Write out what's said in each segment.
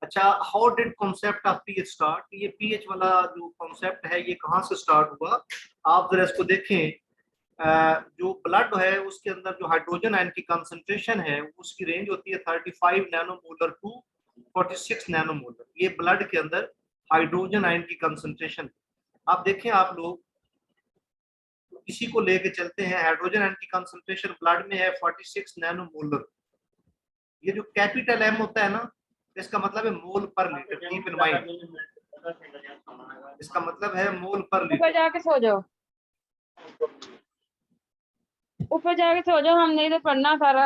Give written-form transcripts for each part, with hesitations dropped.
अच्छा, how did concept of pH start? ये pH वाला जो कॉन्सेप्ट है ये कहाँ से स्टार्ट हुआ? आप जरा इसको देखें। जो ब्लड है उसके अंदर जो हाइड्रोजन आयन की कंसंट्रेशन है उसकी रेंज होती है 35 नैनोमोलर टू 46 नैनोमोलर। ये ब्लड के अंदर हाइड्रोजन आयन की कंसंट्रेशन। आप देखें, आप लोग इसी को लेके चलते हैं। हाइड्रोजन आयन की कंसंट्रेशन ब्लड में है 46 नैनोमोलर। ये जो कैपिटल एम होता है ना, इसका मतलब है मोल पर लीटर। कीप इन माइंड, इसका मतलब है मोल पर ऊपर लीटर। जाके सो जाओ, ऊपर जाके सो जाओ, हम नहीं तो पढ़ना सारा।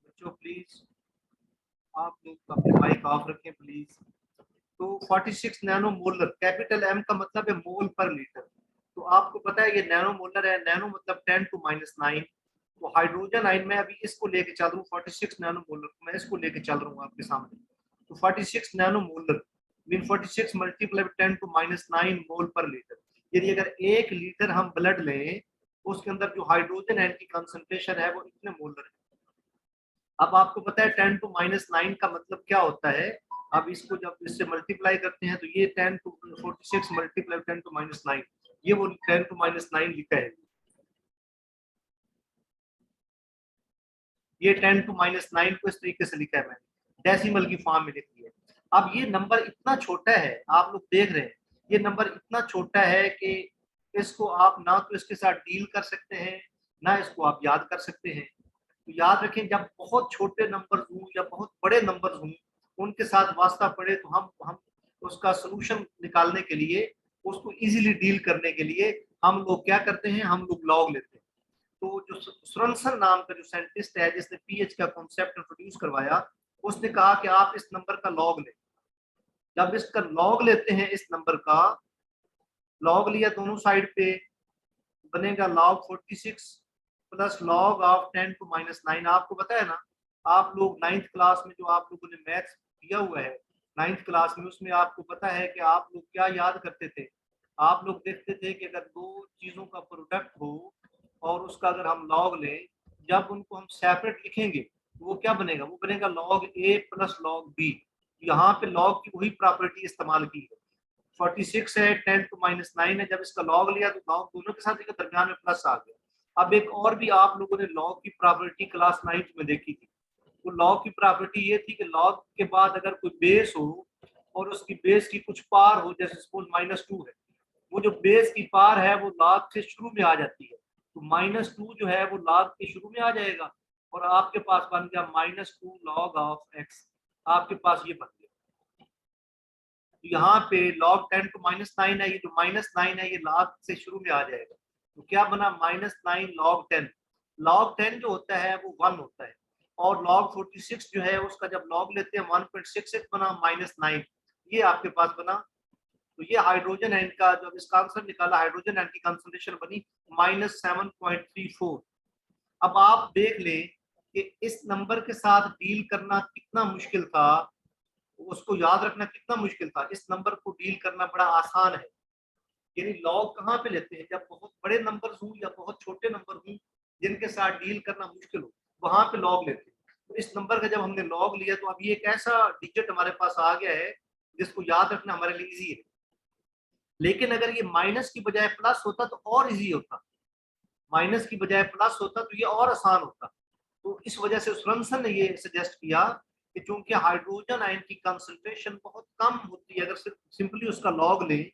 बच्चों प्लीज, आप लोग अपने माइक ऑफ रखें प्लीज। तो 46 नैनोमोलर, कैपिटल एम का मतलब है मोल पर लीटर। तो आपको पता है ये नैनोमोलर है, नैनो मतलब 10⁻⁹। तो हाइड्रोजन आयन में अभी इसको लेके चल रहा हूँ 46 नैनोमोलर, मैं इसको लेके चल रहा हूँ आपके सामने। तो 46 नैनोमोलर मीन 46 मल्टीप्लाई 10⁻⁹ मोल पर लीटर। यदि अगर 1 लीटर हम ब्लड लें तो उसके अंदर जो हाइड्रोजन आयन की कंसंट्रेशन है वो इतने मोलर है। अब आपको पता है 10⁻⁹ का मतलब क्या होता है? अब इसको जब इससे मल्टीप्लाई करते हैं तो ये 10⁻46 मल्टीप्लाई 10⁻⁹, ये वो 10⁻⁹ लिखा है। ये 10⁻⁹ को इस तरीके से लिखा है मैंने, डेसिमल की फॉर्म में लिख दिया। अब ये नंबर इतना छोटा है, आप लोग देख रहे हैं ये नंबर इतना छोटा है कि इसको आप ना तो इसके साथ डील कर सकते हैं ना इसको आप याद कर सकते हैं। तो याद रखें, जब बहुत छोटे नंबर हों या बहुत बड़े नंबर हों उनके साथ वास्ता पड़े तो हम उसका सोल्यूशन निकालने के लिए, उसको इजीली डील करने के लिए हम लोग क्या करते हैं, हम लोग लॉग लेते हैं। तो जो सोरेनसन नाम का जो साइंटिस्ट है जिसने पीएच का कॉन्सेप्ट इंट्रोड्यूस करवाया, उसने कहा कि आप इस नंबर का लॉग लें। जब इसका लॉग लेते हैं, इस नंबर का लॉग लिया दोनों साइड पे, बनेगा log 46 प्लस log ऑफ 10⁻⁹। आपको पता है ना, आप लोग 9th क्लास में जो आप लोगों ने मैथ्स किया हुआ है 9th क्लास में, उसमें आपको पता है कि आप लोग क्या याद करते थे? आप लोग देखते थे कि अगर दो चीजों का प्रोडक्ट हो और उसका अगर हम लॉग लें, जब उनको हम सेपरेट लिखेंगे तो वो क्या बनेगा? वो बनेगा log a plus log b। यहाँ पे log की वही प्रॉपर्टी इस्तेमाल की है। 46 है, 10⁻⁹ है, जब इसका लॉग लिया तो लॉग दोनों के साथ एक दरमियान में प्लस आ गया। अब एक और भी आप लोगों ने लॉग की प्रॉपर्टी क्लास 9th में देखी थी। तो लॉग की प्रॉपर्टी ये थी कि लॉग के बाद अगर कोई बेस हो और उसकी बेस की कुछ पार हो, जैसे सपोज -2 है, वो जो बेस की पार है वो लॉग से शुरू में आ जाती है। तो -2 जो है वो लॉग के शुरू में आ जाएगा और आपके पास बन गया -2 log ऑफ x। आपके पास ये बन गया। तो यहाँ पे log 10⁻⁹ है, ये जो -9 है ये log से शुरू में आ जाएगा। तो क्या बना? -9 log 10। log 10 जो होता है वो 1 होता है और log 46 जो है उसका जब log लेते हैं 1.66 बना -9, ये आपके पास बना। तो ये हाइड्रोजन आयन का जब इसका आंसर निकाला, हाइड्रोजन आयन की कंसंट्रेशन बनी -7.34। अब आप देख लें कि इस नंबर के साथ डील करना कितना मुश्किल था, उसको याद रखना कितना मुश्किल था। इस नंबर को डील करना बड़ा आसान है। यानी लॉग कहाँ पे लेते हैं? जब बहुत बड़े नंबर हों या बहुत छोटे नंबर हों जिनके साथ डील करना मुश्किल हो, वहां पे लॉग लेते हैं। तो इस नंबर का जब हमने लॉग लिया तो अब ये एक ऐसा डिजिट हमारे पास आ गया है जिसको याद रखना हमारे लिए इजी है। लेकिन अगर ये माइनस की बजाय प्लस होता तो और इजी होता, माइनस की बजाय प्लस होता तो ये और आसान होता। तो इस वजह से सोरेनसन ने ये सजेस्ट किया कि चूंकि हाइड्रोजन आयन की कंसंट्रेशन बहुत कम होती है, अगर सिर्फ सिंपली उसका लॉग लें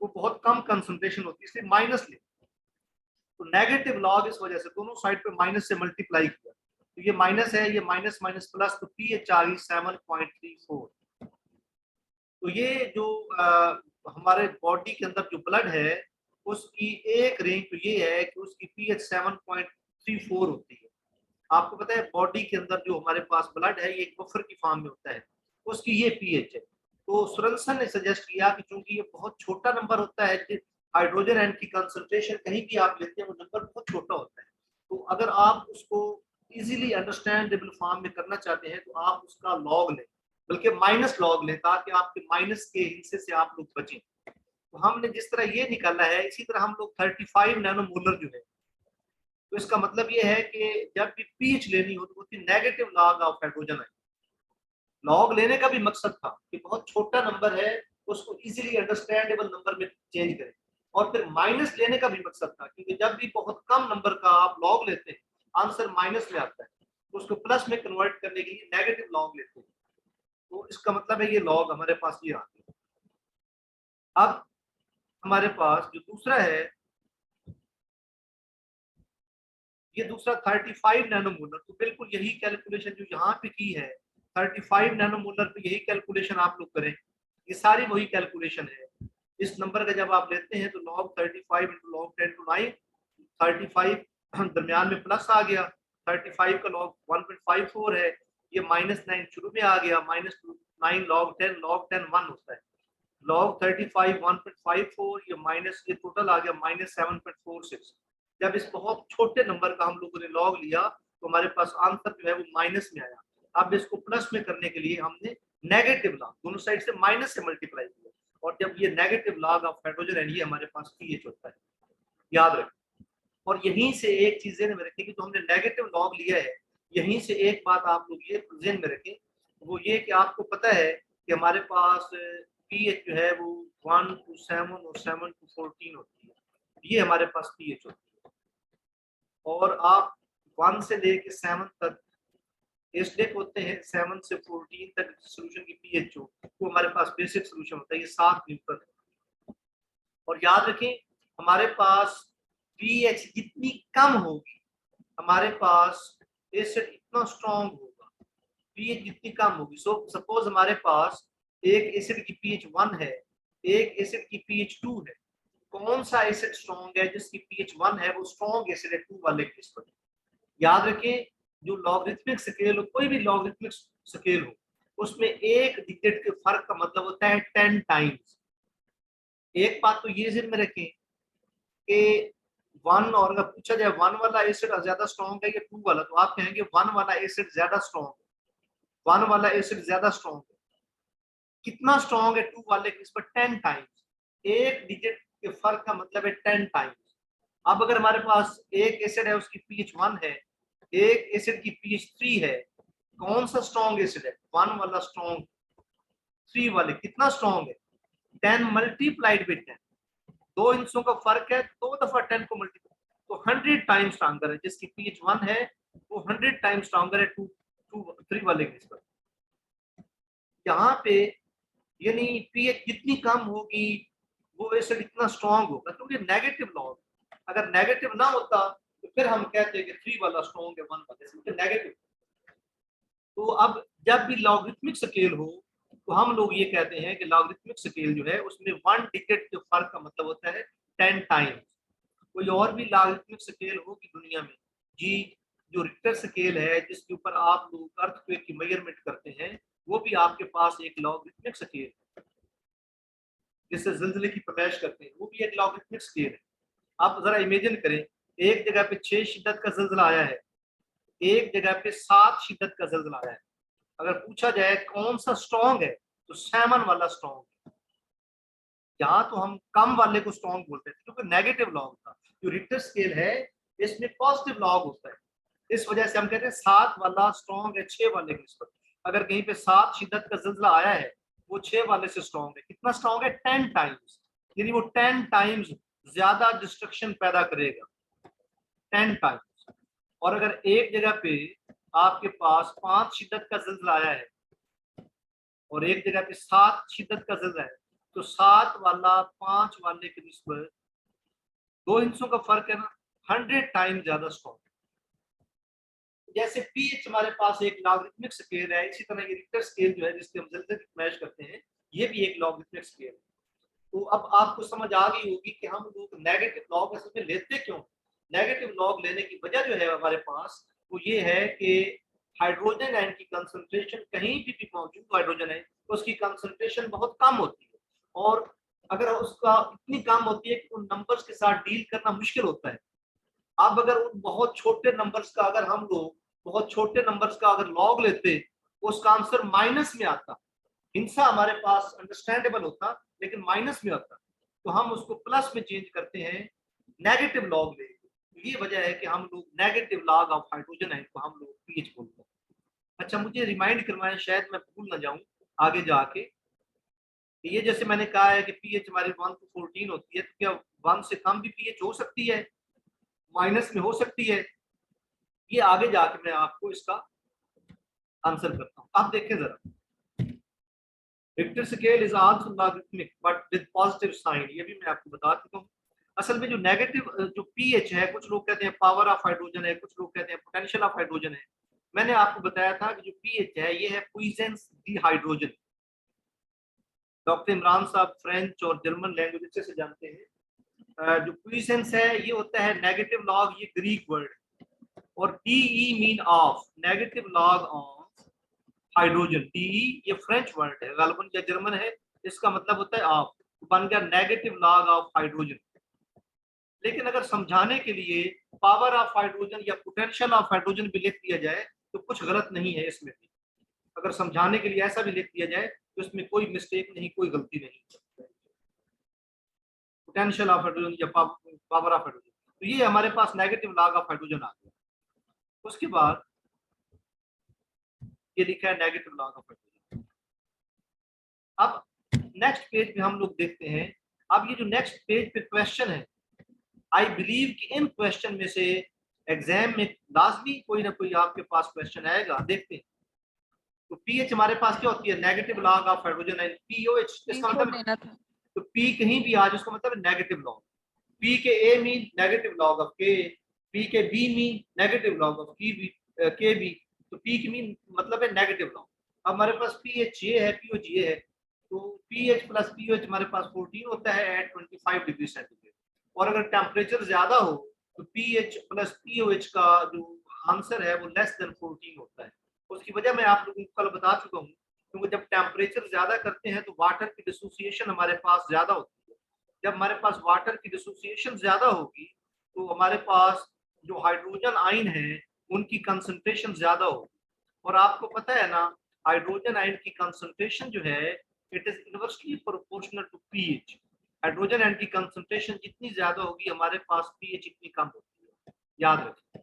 वो बहुत कम कंसंट्रेशन होती है, इसलिए माइनस ले। तो नेगेटिव लॉग इस वजह से दोनों साइड पे माइनस से मल्टीप्लाई किया, तो ये माइनस है, ये माइनस माइनस प्लस, तो पीएच आ गई 7.34। तो ये जो हमारे बॉडी के अंदर जो ब्लड है उसकी एक रेंज तो ये है कि उसकी पीएच 7.34 होती है। आपको पता है बॉडी के अंदर जो हमारे पास ब्लड है ये एक बफर की फॉर्म में होता है, उसकी ये पीएच है। तो सोरेनसन ने सजेस्ट किया कि चूंकि ये बहुत छोटा नंबर होता है, हाइड्रोजन आयन की कंसंट्रेशन कहीं भी आप लेते हैं वो नंबर बहुत छोटा होता है। तो अगर आप उसको इजीली अंडरस्टैंडेबल फॉर्म में करना चाहते हैं तो आप उसका लॉग लें, बल्कि माइनस लॉग लें, ताकि आपके माइनस के हिस्से से आप लोग बचें। तो हमने जिस तरह ये निकाला है इसी तरह हम लोग 35 नैनोमोलर जो है, तो इसका मतलब ये है कि जब भी पीएच लेनी हो तो उसकी negative log of hydrogen ion, log लेने का भी मकसद था कि बहुत छोटा नंबर है उसको इजीली अंडरस्टैंडेबल नंबर में चेंज करें, और फिर माइनस लेने का भी मकसद था क्योंकि जब भी बहुत कम नंबर का आप लॉग लेते हैं आंसर माइनस में आता है, तो उसको प्लस में कन्वर्ट करने के लिए नेगेटिव लॉग लेते हैं। तो इसका मतलब है ये लॉग हमारे पास ये आते हैं। अब हमारे पास जो दूसरा है, ये दूसरा 35 नैनोमोलर, तो बिल्कुल यही कैलकुलेशन जो यहाँ पे की है 35 नैनोमोलर पे यही कैलकुलेशन आप लोग करें, ये सारी वही कैलकुलेशन है। इस नंबर का जब आप लेते हैं तो log 35 इंटू log 10 to 9, 35 दरमियान में प्लस आ गया, 35 का log 1.54 है, ये -9 शुरू में आ गया, -9 log 10 1 होता है, log 35 1.54, ये माइनस, ये टोटल आ गया -7.46। जब इस बहुत छोटे नंबर का हम लोगों ने लॉग लिया तो हमारे पास आंसर जो है वो माइनस में आया। अब इसको प्लस में करने के लिए हमने नेगेटिव लॉग दोनों साइड से माइनस से मल्टीप्लाई किया, और जब ये नेगेटिव लॉग ऑफ हाइड्रोजन है ये हमारे पास पीएच होता है, याद रखें। और यहीं से एक चीज ध्यान में रखें कि जो हमने नेगेटिव लॉग लिया है, यहीं से एक बात आप लोग ये ध्यान में रखें, वो ये कि आपको पता है कि हमारे पास पीएच जो है वो 1 to 7 और 7 to 14 होती है, ये हमारे पास पीएच होती है। और आप 1 से लेके 7 तक एसिडिक होते हैं, 7 से 14 तक सॉल्यूशन की पीएच हो वो हमारे पास बेसिक सॉल्यूशन होता है, ये 7 न्यूट्रल है। और याद रखें हमारे पास पीएच जितनी कम होगी हमारे पास एसिड इतना स्ट्रॉन्ग होगा, पीएच जितनी कम होगी। सो सपोज हमारे पास एक एसिड की पीएच 1 है, एक एसिड की पीएच 2 है, कौन सा एसिड स्ट्रॉन्ग है? जिसकी पीएच 1 है वो स्ट्रॉन्ग एसिड है 2 वाले केस पर। याद रखें जो लॉगरिथमिक स्केल हो, कोई भी लॉगरिथमिक स्केल हो, उसमें एक डिजिट के फर्क का मतलब होता है 10 टाइम्स। एक बात तो ये ध्यान में रखें कि 1, और अगर पूछा जाए 1 वाला एसिड ज्यादा स्ट्रॉन्ग है या 2 वाला, तो आप कहेंगे 1 वाला एसिड ज्यादा स्ट्रॉन्ग है, 1 वाला एसिड ज्यादा स्ट्रॉन्ग है। कितना स्ट्रॉन्ग है 2 वाले केस पर? 10 टाइम्स। एक डिजिट के फर्क का मतलब है 10 टाइम्स। अब अगर हमारे पास एक एसिड है उसकी पीएच 1 है, एक एसिड की पीएच 3 है, कौन सा स्ट्रॉन्ग एसिड है? 1 वाला स्ट्रॉन्ग, 3 वाले कितना स्ट्रॉन्ग है? 10 मल्टीप्लाइड बाय 10, 2 इंचों का फर्क है, 2 दफा 10 को मल्टीप्लाई, तो 100 टाइम्स स्ट्रॉन्गर है। जिसकी पीएच 1 है वो 100 टाइम्स स्ट्रॉन्गर है 3 वाले के पर। यहाँ पे यानी पीएच जितनी कम होगी वो एसिड इतना स्ट्रॉन्ग होगा, क्योंकि नेगेटिव लॉग, अगर नेगेटिव ना होता तो फिर हम कहते हैं कि 3 वाला स्ट्रॉन्ग है 1 वाला, इसमें नेगेटिव। तो अब जब भी लॉगरिथमिक स्केल हो तो हम लोग ये कहते हैं कि लॉगरिथमिक स्केल जो है उसमें 1 डिजिट के फर्क का मतलब होता है 10 टाइम्स। कोई और भी लॉगरिथमिक स्केल होगी दुनिया में जी, जो रिक्टर स्केल है जिसके ऊपर आप लोग अर्थक्वेक की मेजरमेंट करते हैं, वो भी आपके पास एक लॉगरिथमिक स्केल है, जिससे जिलजिले की पैमाइश करते हैं, वो भी एक लॉगरिथमिक स्केल है। आप जरा इमेजिन करें, एक जगह पे 6 शिद्दत का जिलजिला आया है, एक जगह पे 7 शिद्दत का जिलजिला आया है। अगर पूछा जाए कौन सा स्ट्रॉन्ग है तो 7 वाला स्ट्रॉन्ग है। यहाँ तो हम कम वाले को स्ट्रॉन्ग बोलते थे क्योंकि नेगेटिव लॉग था। जो रिक्टर स्केल है इसमें पॉजिटिव लॉग होता है, इस वजह से हम कहते हैं 7 वाला स्ट्रॉन्ग है 6 वाले के निस्बत। अगर कहीं पे 7 शिद्दत का जिलजिला आया है वो 6 वाले से स्ट्रॉन्ग है। कितना स्ट्रॉन्ग है? 10 टाइम्स, यानी वो 10 टाइम्स ज्यादा डिस्ट्रक्शन पैदा करेगा, 10 टाइम्स। और अगर एक जगह पे आपके पास 5 शिद्दत का जिलजिला आया है और एक जगह पे 7 शिद्दत का जिलजिला है, तो 7 वाला 5 वाले के निस्बत 2 इंचों का फर्क है ना, 100 टाइम ज्यादा स्ट्रॉन्ग। जैसे पीएच हमारे पास एक लॉगरिथमिक स्केल है, इसी तरह ये रिक्टर स्केल जो है जिसके हम जिलजिले की मैच करते हैं, ये भी एक लॉगरिथमिक स्केल है। तो अब आपको समझ आ गई होगी कि हम लोग नेगेटिव लॉग असल में लेते क्यों। नेगेटिव लॉग लेने की वजह जो है हमारे पास वो ये है कि हाइड्रोजन आयन की कंसंट्रेशन कहीं भी मौजूद हाइड्रोजन है उसकी कंसंट्रेशन बहुत कम होती है, और अगर उसका इतनी कम होती है कि उन नंबर्स के साथ डील करना मुश्किल होता है। अब अगर उन बहुत छोटे नंबर्स का अगर हम लोग बहुत छोटे नंबर्स का अगर लॉग लेते तो उसका आंसर माइनस में आता, हिंसा हमारे पास अंडरस्टैंडेबल होता लेकिन माइनस में आता, तो हम उसको प्लस में चेंज करते हैं, नेगेटिव लॉग ले। तो ये वजह है कि हम लोग negative log of hydrogen ion को हम लोग पीएच बोलते हैं। अच्छा मुझे रिमाइंड करवाएं, शायद मैं भूल ना जाऊं आगे जाके। ये जैसे मैंने कहा है कि पीएच हमारी 1 to 14 होती है, तो क्या 1 से कम भी पीएच हो सकती है, माइनस में हो सकती है? ये आगे जाके मैं आपको इसका आंसर करता हूँ। आप देखें जरा, Richter scale is also logarithmic but with positive sign, ये भी मैं आपको बता चुका हूँ। असल में जो नेगेटिव जो पीएच है, कुछ लोग कहते हैं पावर ऑफ हाइड्रोजन है, कुछ लोग कहते हैं पोटेंशियल ऑफ हाइड्रोजन है। मैंने आपको बताया था कि जो पीएच है ये है पॉइजन्स डिहाइड्रोजन। डॉक्टर इमरान साहब फ्रेंच और जर्मन लैंग्वेज अच्छे से जानते हैं। जो पॉइजन्स है ये होता है नेगेटिव लॉग, ये ग्रीक वर्ड, और टीई mean of, negative log of hydrogen. टीई ये फ्रेंच वर्ड है गालिबन या जर्मन है, इसका मतलब होता है ऑफ, बन गया नेगेटिव लॉग ऑफ हाइड्रोजन। लेकिन अगर समझाने के लिए पावर ऑफ हाइड्रोजन या पोटेंशियल ऑफ हाइड्रोजन भी लिख दिया जाए तो कुछ गलत नहीं है इसमें भी। अगर समझाने के लिए ऐसा भी लिख दिया जाए तो इसमें कोई मिस्टेक नहीं, कोई गलती नहीं। पोटेंशियल ऑफ हाइड्रोजन या पावर ऑफ हाइड्रोजन, तो ये हमारे पास नेगेटिव लॉग ऑफ हाइड्रोजन आ गया। उसके बाद ये लिखा है नेगेटिव लॉग ऑफ हाइड्रोजन। अब नेक्स्ट पेज पे हम लोग देखते हैं। अब ये जो नेक्स्ट पेज पे क्वेश्चन है, आई बिलीव कि इन क्वेश्चन में से एग्जाम में लाजमी कोई ना कोई आपके पास क्वेश्चन आएगा। देखते हैं। तो पीएच हमारे पास क्या होती है, negative log of hydrogen and pOH, इसका मतलब तो पी कहीं भी आ जाए उसका मतलब negative log. P K a mean negative log of K, p K b mean negative log of K b, तो पी की मीन मतलब है नेगेटिव लॉग। अब हमारे पास पीएच ये है, पीओएच ये है, तो पीएच प्लस पीओएच हमारे पास 14 होता है एट 25 डिग्री सेंटीग्रेड। और अगर टेम्परेचर ज्यादा हो तो पीएच प्लस पीओएच का जो आंसर है वो लेस देन 14 होता है। उसकी वजह मैं आप लोगों को कल बता चुका हूँ, क्योंकि जब टेम्परेचर ज्यादा करते हैं तो वाटर की डिसोसिएशन हमारे पास ज्यादा होती है। जब हमारे पास वाटर की डिसोसिएशन ज्यादा होगी तो हमारे पास जो हाइड्रोजन आयन है उनकी कंसंट्रेशन ज्यादा होगी। और आपको पता है ना, हाइड्रोजन आयन की कंसंट्रेशन जो है it is inversely proportional to pH. Hydrogen ion की कंसंट्रेशन जितनी ज्यादा होगी हमारे पास पीएच इतनी कम होती है। याद रखें,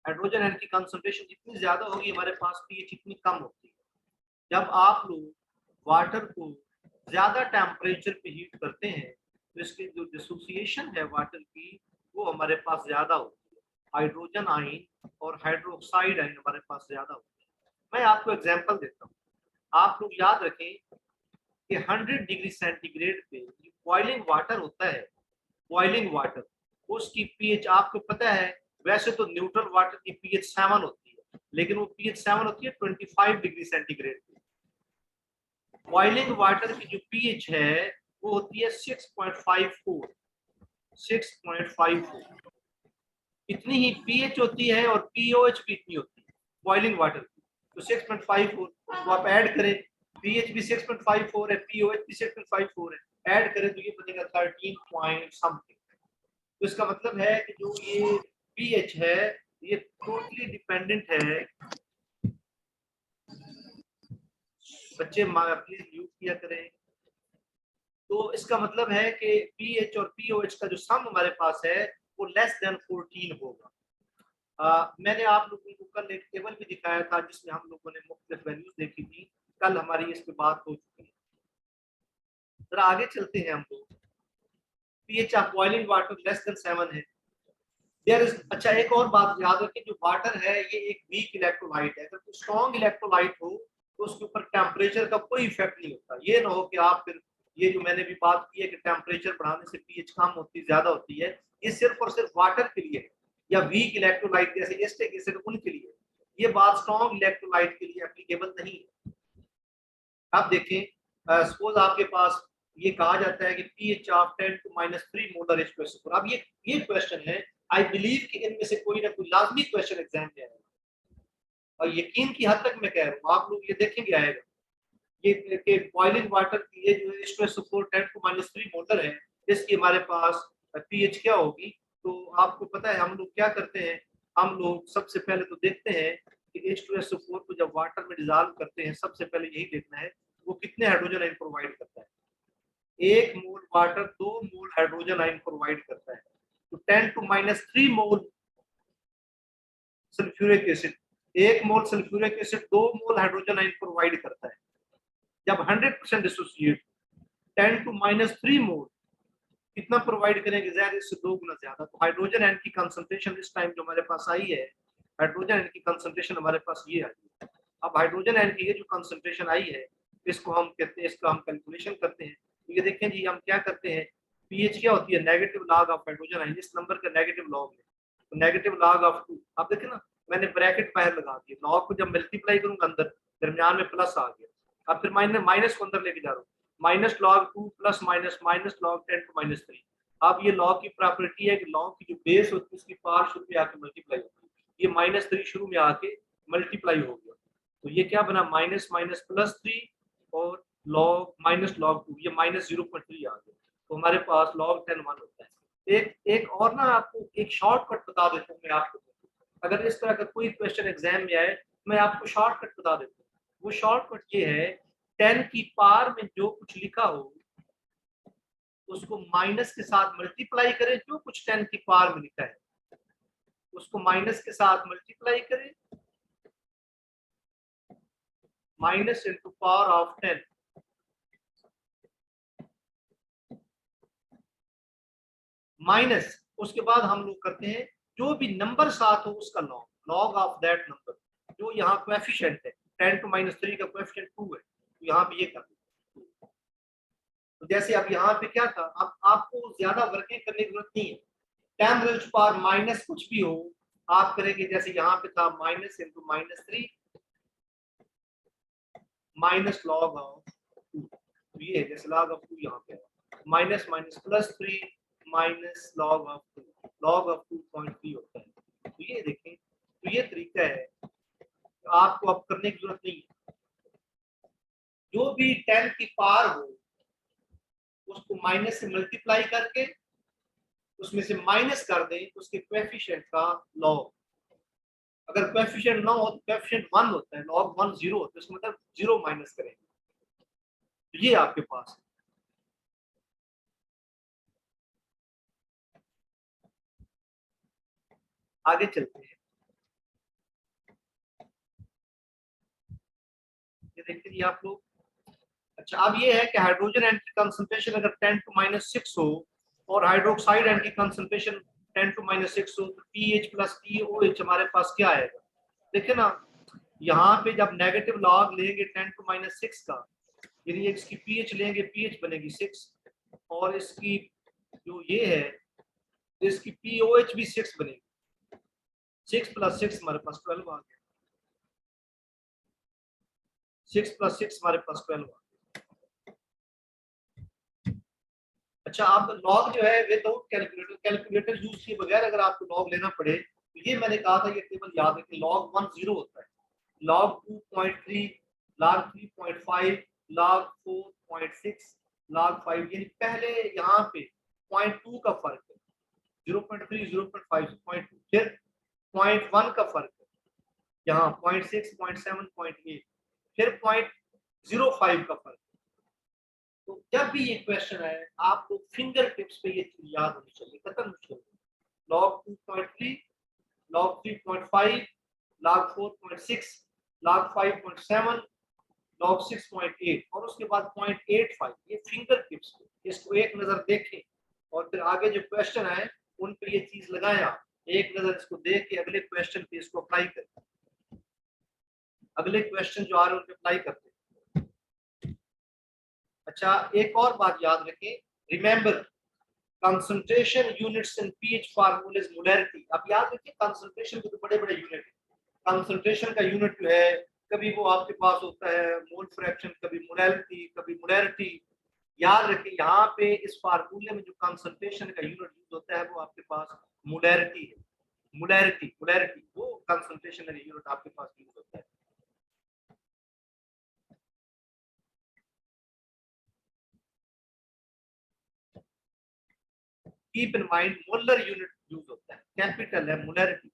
हाइड्रोजन आयन की कंसंट्रेशन जितनी ज्यादा होगी हमारे पास पीएच इतनी कम होती है। जब आप लोग वाटर को ज्यादा टेम्परेचर पे हीट करते हैं तो इसकी जो डिसोसिएशन है वाटर की वो हमारे पास ज्यादा होती है। हाइड्रोजन आयन और हाइड्रोक्साइड आयन हमारे पास ज्यादा होती है। मैं आपको एग्जांपल देता हूँ। आप लोग याद रखें कि 100 डिग्री सेंटीग्रेड पे जो बॉइलिंग वाटर होता है, बॉइलिंग वाटर, उसकी पीएच आपको पता है, वैसे तो न्यूट्रल वाटर की पीएच 7 होती है, लेकिन वो पीएच 7 होती है 25 डिग्री सेंटीग्रेड पे। बॉइलिंग वाटर की जो पीएच है वो होती है 6.54, 6.54 इतनी ही पीएच होती है, और पीओएच भी इतनी होती है बॉइलिंग वाटर की। तो 6.54 तो आप ऐड करें, पीएच भी 6.54 है, पीओएच भी 6.54 है, ऐड करें तो ये बनेगा 13 पॉइंट समथिंग। तो इसका मतलब है कि जो ये पीएच है ये टोटली डिपेंडेंट है। बच्चे प्लीज म्यूट किया करें। तो इसका मतलब है कि पीएच और पीओएच का जो सम हमारे पास है वो लेस देन 14 होगा। मैंने आप लोगों को कल एक टेबल भी दिखाया था जिसमें हम लोगों ने मुख्तलिफ वैल्यूज देखी थी। कल हमारी इस पे बात हो चुकी है। जरा आगे चलते हैं हम लोग। PH of boiling water less than 7 है। देयर इज, अच्छा एक और बात याद रखें, जो वाटर है ये एक वीक इलेक्ट्रोलाइट है। अगर कोई स्ट्रॉन्ग इलेक्ट्रोलाइट हो तो उसके ऊपर टेम्परेचर का कोई इफेक्ट नहीं होता। ये ना हो कि आप फिर ये जो मैंने भी बात की है कि टेम्परेचर बढ़ाने से पीएच कम होती ज्यादा होती है, ये सिर्फ और सिर्फ वाटर के लिए है, या वीक इलेक्ट्रोलाइट जैसे एस्टिक एसिड उनके लिए। ये बात स्ट्रॉन्ग इलेक्ट्रोलाइट के लिए एप्लीकेबल नहीं है। आप देखें, सपोज आपके पास ये कहा जाता है कि pH of 10 to -3 molar H2SO4। अब ये क्वेश्चन है, आई बिलीव कि इनमें से कोई ना कोई लाजमी क्वेश्चन एग्जाम में आएगा, और यकीन की हद तक मैं कह रहा हूँ आप लोग ये देखेंगे आएगा। ये कि बॉइलिंग वाटर की ये जो H2SO4 10 to -3 मोलर है, इसकी हमारे पास पीएच क्या होगी। तो आपको पता है हम लोग क्या करते हैं, हम लोग सबसे पहले तो देखते हैं कि H2SO4 को जब वाटर में डिजॉल्व करते हैं सबसे पहले यही देखना है वो कितने हाइड्रोजन आयन प्रोवाइड करता है। 1 मोल water 2 mole hydrogen ion provide करता है। तो 10 to -3 mole sulphuric acid 1 mole sulphuric acid 2 mole hydrogen ion provide करता है। जब 100% डिसोसिएट 10 to -3 मोल कितना प्रोवाइड करेंगे, ज़ाहिर इससे 2 गुना ज्यादा। तो हाइड्रोजन आयन की कंसंट्रेशन इस टाइम जो हमारे पास आई है, हाइड्रोजन आयन की कंसंट्रेशन हमारे पास ये आई है। अब हाइड्रोजन आयन की ये जो कंसंट्रेशन आई है, इसको हम कहते हैं, इसका हम कैलकुलेशन करते हैं। तो ये देखें जी, हम क्या करते हैं, पीएच क्या होती है, negative log of hydrogen ion, इस नंबर का नेगेटिव लॉग है, तो नेगेटिव लॉग ऑफ 2। आप देखें ना, मैंने ब्रैकेट बाहर लगा दिया, लॉग को जब मल्टीप्लाई करूंगा अंदर दरमियान में प्लस आ गया। अब फिर माइनस को अंदर लेके जा रहा हूँ, minus log 2 plus minus minus log 10 to -3। अब ये लॉग की प्रॉपर्टी है कि लॉग की जो बेस होती है उसकी पावर शुरू में आके मल्टीप्लाई होती है, ये -3 शुरू में आके मल्टीप्लाई हो गया, तो ये क्या बना, माइनस माइनस +3 और लॉग माइनस लॉग 2, ये -0.3 आ गया, तो हमारे पास log 10 1 होता है। एक और ना आपको एक शॉर्टकट बता देता हूँ मैं आपको, अगर इस तरह का कोई क्वेश्चन एग्जाम में आए मैं आपको शॉर्टकट बता देता हूँ। वो शॉर्टकट ये है, 10 की पावर में जो कुछ लिखा हो उसको माइनस के साथ मल्टीप्लाई करें, जो कुछ 10 की पावर में लिखा है उसको माइनस के साथ मल्टीप्लाई करें, minus into power of 10, minus उसके बाद हम लोग करते हैं जो भी नंबर साथ हो उसका लॉग ऑफ दैट नंबर, जो यहाँ कोएफिशिएंट है 10 to -3 का कोएफिशिएंट 2 है, तो यहाँ भी ये कर दो। तो जैसे अब यहाँ पे क्या था, अब आपको ज्यादा वर्किंग करने की जरूरत नहीं है, 10 रेज़ टू पावर माइनस कुछ भी हो आप करेंगे, जैसे यहाँ पे था minus into -3 minus log of 2, तो ये जैसे लॉग ऑफ 2 यहाँ पे minus minus +3 minus log of 2, log of 2.3 होता है। तो ये देखें, तो ये तरीका है, तो आपको अब करने की जरूरत नहीं है, जो भी 10 की पावर हो उसको माइनस से मल्टीप्लाई करके उसमें से माइनस कर दें उसके कोएफिशिएंट का लॉग। अगर कोएफिशिएंट ना हो तो कोएफिशिएंट 1 होता है, log 1 0 होता है, इसका मतलब 0 माइनस करेंगे, तो ये आपके पास है। आगे चलते हैं, ये देखते हैं आप लोग। अच्छा, अब ये है कि हाइड्रोजन आयन की कंसंट्रेशन अगर 10 to -6 हो और हाइड्रोक्साइड आयन की कंसंट्रेशन 10 to -6 हो, तो pH प्लस POH हमारे पास क्या आएगा, देखिए ना, यहाँ पे जब नेगेटिव लॉग लेंगे 10 to -6 का, यानी इसकी pH लेंगे, pH बनेगी 6, और इसकी जो ये है इसकी POH भी 6 बनेगी, 6 + 6 हमारे पास 12 आ गया, 6 + 6 हमारे पास 12 आ गया। अच्छा, आप लॉग जो है विदाउट कैलकुलेटर यूज किए बगैर अगर आपको लॉग लेना पड़े, तो ये मैंने कहा था, ये टेबल याद रखें, log 1 0 होता है, log 2.3 log 3.5 log 4.6 log 5, यानी पहले यहाँ पे 0.2 का फर्क है, 0.3 0.5 0.2, फिर 0.1 का फर्क है, यहाँ 0.6 0.7 0.8, फिर 0.05 का फर्क। तो जब भी ये क्वेश्चन है आपको फिंगर टिप्स पे ये चीज याद होनी चाहिए, खत्म मुश्किल, log 2.3 log 3.5 log 4.6 log 5.7 log 6.8 और उसके बाद 0.85, ये फिंगर टिप्स पे, इसको एक नजर देखें और फिर आगे जो क्वेश्चन आए उन पे ये चीज लगाएं, आप एक नजर इसको देख के अगले क्वेश्चन पे इसको अप्लाई करें, अगले क्वेश्चन जो आ रहे हैं उन पे अप्लाई करते हैं। अच्छा, एक और बात याद रखें, remember concentration units in pH formula is molarity. अब याद रखिए कंसंट्रेशन के तो बड़े बड़े यूनिट है, कंसंट्रेशन का यूनिट जो है कभी वो आपके पास होता है मोल फ्रैक्शन, कभी मोलैरिटी, कभी मोलैरिटी। याद रखें यहाँ पे इस फार्मूले में जो कंसंट्रेशन का यूनिट यूज होता है वो आपके पास मोलैरिटी है, मोलैरिटी मोलैरिटी वो कंसंट्रेशन का यूनिट आपके पास यूज होता है। Keep in mind molar unit use होता है, कैपिटल है मोलैरिटी।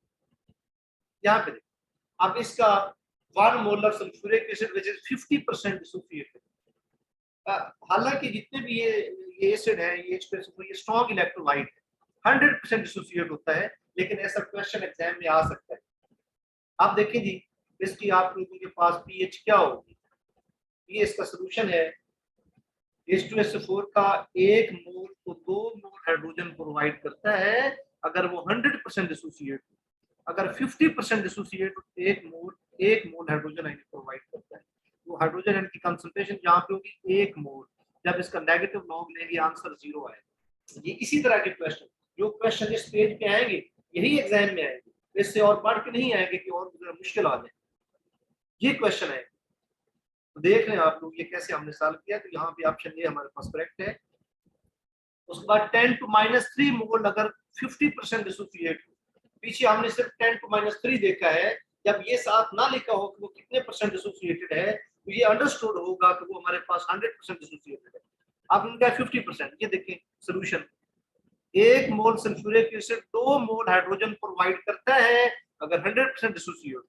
यहाँ पे अब इसका 1 molar sulphuric acid which is 50% dissociated, हालांकि जितने भी ये एसिड है ये स्ट्रॉन्ग इलेक्ट्रोलाइट है, 100% डिसोसिएट होता है, लेकिन ऐसा क्वेश्चन एग्जाम में आ सकता है। आप देखें जी, इसकी आप लोगों के पास पीएच क्या होगी, ये इसका सोल्यूशन है। H2SO4 का 1 मोल को 2 मोल हाइड्रोजन प्रोवाइड करता है अगर वो 100% डिसोसिएट हो। अगर 50% डिसोसिएट हो, 1 मोल हाइड्रोजन आयन प्रोवाइड करता है। वो हाइड्रोजन आयन की कंसंट्रेशन जहाँ पे होगी 1 मोल, जब इसका नेगेटिव लॉग लेंगे आंसर 0 आएगा। ये इसी तरह के क्वेश्चन, जो क्वेश्चन इस पेज पे आएंगे यही एग्जाम में आएंगे, इससे और बढ़ के नहीं आएंगे कि और मुश्किल आ जाए, ये क्वेश्चन है। तो देख रहे हैं आप लोग ये कैसे हमने सॉल्व किया। तो यहाँ पे ऑप्शन ए हमारे पास करेक्ट है। उसके बाद 10⁻³ मोल अगर 50% डिसोसिएट हो, पीछे हमने सिर्फ 10⁻³ देखा है, जब ये साथ ना लिखा हो कि वो कितने परसेंट डिसोसिएटेड है तो ये अंडरस्टूड होगा कि वो हमारे पास 100% डिसोसिएटेड है। अब इनका 50%, ये देखें solution, 1 mole sulphuric acid 2 mole hydrogen provide करता है अगर 100% डिसोसिएट,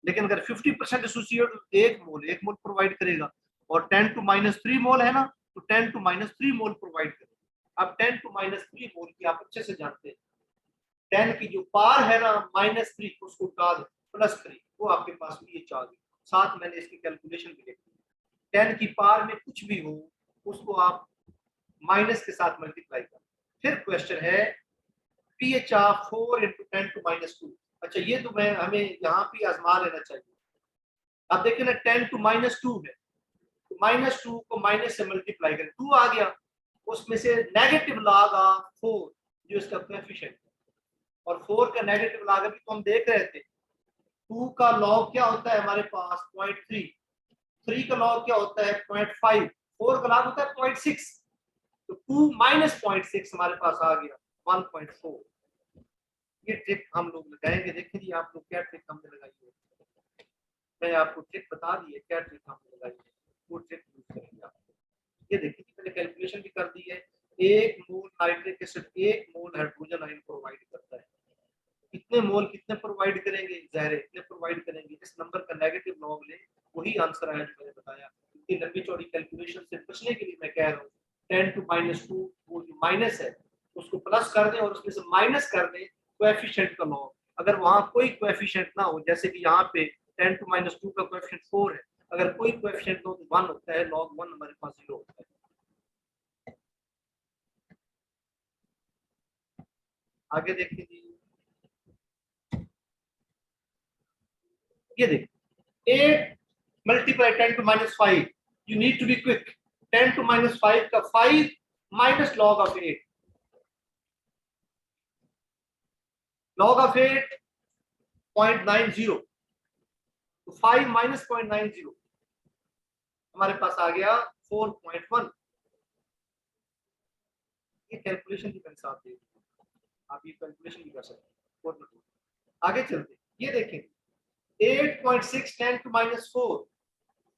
लेकिन अगर 50% डिसोसिएट 1 मोल प्रोवाइड करेगा, और 10⁻³ मोल है ना, तो 10⁻³ मोल प्रोवाइड करेगा। अब 10⁻³ मोल की आप अच्छे से जानते हैं, 10 की जो पार है ना -3 उसको उठा दो +3, वो आपके पास पीएच आ गई। साथ मैंने इसकी कैलकुलेशन भी लिखी, 10 की पार में कुछ भी हो उसको आप माइनस के साथ मल्टीप्लाई करें। फिर क्वेश्चन है पीएच ऑफ 4 × 10⁻²। अच्छा ये तो मैं हमें यहाँ पे आजमा लेना चाहिए। अब देखिए ना 10⁻² है, तो -2 को माइनस से मल्टीप्लाई करें, 2 आ गया, उसमें से नेगेटिव लॉग ऑफ 4 जो इसका कोएफिशिएंट है, और 4 का नेगेटिव लॉग अभी तो हम देख रहे थे, 2 का लॉग क्या होता है हमारे पास 0.3, 3 का लॉग क्या होता है 0.5, 4 का लॉग होता है 0.6, तो 2 - 0.6 हमारे पास आ गया 1.4। ये ट्रिक हम लोग लगाएंगे, देखिए जी आप लोग क्या ट्रिक हमने लगाई है, मैं आपको ट्रिक बता दी है क्या ट्रिक हमने लगाई है, वो ट्रिक यूज करेंगे आप। ये देखिए मैंने कैलकुलेशन भी कर दी है, 1 mole nitric acid 1 mole hydrogen ion provide करता है। कितने मोल कितने प्रोवाइड करेंगे, ज़ाहिर है इतने प्रोवाइड करेंगे, इस नंबर का नेगेटिव लॉग ले, वही आंसर आया जो मैंने बताया। इतनी लंबी चौड़ी कैलकुलेशन से बचने के लिए मैं कह रहा हूँ 10⁻² वो जो माइनस है उसको प्लस कर दें और उसमें से माइनस कर दें कोएफिशिएंट का लॉग। अगर वहां कोई कोएफिशिएंट ना हो, जैसे कि यहाँ पे 10⁻² का कोएफिशिएंट 4 है, अगर कोई कोएफिशिएंट हो तो 1 होता है, log 1 हमारे पास 0 होता है। आगे देखिए जी, ये देखिए 8 multiply 10⁻5, you need to be quick. 10⁻5 का 5 minus log of 8, log of 8 0.90, तो 5 माइनस 0.90 हमारे पास आ गया 4.1। ये कैलकुलेशन की साथ दे, आप ये कैलकुलेशन भी कर सकते हैं। आगे चलते, ये देखें 8.6 10⁻4,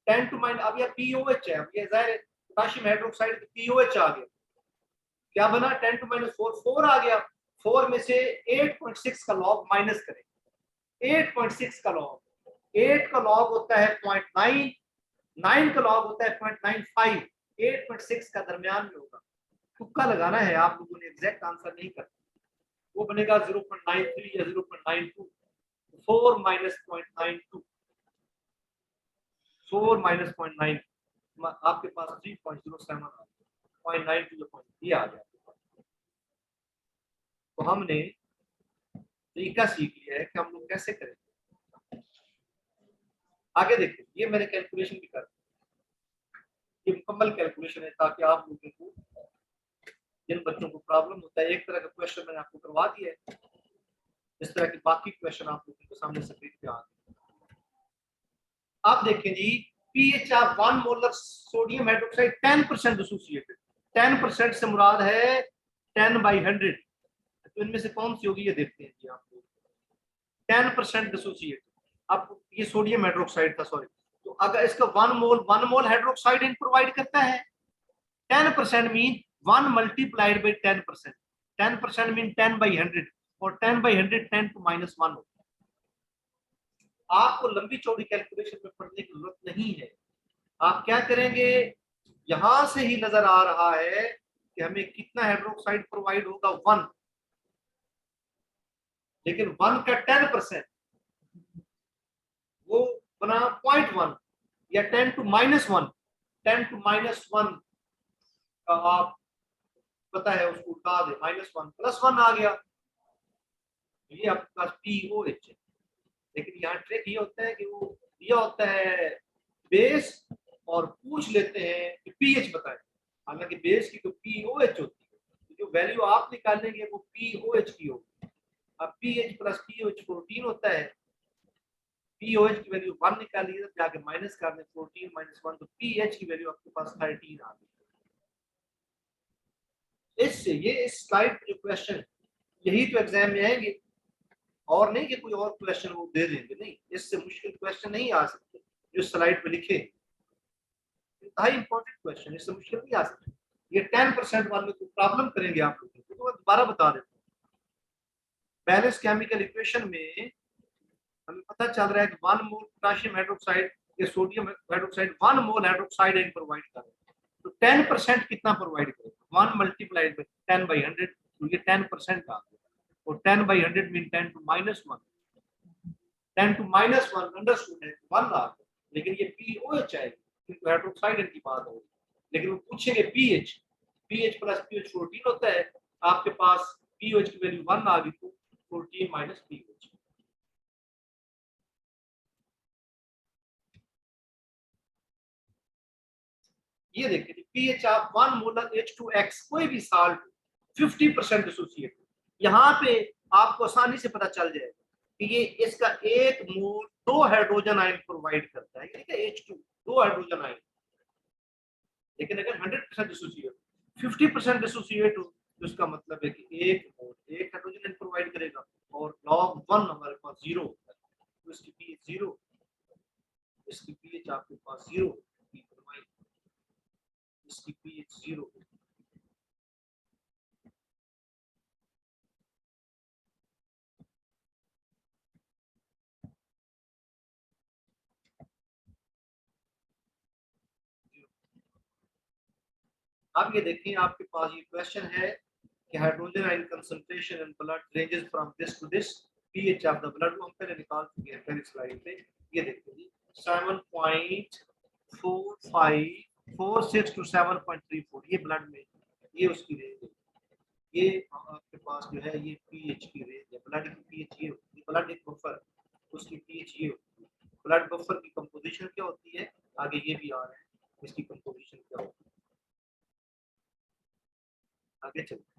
10⁻, अब ये पीओएच है, अब ये जाहिर पोटेशियम हाइड्रोक्साइड पीओएच आ गया, क्या बना 10⁻4, 4 आ गया, 4 में से 8.6 का लॉग माइनस करें, 8.6 का लॉग, 8 का लॉग होता है 0.9, 9 का लॉग होता है 0.95, 8.6 का दरमियान में होगा। तुक्का लगाना है, आप लोगों ने एग्जैक्ट आंसर नहीं करना, वो बनेगा 0.93 या 0.92, 4 माइनस 0.92, 4 माइनस 0.9 आपके पास 3.07 0.92 ये आ गया। तो हमने तरीका सीख लिया है कि हम लोग कैसे करें। आगे देखिए, ये मैंने कैलकुलेशन भी कर, ये मुकम्मल कैलकुलेशन है ताकि आप लोगों को, जिन बच्चों को प्रॉब्लम होता है, एक तरह का क्वेश्चन मैंने आपको करवा दिया है, इस तरह के बाकी क्वेश्चन आप लोगों के सामने स्क्रीन पे आ गए। आप देखें जी, pH of 1 molar sodium hydroxide 10% dissociated, 10% से मुराद है 10/100, तो इनमें से कौन सी होगी ये देखते हैं जी आप लोग। 10% डिसोसिएटेड, अब ये सोडियम हाइड्रोक्साइड था, सॉरी, तो अगर इसका 1 मोल हाइड्रोक्साइड इन प्रोवाइड करता है, 10% मीन 1 मल्टीप्लाइड बाई 10%, 10% मीन 10/100, और 10/100 10⁻1 होता है। आपको लंबी चौड़ी कैलकुलेशन में पढ़ने की जरूरत नहीं है, आप क्या करेंगे, यहां से ही नजर आ रहा है कि हमें कितना हाइड्रोक्साइड प्रोवाइड होगा 1, लेकिन 1 का 10%, 10.1 या 10⁻1, 10⁻1 का आप पता है उसको उठा दे, -1 +1 आ गया, ये आपके पास POH है। लेकिन यहाँ ट्रिक ये होता है कि वो दिया होता है बेस और पूछ लेते हैं कि पीएच बताएं, हालांकि बेस की तो POH होती है, तो जो वैल्यू आप निकालेंगे वो POH की होगी। अब पीएच प्लस POH 14 होता है, POH की वैल्यू 1 निकालिए, जाके माइनस कर दें 14 - 1, तो पीएच की वैल्यू आपके पास 13 आ गई। इससे ये इस स्लाइड पे जो क्वेश्चन यही तो एग्जाम में आएंगे, और नहीं कि कोई और क्वेश्चन वो दे देंगे, नहीं, इससे मुश्किल क्वेश्चन नहीं आ सकते जो स्लाइड पे लिखे, इंतहाई इंपॉर्टेंट क्वेश्चन, इससे मुश्किल नहीं आ सकते। ये 10% वाले को प्रॉब्लम करेंगे आप लोग, तो मैं दोबारा बता देता हूँ। बैलेंस केमिकल इक्वेशन में हमें पता चल रहा है कि 1 मोल पोटेशियम हाइड्रोक्साइड या सोडियम हाइड्रोक्साइड 1 मोल हाइड्रोक्साइड आयन प्रोवाइड कर रहे हैं, तो 10% कितना प्रोवाइड करेगा, 1 मल्टीप्लाइड बाय 10/100, तो ये 10% आ गया, और 10/100 मीन 10⁻1, 10⁻1 अंडरस्टूड है 1 आ गया, लेकिन ये POH आएगी क्योंकि हाइड्रोक्साइड की बात होगी, लेकिन वो पूछेंगे पीएच प्लस POH 14 होता है, आपके पास POH की वैल्यू 1 आ गई, तो 14 - POH। ये देखिए पीएच आप 1 मोलर H2X कोई भी साल्ट 50% एसोसिएट, यहाँ पे आपको आसानी से पता चल जाएगा कि ये इसका 1 मोल 2 हाइड्रोजन आयन प्रोवाइड करता है, ठीक है, H2 2 हाइड्रोजन आयन। लेकिन अगर 100% एसोसिएट 50% एसोसिएट हो, तो इसका मतलब है कि 1 मोल 1 हाइड्रोजन आयन प्रोवाइड करेगा, और log 1 हमारे पास 0 होता है, तो इसकी पीएच 0, इसकी पीएच आपके पास 0, इसकी पीएच 0। अब ये देखिए आपके पास ये क्वेश्चन है कि hydrogen ion concentration in blood ranges from this to this, pH of the blood हम पहले निकाल चुके हैं पहली स्लाइड पे। ये देखिए जी 7.4546 टू 7.34, ये ब्लड में ये उसकी रेंज है, ये आपके पास जो है ये पीएच की रेंज है, ब्लड की पीएच ये होती है, ब्लड एक बफर उसकी पीएच ये होती है, ब्लड बफर की कंपोजिशन क्या होती है, आगे ये भी आ रहा है इसकी कंपोजिशन क्या होती है, आगे चलते।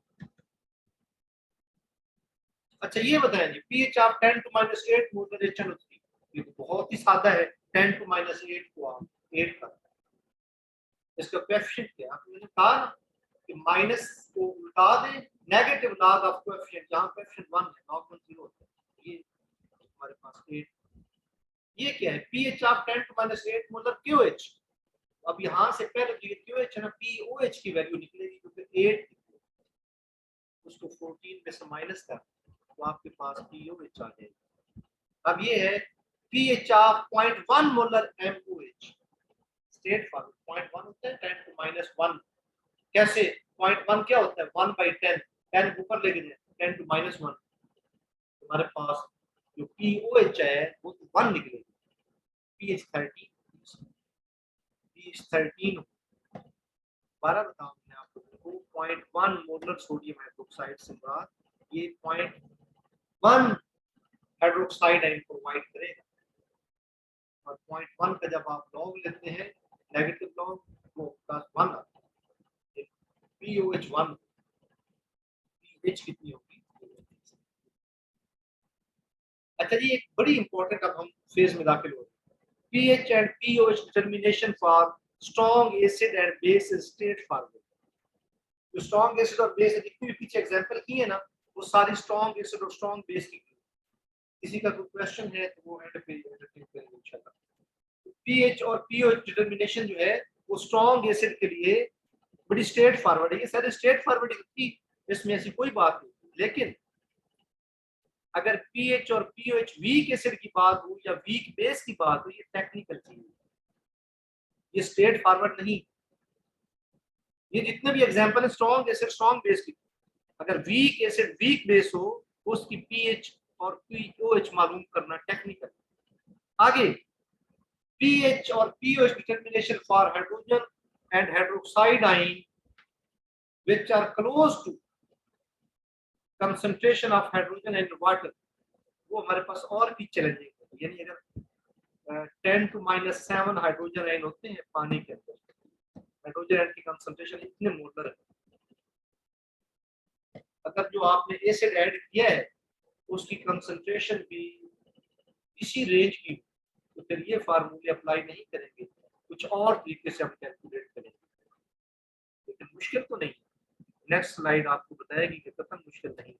अच्छा ये बताएं जी पीएच आप 10⁻8 मोलर HNO3, ये तो बहुत ही सादा है, 10⁻8 को आप 8 कर, इसका कोएफिशिएंट क्या है, आपने कहा ना कि माइनस को उल्टा दें, नेगेटिव लॉग ऑफ कोएफिशिएंट, जहां कोएफिशिएंट 1 है log 1 0 होता है, ये हमारे पास 8, ये क्या है पीएच आप 10⁻8 मोलर QH, अब यहां से पहले ये QH है ना, POH की वैल्यू निकलेगी क्योंकि 8 उसको 14 में से माइनस कर, तो आपके पास POH आ जाएगा। अब ये है pH of 0.1 molar MOH, state forward 0.1 होता है 10⁻1, कैसे 0.1 क्या होता है 1/10, 10 ऊपर लेके जाए 10⁻1, हमारे पास जो POH है वो तो 1 निकलेगी, pH 13, pH 13 12 बताऊं मैं आपको, 2.1 मोलर सोडियम हाइड्रोक्साइड से मुराद ये 0.1 हाइड्रोक्साइड आयन प्रोवाइड करेगा, और 0.1 का जब आप लॉग लेते हैं नेगेटिव लॉग वो प्लस 1 आता है, POH 1, pH कितनी होगी। अच्छा जी एक बड़ी इंपॉर्टेंट अब हम फेज में दाखिल हो रहे हैं, pH and POH determination for strong acid and base is straight forward, जो स्ट्रॉन्ग एसिड और बेस जितनी भी पीछे एग्जांपल की है ना वो सारी स्ट्रॉन्ग एसिड और स्ट्रॉन्ग बेस की, किसी का कोई क्वेश्चन है तो वो एंड पे इंशाल्लाह। पीएच और पीओएच डिटरमिनेशन जो है वो स्ट्रॉन्ग एसिड के लिए बड़ी स्ट्रेट फॉरवर्ड है, ये सारे स्ट्रेट फॉरवर्ड की, इसमें ऐसी कोई बात नहीं, लेकिन अगर पीएच और पीओएच वीक एसिड की बात हो या वीक बेस की बात हो, ये टेक्निकल चीज है, ये स्ट्रेट फॉरवर्ड नहीं। ये जितने भी एग्जांपल है स्ट्रॉन्ग एसिड स्ट्रॉन्ग बेस की, अगर वीक एसिड वीक बेस हो उसकी पीएच और पीओएच मालूम करना टेक्निकल। आगे pH or pH determination for hydrogen and hydroxide ion which are close to concentration of hydrogen and water, वो हमारे पास और भी चैलेंजिंग है। यानी अगर 10⁻⁷ हाइड्रोजन आयन होते हैं पानी के अंदर, हाइड्रोजन आयन की कंसंट्रेशन इतने मोलर है, अगर जो आपने एसिड ऐड किया है उसकी कंसंट्रेशन भी इसी रेंज की, तो फिर ये फार्मूले अप्लाई नहीं करेंगे, कुछ और तरीके से हम कैलकुलेट करेंगे, लेकिन मुश्किल तो नहीं। नेक्स्ट स्लाइड आपको बताएगी कि कतई मुश्किल नहीं।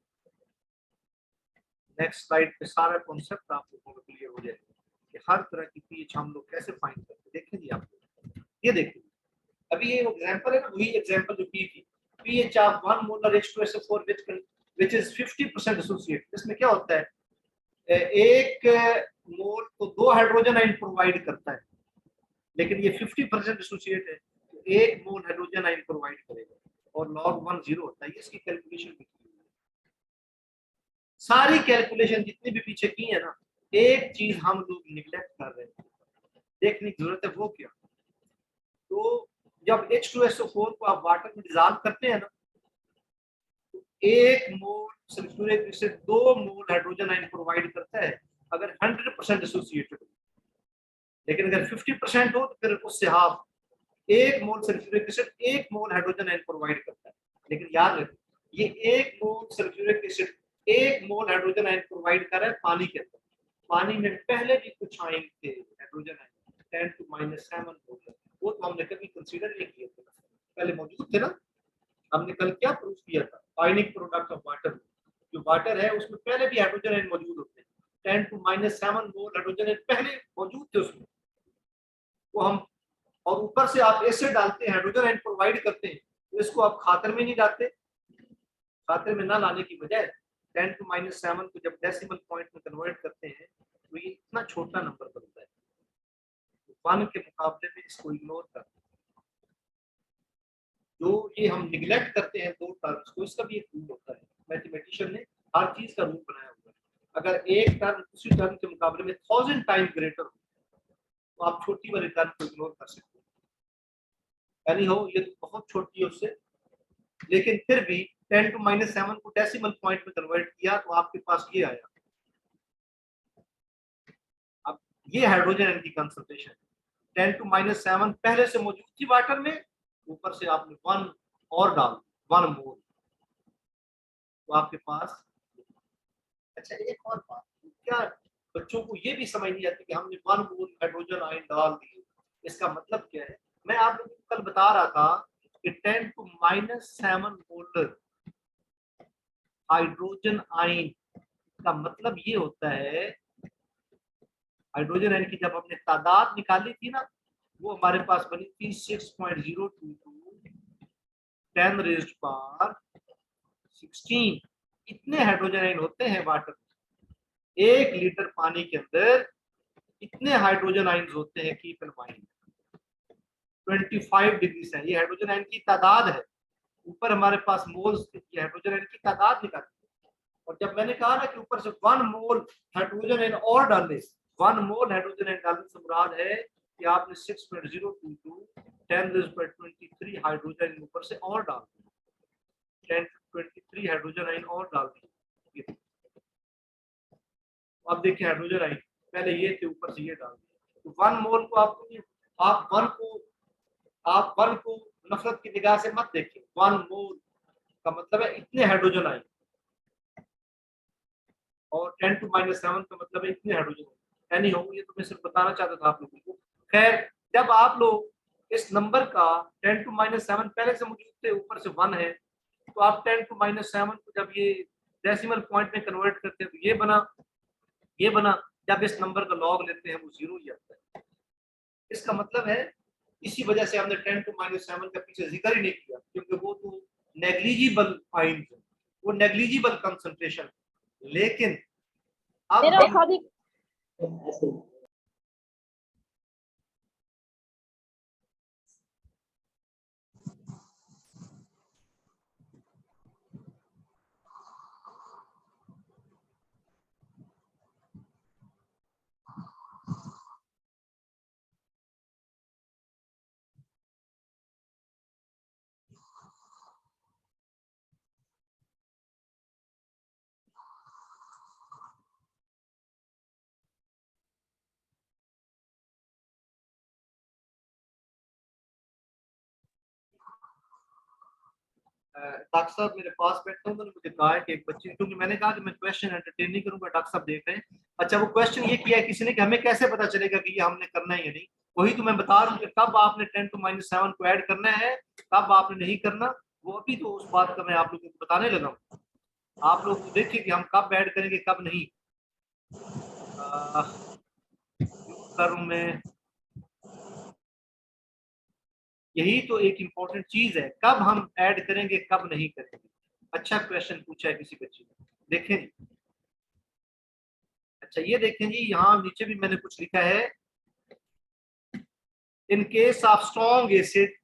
नेक्स्ट स्लाइड पे सारा कॉन्सेप्ट आप लोगों को क्लियर हो जाएगा कि हर तरह की पीएच हम लोग कैसे फाइंड करते हैं। देखें जी, आप ये देखिए, अभी ये एग्जांपल है ना, वही एग्जांपल जो पी थी, pH of 1 molar H2SO4 which is 50% associate. इसमें क्या होता है, एक मोल तो 2 हाइड्रोजन आयन प्रोवाइड करता है, लेकिन ये 50% एसोसिएट है, तो 1 मोल हाइड्रोजन आयन प्रोवाइड करेगा और log 1 0 होता है। ये इसकी कैलकुलेशन भी की है। सारी कैलकुलेशन जितनी भी पीछे की है ना, एक चीज हम लोग निगलेक्ट कर रहे हैं, देखने की जरूरत है, वो क्या, तो जब H2SO4 को आप वाटर में डिसॉल्व करते हैं ना, तो 1 mole sulphuric acid 2 mole hydrogen ion provide करता है अगर 100% एसोसिएटेड हो, लेकिन अगर 50% हो तो फिर उससे half, 1 mole sulphuric acid 1 mole hydrogen ion provide करता है। लेकिन याद रखें, ये 1 mole sulphuric acid 1 mole hydrogen ion provide कर रहा है पानी के अंदर। पानी में पहले भी कुछ आयन थे हाइड्रोजन आयन 10⁻⁷ मोल, वो तो हमने कभी कंसीडर नहीं किए थे, पहले मौजूद थे ना। हमने कल क्या प्रूफ किया था, आयनिक प्रोडक्ट ऑफ वाटर, जो वाटर है उसमें पहले भी हाइड्रोजन आयन मौजूद होते हैं, 10⁻⁷ मोल हाइड्रोजन आयन पहले मौजूद थे उसमें, वो हम, और ऊपर से आप एसिड डालते हैं, हाइड्रोजन आयन प्रोवाइड करते हैं, तो इसको आप खातर में नहीं डालते। खातर में ना लाने की बजाय 10⁻⁷ को जब डेसिमल पॉइंट में कन्वर्ट करते हैं तो ये इतना छोटा नंबर बनता है, तो 1 के मुकाबले में इसको इग्नोर करते हैं। जो ये हम निगलेक्ट करते हैं दो टर्म्स को, इसका भी एक रूल होता है, मैथमेटिशियन ने हर चीज का रूल बनाया हुआ है। अगर एक टर्म दूसरी टर्म के मुकाबले में 1000 टाइम ग्रेटर हो तो आप छोटी वाली टर्म को इग्नोर कर सकते हैं, यानी हो ये तो बहुत छोटी है उससे, लेकिन फिर भी 10⁻⁷ को डेसिमल पॉइंट में कन्वर्ट किया तो आपके पास ये आया। अब ये हाइड्रोजन आयन की कंसंट्रेशन 10⁻⁷ पहले से मौजूद थी वाटर में, ऊपर से आपने 1 और डाल 1 मोल, तो आपके पास। अच्छा, एक और बात, क्या बच्चों को ये भी समझ नहीं आती कि हमने 1 मोल हाइड्रोजन आयन डाल दिए, इसका मतलब क्या है। मैं आप लोगों को कल बता रहा था कि 10⁻⁷ मोलर हाइड्रोजन आयन का मतलब ये होता है, हाइड्रोजन आयन की जब हमने तादाद निकाली थी ना, वो हमारे पास बनी थी 6.022 10⁻16। इतने हाइड्रोजन आयन होते हैं वाटर में, 1 लीटर पानी के अंदर इतने हाइड्रोजन आयन होते हैं कि 25 डिग्री से, ये हाइड्रोजन आयन की तादाद है। ऊपर हमारे पास मोल्स थे, ये हाइड्रोजन आयन की तादाद निकाली, और जब मैंने कहा ना कि ऊपर से 1 मोल हाइड्रोजन आयन और डालने, 1 मोल हाइड्रोजन आयन डालने से मुराद है कि आपने 6.022 10⁻23 हाइड्रोजन आयन ऊपर से और डाल दिए, 10⁻23 हाइड्रोजन आयन और डाल दिए। अब देखिए हाइड्रोजन आयन पहले ये थे, ऊपर से ये डाल दिए, तो 1 मोल को आप 1 को नफरत की निगाह से मत देखिए, 1 मोल का मतलब है इतने हाइड्रोजन आयन, और 10⁻⁷ का मतलब है इतने हाइड्रोजन आयन। यानी हो, ये तो मैं सिर्फ बताना चाहता था आप लोगों को। खैर, जब आप लोग इस नंबर का 10⁻⁷ पहले से मौजूद थे, ऊपर से 1 है, तो आप 10⁻⁷ को जब ये डेसिमल पॉइंट में कन्वर्ट करते हैं तो ये बना, जब इस नंबर का लॉग लेते हैं वो 0 ही आता है। इसका मतलब है, इसी वजह से हमने 10⁻⁷ का पीछे जिक्र ही नहीं किया, क्योंकि वो तो नेग्लिजिबल आयन, वो नेग्लिजिबल कंसंट्रेशन। लेकिन अब मेरा हम खादी डॉक्टर साहब मेरे पास बैठे हैं, उन्होंने मुझे कहा है कि एक बच्चे, क्योंकि मैंने कहा कि मैं क्वेश्चन एंटरटेन नहीं करूंगा, डॉक्टर साहब देख रहे हैं। अच्छा, वो क्वेश्चन ये किया है किसी ने कि हमें कैसे पता चलेगा कि ये हमने करना है या नहीं। वही तो मैं बता रहा हूँ कि कब आपने 10⁻7 को ऐड करना है, कब आपने नहीं करना, वो अभी तो उस बात का मैं आप लोगों को बताने लगा हूँ। आप लोग देखिए कि हम कब ऐड करेंगे कब नहीं। करूँ मैं, यही तो एक इम्पोर्टेंट चीज है, कब हम ऐड करेंगे कब नहीं करेंगे। अच्छा क्वेश्चन पूछा है किसी बच्चे ने, देखें जी। अच्छा ये देखें जी, यहाँ नीचे भी मैंने कुछ लिखा है। In case of strong acid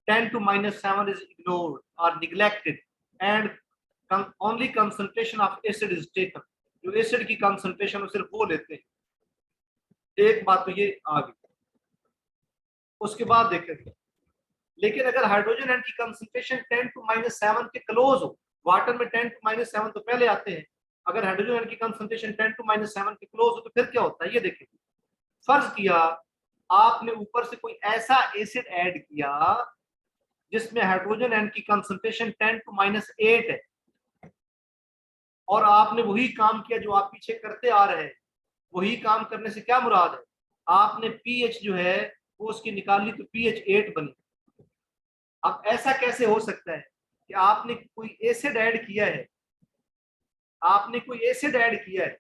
10⁻7 is ignored or neglected and only concentration of acid is taken। जो एसिड की कंसंट्रेशन सिर्फ वो लेते हैं। एक बात तो ये आ गई। उसके बाद देखेंगे, लेकिन अगर हाइड्रोजन एंड की कंसंट्रेशन 10⁻7 के क्लोज हो, वाटर में 10⁻7 तो पहले आते हैं, अगर हाइड्रोजन एंड की कंसंट्रेशन 10⁻7 के क्लोज हो तो फिर क्या होता है, ये देखेंगे। फर्ज किया आपने ऊपर से कोई ऐसा एसिड ऐड किया जिसमें हाइड्रोजन एंड की कंसंट्रेशन 10⁻8 है, और आपने वही काम किया जो आप पीछे करते आ रहे हैं। वही काम करने से क्या मुराद है, आपने पीएच जो है वो उसकी निकाली तो पीएच 8 बनी। अब ऐसा कैसे हो सकता है कि आपने कोई एसिड ऐड किया है, आपने कोई एसिड ऐड किया है।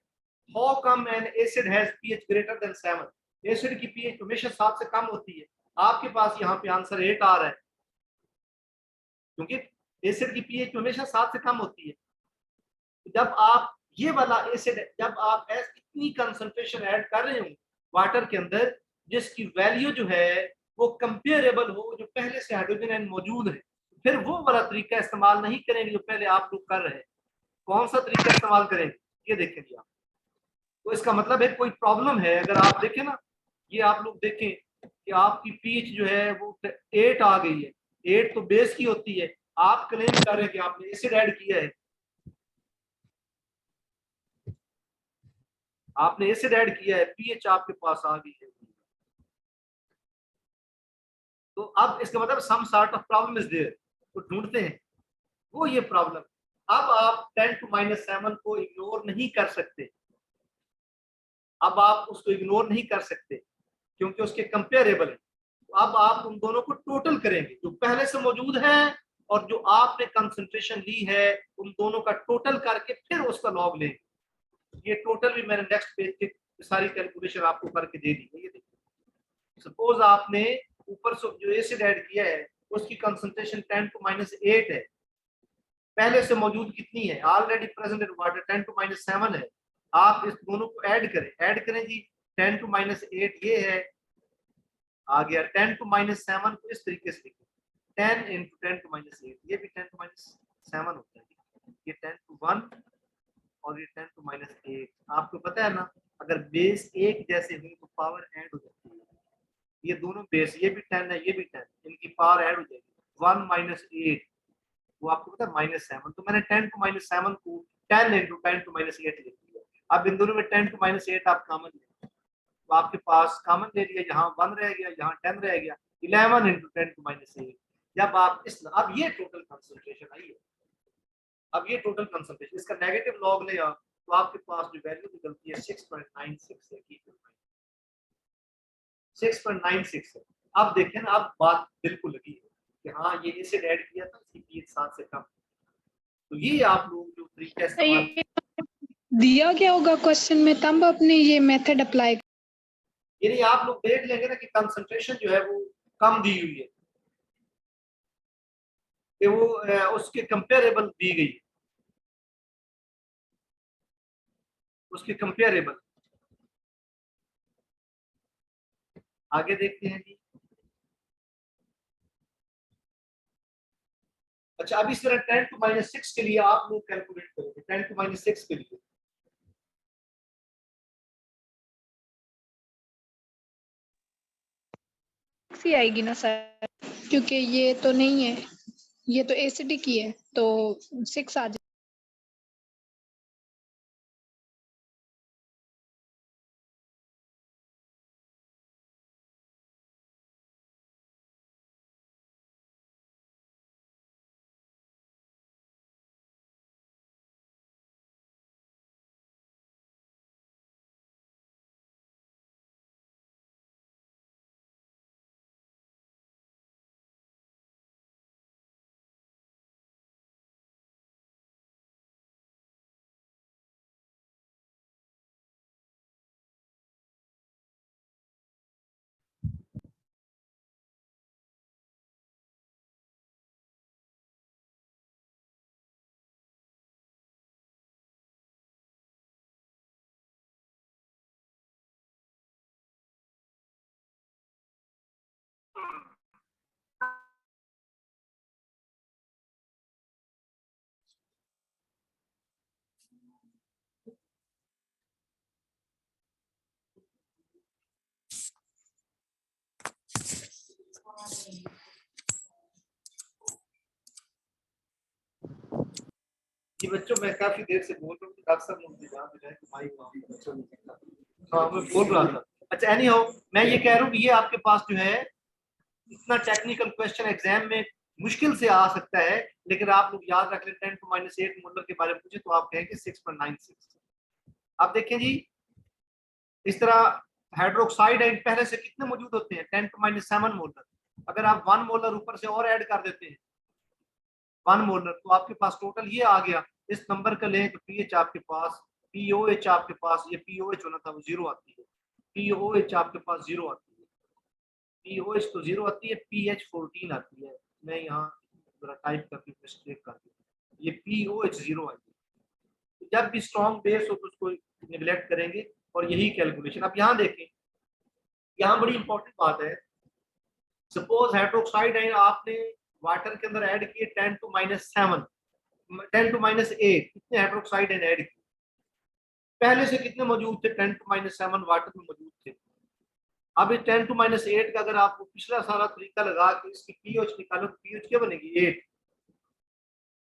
How come N acid has pH greater than 7। Acid की पीएच हमेशा 7 से कम होती है, आपके पास यहाँ पे आंसर 8 आ रहा है, क्योंकि एसिड की पीएच हमेशा 7 से कम होती है। जब आप ये वाला एसिड, जब आप इतनी कंसंट्रेशन ऐड कर रहे हो वाटर के अंदर जिसकी वैल्यू जो है वो कंपेरेबल हो जो पहले से हाइड्रोजन एन मौजूद है, फिर वो वाला तरीका इस्तेमाल नहीं करेंगे जो पहले आप लोग कर रहे हैं। कौन सा तरीका इस्तेमाल करेंगे, ये देखेंगे आप। तो इसका मतलब है कोई प्रॉब्लम है। अगर आप देखें ना, ये आप लोग देखें कि आपकी पीच जो है वो 8 आ गई है। 8 तो बेस की होती है, आप क्लेम कर रहे हैं कि आपने एसिड ऐड किया है, आपने एसिड ऐड किया है, पीएच आपके पास आ गई है। तो अब इसका मतलब some sort of problem is there, तो ढूंढते हैं वो ये प्रॉब्लम। अब आप 10⁻7 को इग्नोर नहीं कर सकते, अब आप उसको इग्नोर नहीं कर सकते क्योंकि उसके कंपेरेबल है। तो अब आप उन दोनों को टोटल करेंगे, जो पहले से मौजूद है और जो आपने कंसंट्रेशन ली है, उन दोनों का टोटल करके फिर उसका लॉग लेंगे। ये टोटल भी मैंने नेक्स्ट पेज की सारी कैलकुलेशन आपको करके दे दी है। ये देखिए, सपोज आपने ऊपर से जो एसिड ऐड किया है उसकी कंसंट्रेशन 10⁻8 है, पहले से मौजूद कितनी है, ऑलरेडी प्रेजेंट इन वाटर 10⁻7 है। आप इस दोनों को ऐड करें जी। 10⁻8 ये है, आ गया। 10⁻7 को इस तरीके से लिखें, 10 इंटू 10⁻8, ये भी 10⁻7 होता है। ये 10⁻1 और ये 10⁻8। आपको पता है ना, अगर बेस एक जैसे हुई तो पावर ऐड हो जाती है। ये दोनों बेस, ये भी 10 है ये भी 10, इनकी पावर ऐड हो जाएगी। 1 - 8, वो आपको पता है -7। तो मैंने 10⁻7 को 10 इंटू 10⁻8 लिख दिया। अब इन दोनों में 10⁻8 आप कॉमन ले, तो आपके पास कॉमन ले लिया, यहाँ 1 रह गया, यहाँ 10 रह गया। 11 इंटू 10⁻8। जब आप इस, अब ये टोटल कंसंट्रेशन आई है, अब ये टोटल कंसंट्रेशन, इसका नेगेटिव लॉग ले आप, तो आपके पास जो वैल्यू निकलती है 6.96 है। 6.96 है। अब देखें ना, अब बात बिल्कुल लगी है कि हाँ ये एसिड ऐड किया था, इसकी पीएच 7 से कम। तो ये आप लोग जो तरीका इस्तेमाल दिया क्या होगा क्वेश्चन में, तब अपने ये मेथड अप्लाई। यानी आप लोग देख लेंगे ना कि कंसंट्रेशन जो है वो कम दी हुई है, कि वो उसके कंपेरेबल दी गई, उसके कंपेरेबल। आगे देखते हैं जी। अच्छा, अब इस तरह 10⁻6 के लिए आप लोग कैलकुलेट करेंगे। 10⁻6 के लिए सी आएगी ना सर, क्योंकि ये तो नहीं है, ये तो एसिडिक ही है, तो 6 आ जाए। जी बच्चों, मैं काफी देर से बोल रहा हूँ, डॉक्टर साहब मुझे ध्यान दे रहे हैं कि माइक वहाँ पे बच्चों नहीं दिखता। हाँ, मैं बोल रहा था। अच्छा, एनी हाउ, मैं ये कह रहा हूँ कि ये आपके पास जो है इतना टेक्निकल क्वेश्चन एग्जाम में मुश्किल से आ सकता है, लेकिन आप लोग याद रख लें 10⁻⁸ मोलर के बारे में पूछे तो आप कहेंगे 6.96। आप देखें जी, इस तरह हाइड्रोक्साइड आयन पहले से कितने मौजूद होते हैं, 10⁻7 मोलर। अगर आप 1 मोलर ऊपर से और ऐड कर देते हैं 1 मोलर, तो आपके पास टोटल ये आ गया। इस नंबर का लें तो पीएच आपके पास, पीओएच आपके पास, ये पीओएच होना था वो 0 आती है, पीओएच आपके पास 0 आती है, पीओएच तो 0 आती है, पीएच 14 आती है। मैं यहाँ जरा टाइप करके मिस्टेक कर दी, ये पीओएच 0 आई है। तो जब भी स्ट्रॉन्ग बेस हो तो उसको निगलेक्ट करेंगे, और यही कैलकुलेशन। अब यहाँ देखें, यहाँ बड़ी इंपॉर्टेंट बात है। सपोज हाइड्रोक्साइड आयन आपने वाटर के अंदर ऐड किए 10⁻7, 10⁻8, कितने हाइड्रोक्साइड आयन ऐड किए, पहले से कितने मौजूद थे, 10⁻7 वाटर में मौजूद थे। अब इस 10⁻8 का अगर आप पिछला सारा तरीका लगा के इसकी पीएच निकालो तो पीएच क्या बनेगी, 8।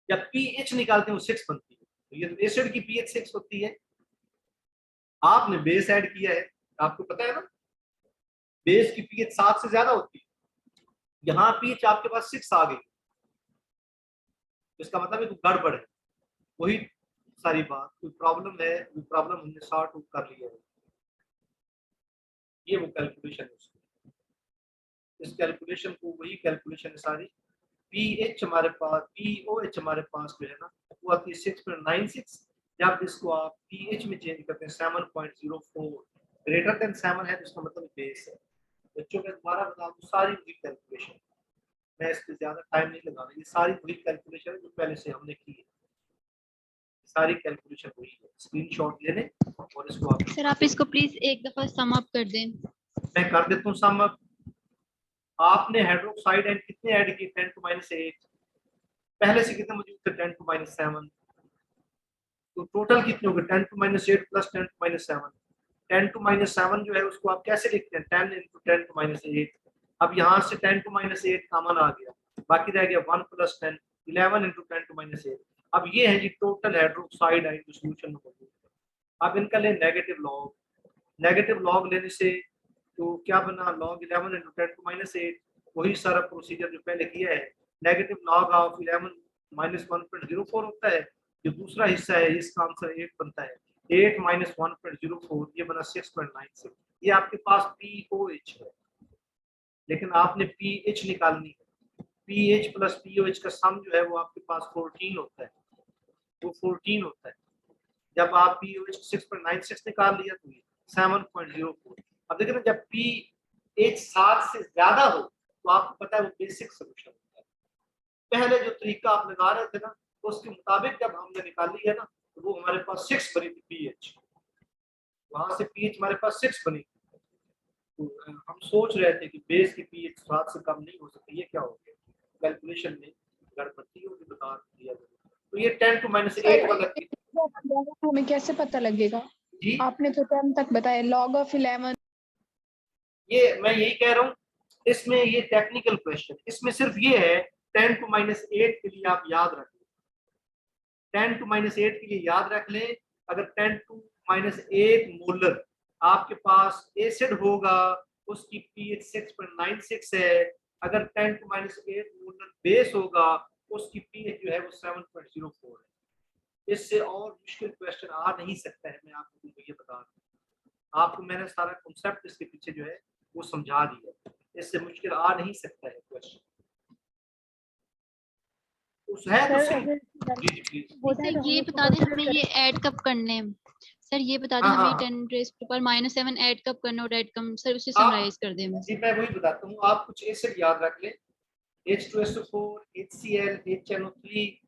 जब पीएच निकालते हैं वो 6 बनती है। तो ये एसिड की पीएच 6 होती है। आपने बेस ऐड किया है, आपको पता है ना, बेस की पीएच 7 से ज्यादा होती है। यहाँ पीएच आपके पास 6 आ गई, इसका मतलब है तो गड़बड़ है। वही सारी बात, कोई प्रॉब्लम है, वो प्रॉब्लम हमने सॉर्ट आउट कर लिया है। ये वो कैलकुलेशन है उसकी, इस कैलकुलेशन को, वही कैलकुलेशन है सारी। पीएच हमारे पास, पीओएच हमारे पास जो है ना वो आती है 6.96। जब इसको आप पीएच में चेंज करते हैं 7.04, ग्रेटर देन 7 है तो इसका मतलब बेस है। बच्चों में दोबारा बता दूं, सारी वही कैलकुलेशन, मैं इस पे ज्यादा टाइम नहीं लगाना, ये सारी वही कैलकुलेशन है जो पहले से हमने की है। सारी कैलकुलेशन वही है, स्क्रीनशॉट ले लें और इसको आप। सर आप इसको प्लीज एक दफा सम अप कर दें। मैं कर देता हूँ सम अप। आपने हाइड्रोक्साइड आयन कितने ऐड किए, 10⁻8, पहले से कितने मौजूद थे, 10⁻7, तो टोटल कितने हो गए, 10⁻8 प्लस 10⁻7। 10⁻7 जो है उसको आप कैसे लिखते हैं, 10 × 10⁻8। अब यहाँ से 10⁻8 कॉमन आ गया, बाकी रह गया 1 + 10, 11 × 10⁻8। अब ये है जी टोटल हाइड्रोक्साइड आयन जो सोल्यूशन में मौजूद है। अब इनका ले नेगेटिव लॉग, नेगेटिव लॉग लेने से तो क्या बना, log 11 × 10⁻8, वही सारा प्रोसीजर जो पहले किया है। नेगेटिव लॉग ऑफ 11 -1.04 होता है, जो दूसरा हिस्सा है इसका आंसर 8 बनता है। 8 - 1.04, ये बना 6.96। ये आपके पास पीओएच है, लेकिन आपने पीएच निकालनी है। पीएच प्लस पीओएच का सम जो है वो आपके पास 14 होता है, वो 14 होता है। जब आप पीओएच 6.96 निकाल लिया तो ये 7.04। अब देखिए ना, जब पीएच 7 से ज्यादा हो तो आपको पता है वो बेसिक सोल्यूशन होता है। पहले जो तरीका आप लगा रहे थे ना, उसके मुताबिक जब हमने निकाली है ना तो वो हमारे पास 6 बनी थी पीएच, वहां से पीएच हमारे पास 6 बनी थी। तो हम सोच रहे थे कि बेस की पीएच 7 से कम नहीं हो सकती, ये क्या हो गया, कैलकुलेशन में गड़बड़ी होगी, बता दिया। तो ये 10⁻8 वाला हमें कैसे पता लगेगा जी, आपने तो 10 तक बताया, log of 11। ये मैं यही कह रहा हूँ, इसमें ये टेक्निकल क्वेश्चन, इसमें सिर्फ ये है 10⁻8 के लिए आप याद रख लें, 10⁻8 के लिए याद रख लें। अगर 10⁻8 मोलर आपके पास एसिड होगा, उसकी पीएच 6.96 है। अगर 10⁻8 मोलर बेस होगा, उसकी पीएच जो है वो 7.04 है। इससे और मुश्किल क्वेश्चन आ नहीं सकता है, मैं आपको ये बता रहा हूँ। आपको मैंने सारा कॉन्सेप्ट इसके पीछे जो है वो समझा दिया, इससे मुश्किल आ नहीं सकता है क्वेश्चन। उस है तो सही। जी जी प्लीज। सर ये बता दें हमें ये ऐड कब करने हैं। सर ये बता दें हाँ, हमें हाँ। 10⁻7 ऐड कब करना और ऐड कम, सर उसे आप- समराइज कर दें बस। जी मैं वही बताता हूँ, आप कुछ एसिड याद रख लें, H2SO4, HCl, HNO3,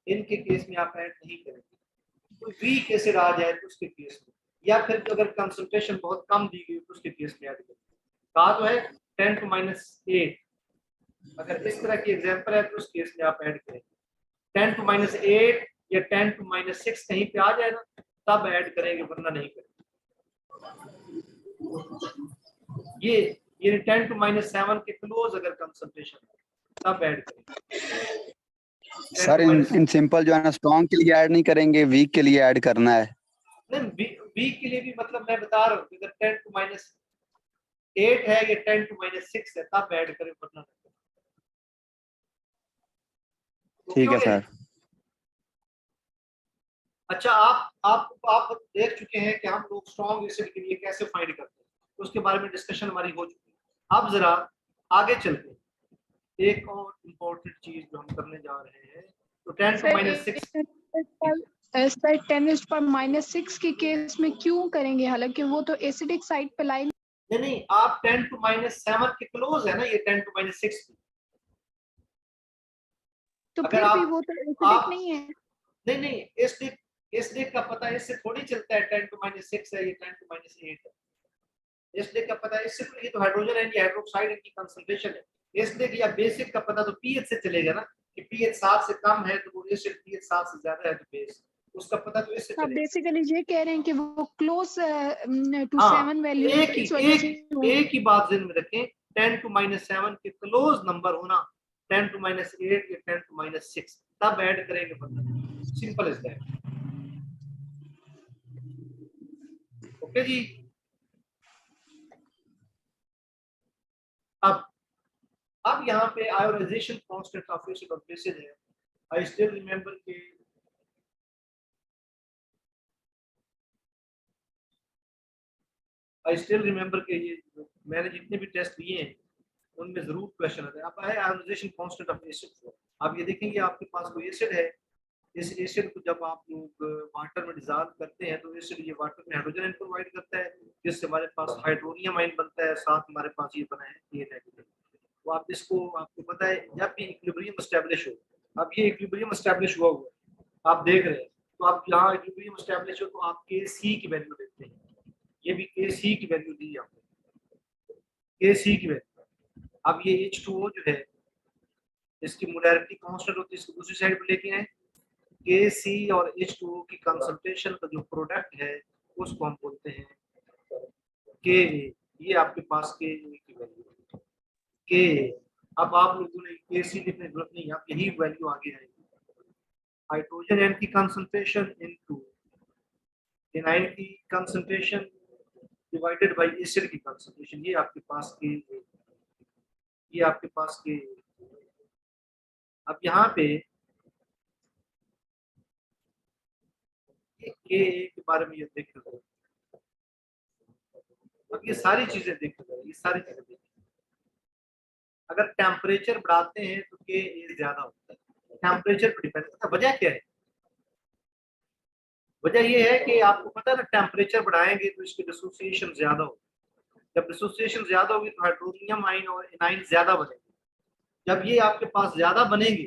इनके केस में आप ऐड नहीं करेंगे। कोई वीक एसिड आ जाए तो उसके केस में, या फिर अगर कंसंट्रेशन बहुत कम दी गई तो उसके केस में ऐड करेंगे। कहा तो है 10⁻8, अगर इस तरह की एग्जांपल है तो उस केस में आप ऐड करेंगे। 10⁻8 या 10⁻6 कहीं पे आ जाए ना तब ऐड करेंगे, वरना नहीं करेंगे। ये ये 10 to -7 के क्लोज अगर कंसंट्रेशन तब ऐड करेंगे। सर इन सिंपल जो है ना स्ट्रॉन्ग के लिए ऐड नहीं करेंगे, वीक के लिए ऐड करना है। नहीं, वीक के लिए भी मतलब मैं बता रहा हूँ अगर 10 to -8 है या 10 to -6 है तब ऐड करें, वरना ठीक है सर। अच्छा, आप देख चुके हैं कि हम लोग स्ट्रॉन्ग एसिड के लिए कैसे फाइंड करते हैं, तो उसके बारे में डिस्कशन हमारी हो चुकी है। अब जरा आगे चलते हैं, एक और इम्पोर्टेंट चीज जो हम करने जा रहे हैं, तो 10 to -6 सर 10⁻⁻6 के केस में क्यों करेंगे, हालांकि वो तो एसिडिक साइड पे लाइन। नहीं, आप 10 to -7 के क्लोज है ना, ये 10 to -6 तो अगर फिर आप भी वो तो एसिडिक नहीं है। नहीं, एसिडिक का पता इससे थोड़ी चलता है 10 to -6 है, ये 10 to -8 है। एसिडिक का पता इससे, ये तो हाइड्रोजन है, ये हाइड्रोक्साइड की कंसंट्रेशन है। एसिडिक या बेसिक का पता तो पीएच से चलेगा ना, कि पीएच 7 से कम है तो वो एसिड, पीएच 7 से ज्यादा है तो बेस, उसका पता तो इससे आप चलेगा। बेसिकली ये कह रहे हैं कि वो क्लोज टू हाँ, 7 वैल्यू एक ही बात ध्यान में रखें, 10 to -7 के क्लोज नंबर होना, 10 to -8 या 10 to -6 तब ऐड करेंगे, मतलब सिंपल इज दैट। ओके जी। अब यहाँ पे आयोनाइजेशन कांस्टेंट ऑफ एसिड और बेसिस है। आई स्टिल रिमेंबर के ये मैंने जितने भी टेस्ट लिए हैं उनमें जरूर क्वेश्चन आता है। अब है आयोनाइजेशन कांस्टेंट ऑफ एसिड। आप ये देखेंगे आपके पास कोई एसिड है, इस एसिड को जब आप लोग वाटर में डिजॉल्व करते हैं तो एसिड ये वाटर में हाइड्रोजन आयन प्रोवाइड करता है, जिससे हमारे पास हाइड्रोनियम आयन बनता है, साथ हमारे पास ये बना है ये नेगेटिव। तो आप इसको, आपको पता है जब भी इक्विलिब्रियम एस्टैब्लिश हो, अब ये इक्विलिब्रियम एस्टैब्लिश हुआ हुआ आप देख रहे हैं, तो आप यहाँ इक्विलिब्रियम एस्टैब्लिश हो तो आप Kc की वैल्यू देते हैं, ये भी Kc की वैल्यू दी आपने, Kc की वैल्यू। अब ये H2O जो है इसकी मोलैरिटी कांस्टेंट होती है, इसको दूसरी साइड पे लेके आए, Kc और H2O की कंसंट्रेशन का जो प्रोडक्ट है उसको हम बोलते हैं Ka। ये आपके पास Ka की वैल्यू Ka। अब आप लोगों ने Kc लिखने की जरूरत नहीं, आप यही वैल्यू आगे आएगी, हाइड्रोजन आयन की कंसंट्रेशन इनटू एनाइन की कंसंट्रेशन डिवाइडेड बाय एसिड की कंसंट्रेशन, ये आपके पास Ka, ये आपके पास Ka। अब यहाँ पे Ka के बारे में ये देख रहे हैं, अब ये सारी चीजें देख रहे हैं, ये सारी चीजें देख, अगर टेम्परेचर बढ़ाते हैं तो Ka ज्यादा होता है, टेम्परेचर पर डिपेंड करता है। वजह क्या है? वजह ये है कि आपको पता है ना, टेम्परेचर बढ़ाएंगे तो इसकी डिसोसिएशन ज्यादा होगी, जब डिसोसिएशन ज्यादा होगी तो हाइड्रोनियम आयन और एनाइन ज्यादा बनेंगे, जब ये आपके पास ज्यादा बनेंगे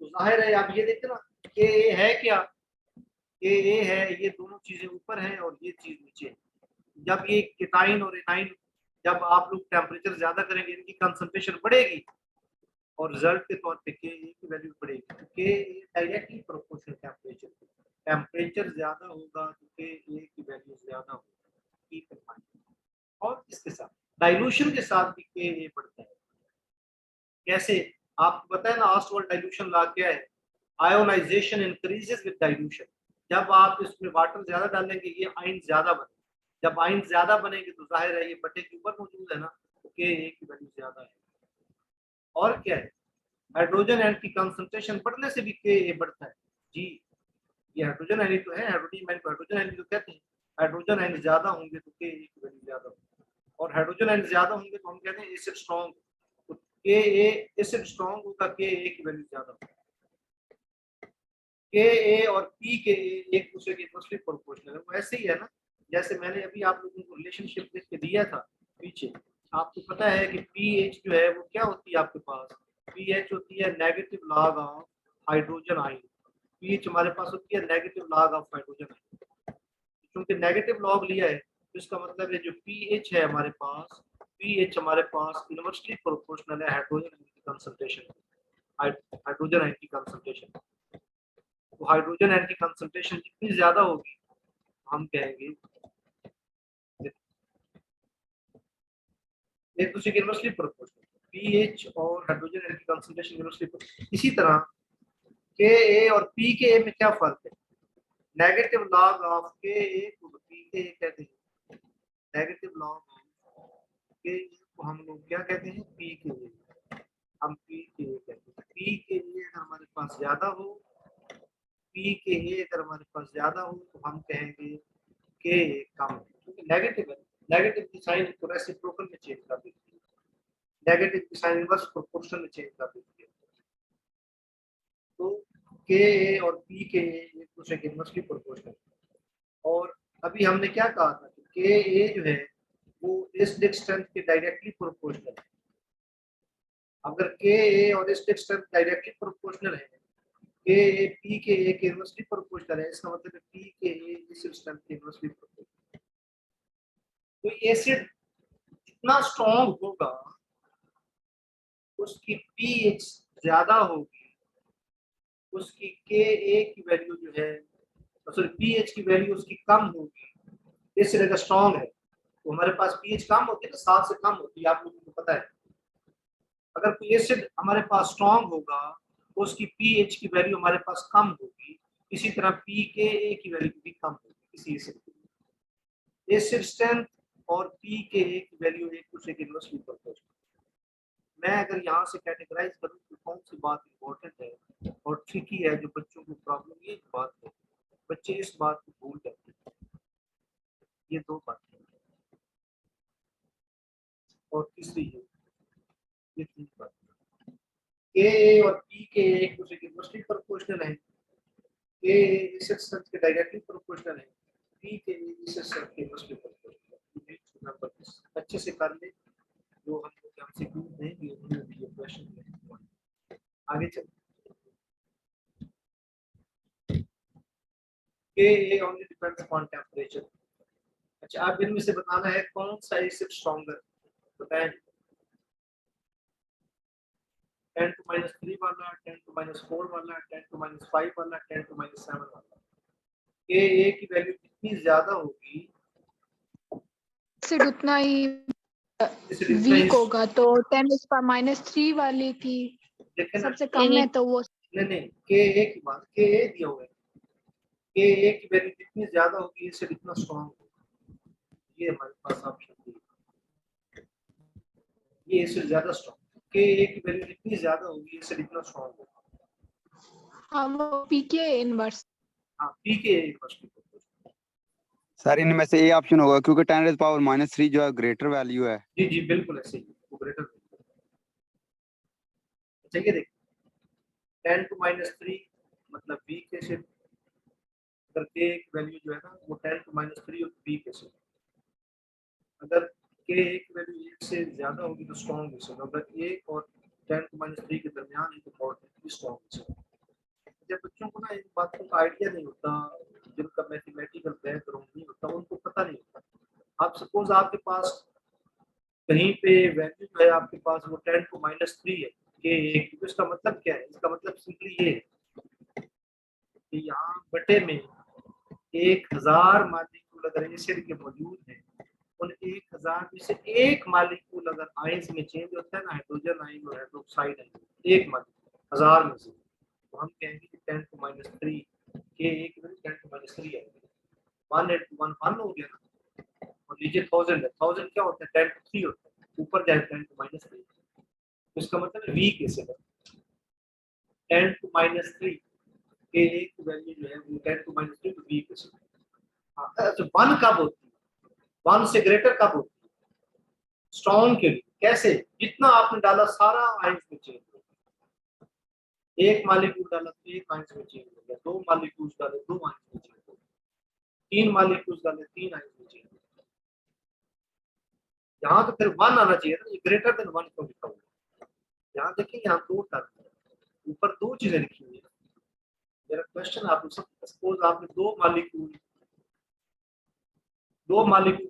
तो जाहिर है आप ये देखते ना Ka है क्या, Ka है, ये दोनों चीजें ऊपर हैं और ये चीज नीचे है। जब ये केटाइन और एनाइन, जब आप लोग टेम्परेचर ज्यादा करेंगे इनकी कंसंट्रेशन बढ़ेगी और रिजल्ट के तौर पे Ka की वैल्यू बढ़ेगी। Ka directly proportional temperature, temperature ज्यादा होगा तो Ka की वैल्यू ज्यादा होगी। और इसके साथ डाइल्यूशन के साथ भी Ka बढ़ता है। कैसे? आपको पता है ना ऑस्वाल्ड डाइल्यूशन लॉ क्या है, आयोनाइजेशन इंक्रीजेस विद डाइल्यूशन। जब आप इसमें वाटर ज्यादा डालेंगे ये आयन ज्यादा बने, जब आयन ज्यादा बनेंगे तो जाहिर है ये बटे के ऊपर मौजूद है ना, तो Ka की वैल्यू ज्यादा है। और क्या है, हाइड्रोजन आयन की कंसंट्रेशन बढ़ने से भी Ka बढ़ता है जी। ये हाइड्रोजन आयन तो है, हाइड्रोनियम आयन को हाइड्रोजन आयन तो कहते हैं, हाइड्रोजन आयन ज्यादा होंगे तो Ka की वैल्यू ज्यादा होगी, और हाइड्रोजन आयन ज्यादा होंगे तो हम कहते हैं एसिड स्ट्रॉन्ग, तो Ka एसिड स्ट्रॉन्ग होगा, Ka की वैल्यू ज्यादा होगी। Ka और pKa एक दूसरे के इनवर्सली प्रोपोर्शनल है, वो ऐसे ही है ना, जैसे मैंने अभी आप लोगों को रिलेशनशिप लिख के दिया था पीछे। आपको पता है कि pH जो है वो क्या होती है आपके पास, pH होती है negative log of hydrogen ion, pH हमारे पास होती है negative log of hydrogen ion. क्योंकि नेगेटिव लॉग लिया है तो इसका मतलब है जो pH है हमारे पास, pH हमारे पास इनवर्सली प्रोपोर्शनल है हाइड्रोजन आयन की कंसंट्रेशन, हाइड्रोजन आयन की कंसंट्रेशन। तो हाइड्रोजन आयन की कंसंट्रेशन जितनी ज्यादा होगी हम कहेंगे एक दूसरे के इनवर्सली प्रोपोर्शनल, पीएच और हाइड्रोजन एटम की कंसंट्रेशन इनवर्सली। इसी तरह के ए और पी के ए में क्या फर्क है? नेगेटिव लॉग ऑफ के ए को पी के ए कहते हैं, नेगेटिव लॉग के ए को हम लोग क्या कहते हैं? पी के ए, हम पी के ए कहते हैं। पी के ए अगर हमारे पास ज्यादा हो, पी के ए अगर हमारे पास ज्यादा हो तो हम कहेंगे के ए कम है, क्योंकि नेगेटिव है। नेगेटिव की साइन को रेसिप्रोकल में चेंज कर देती है, नेगेटिव की साइन इनवर्स प्रोपोर्शनल में चेंज कर देती है। तो के ए और पी के ए एक दूसरे के इनवर्सली प्रोपोर्शनल। और अभी हमने क्या कहा था कि के ए जो है वो इस डिस्टेंस के डायरेक्टली प्रोपोर्शनल है। अगर के ए और इस डिस्टेंस डायरेक्टली प्रोपोर्शनल है, के ए पी के ए के इनवर्सली प्रोपोर्शनल है, इसका मतलब है पी के ए इस डिस्टेंस के इनवर्सली प्रोपोर्शनल। तो एसिड जितना स्ट्रॉन्ग होगा उसकी पीएच ज्यादा होगी, उसकी के ए की वैल्यू जो है, सॉरी पीएच की वैल्यू उसकी कम होगी। एसिड अगर स्ट्रॉन्ग है तो हमारे पास पीएच कम होती है ना, 7 से कम होती है, आप लोगों को पता है। अगर कोई एसिड हमारे पास स्ट्रॉन्ग होगा तो उसकी पीएच की वैल्यू हमारे पास कम होगी, इसी तरह पी के ए की वैल्यू भी कम होगी किसी एसिड की। एसिड स्ट्रेंथ और पी के ए की वैल्यू एक दूसरे के इनवर्सली प्रोपोर्शनल। मैं अगर यहाँ से कैटेगराइज करूँ तो कौन सी बात इंपॉर्टेंट है और ट्रिकी है, जो बच्चों को प्रॉब्लम ये बात है, बच्चे इस बात को भूल जाते हैं। ये दो बातें और तीसरी ये तीन बातें। के ए और पी के ए एक दूसरे के इनवर्सली प्रोपोर्शनल है, के ए इस स्ट्रेंथ के डायरेक्टली प्रोपोर्शनल है, पी के ए इस स्ट्रेंथ के इनवर्सली प्रोपोर्शनल है। अच्छे से कर ले, जो हम लोग हमसे क्यों देंगे उन्होंने भी ये क्वेश्चन। आगे चलते के A only depends upon temperature. अच्छा, आप इनमें से बताना है कौन सा एसिड स्ट्रॉन्गर, बताएं। 10 to -3 वाला, 10 to -4 वाला, 10 to -5 वाला, 10 to -7 वाला। के ए की वैल्यू जितनी ज्यादा होगी एसिड उतना ही एसिड इतना वीक ही, होगा, तो 10⁻³ वाली थी देखें ना, सबसे कम है, तो वो नहीं के ए की बात, के ए दिया हुआ है, के ए की वैल्यू जितनी ज्यादा होगी एसिड इतना स्ट्रॉन्ग होगा। ये हमारे पास ऑप्शन है, ये एसिड ज्यादा स्ट्रॉन्ग, के ए की वैल्यू जितनी ज्यादा होगी एसिड इतना स्ट्रॉन्ग होगा। हाँ वो पीके इनवर्स। हाँ, P K A inverse sir इनमें से ए ऑप्शन होगा क्योंकि 10⁻³ जो है ग्रेटर वैल्यू है। जी जी बिल्कुल ऐसे ही, वो ग्रेटर। अच्छा ये देखिए, 10 to -3 मतलब वीक एसिड, अगर के की वैल्यू जो है ना वो 10 to -3 और वीक एसिड। अगर के की वैल्यू 1 से ज्यादा होगी तो स्ट्रॉन्ग एसिड, अगर 1 और 10 to -3 के दरमियान है तो बहुत स्ट्रॉन्ग एसिड। जब बच्चों को ना इन बातों का आइडिया नहीं होता, जिनका मैथमेटिकल बैकग्राउंड नहीं होता, उनको पता नहीं होता। आप सपोज आपके पास कहीं पे वैल्यू जो है आपके पास वो 10 to -3 है के, तो इसका मतलब क्या है? इसका मतलब सिंपली ये है कि यहाँ बटे में 1000 मालिक्यूल अगर एसिड के मौजूद हैं, उन 1000 में से एक मालिक्यूल अगर आयंस में चेंज होता है ना, हाइड्रोजन आयन और हाइड्रोक्साइड आयन, एक मालिक्यूल 1000 में से, तो हम कहेंगे कि 10 to -3 के एक 10 to -3 है। 1 into 1 1 हो गया ना, और नीचे 1000 है, 1000 क्या होता है? 10 to 3 होता है, ऊपर जाए 10 to -3, तो इसका मतलब वीक एसिड है। 10 to -3 के एक वैल्यू जो है वो 10 to -3 तो वीक एसिड। अच्छा 1 कब होती है? 1 से ग्रेटर कब होती है? स्ट्रॉन्ग के लिए। कैसे? जितना आपने डाला सारा आयंस में चेंज हो गया। एक मालिक्यूल डाला तो एक आयंस में चेंज हो गया, 2 मालिक्यूल्स डाले 2 आयंस में चेंज हो गया, 3 मालिक्यूल्स डाले 3 आयंस में चेंज हो गया। यहाँ तो फिर 1 आना चाहिए ना, ये ग्रेटर देन 1 क्यों लिखा हुआ? यहाँ देखिए, यहाँ 2 टर्म है, ऊपर 2 चीजें लिखी हुई है। मेरा क्वेश्चन आप सपोज आपने 2 मालिक्यूल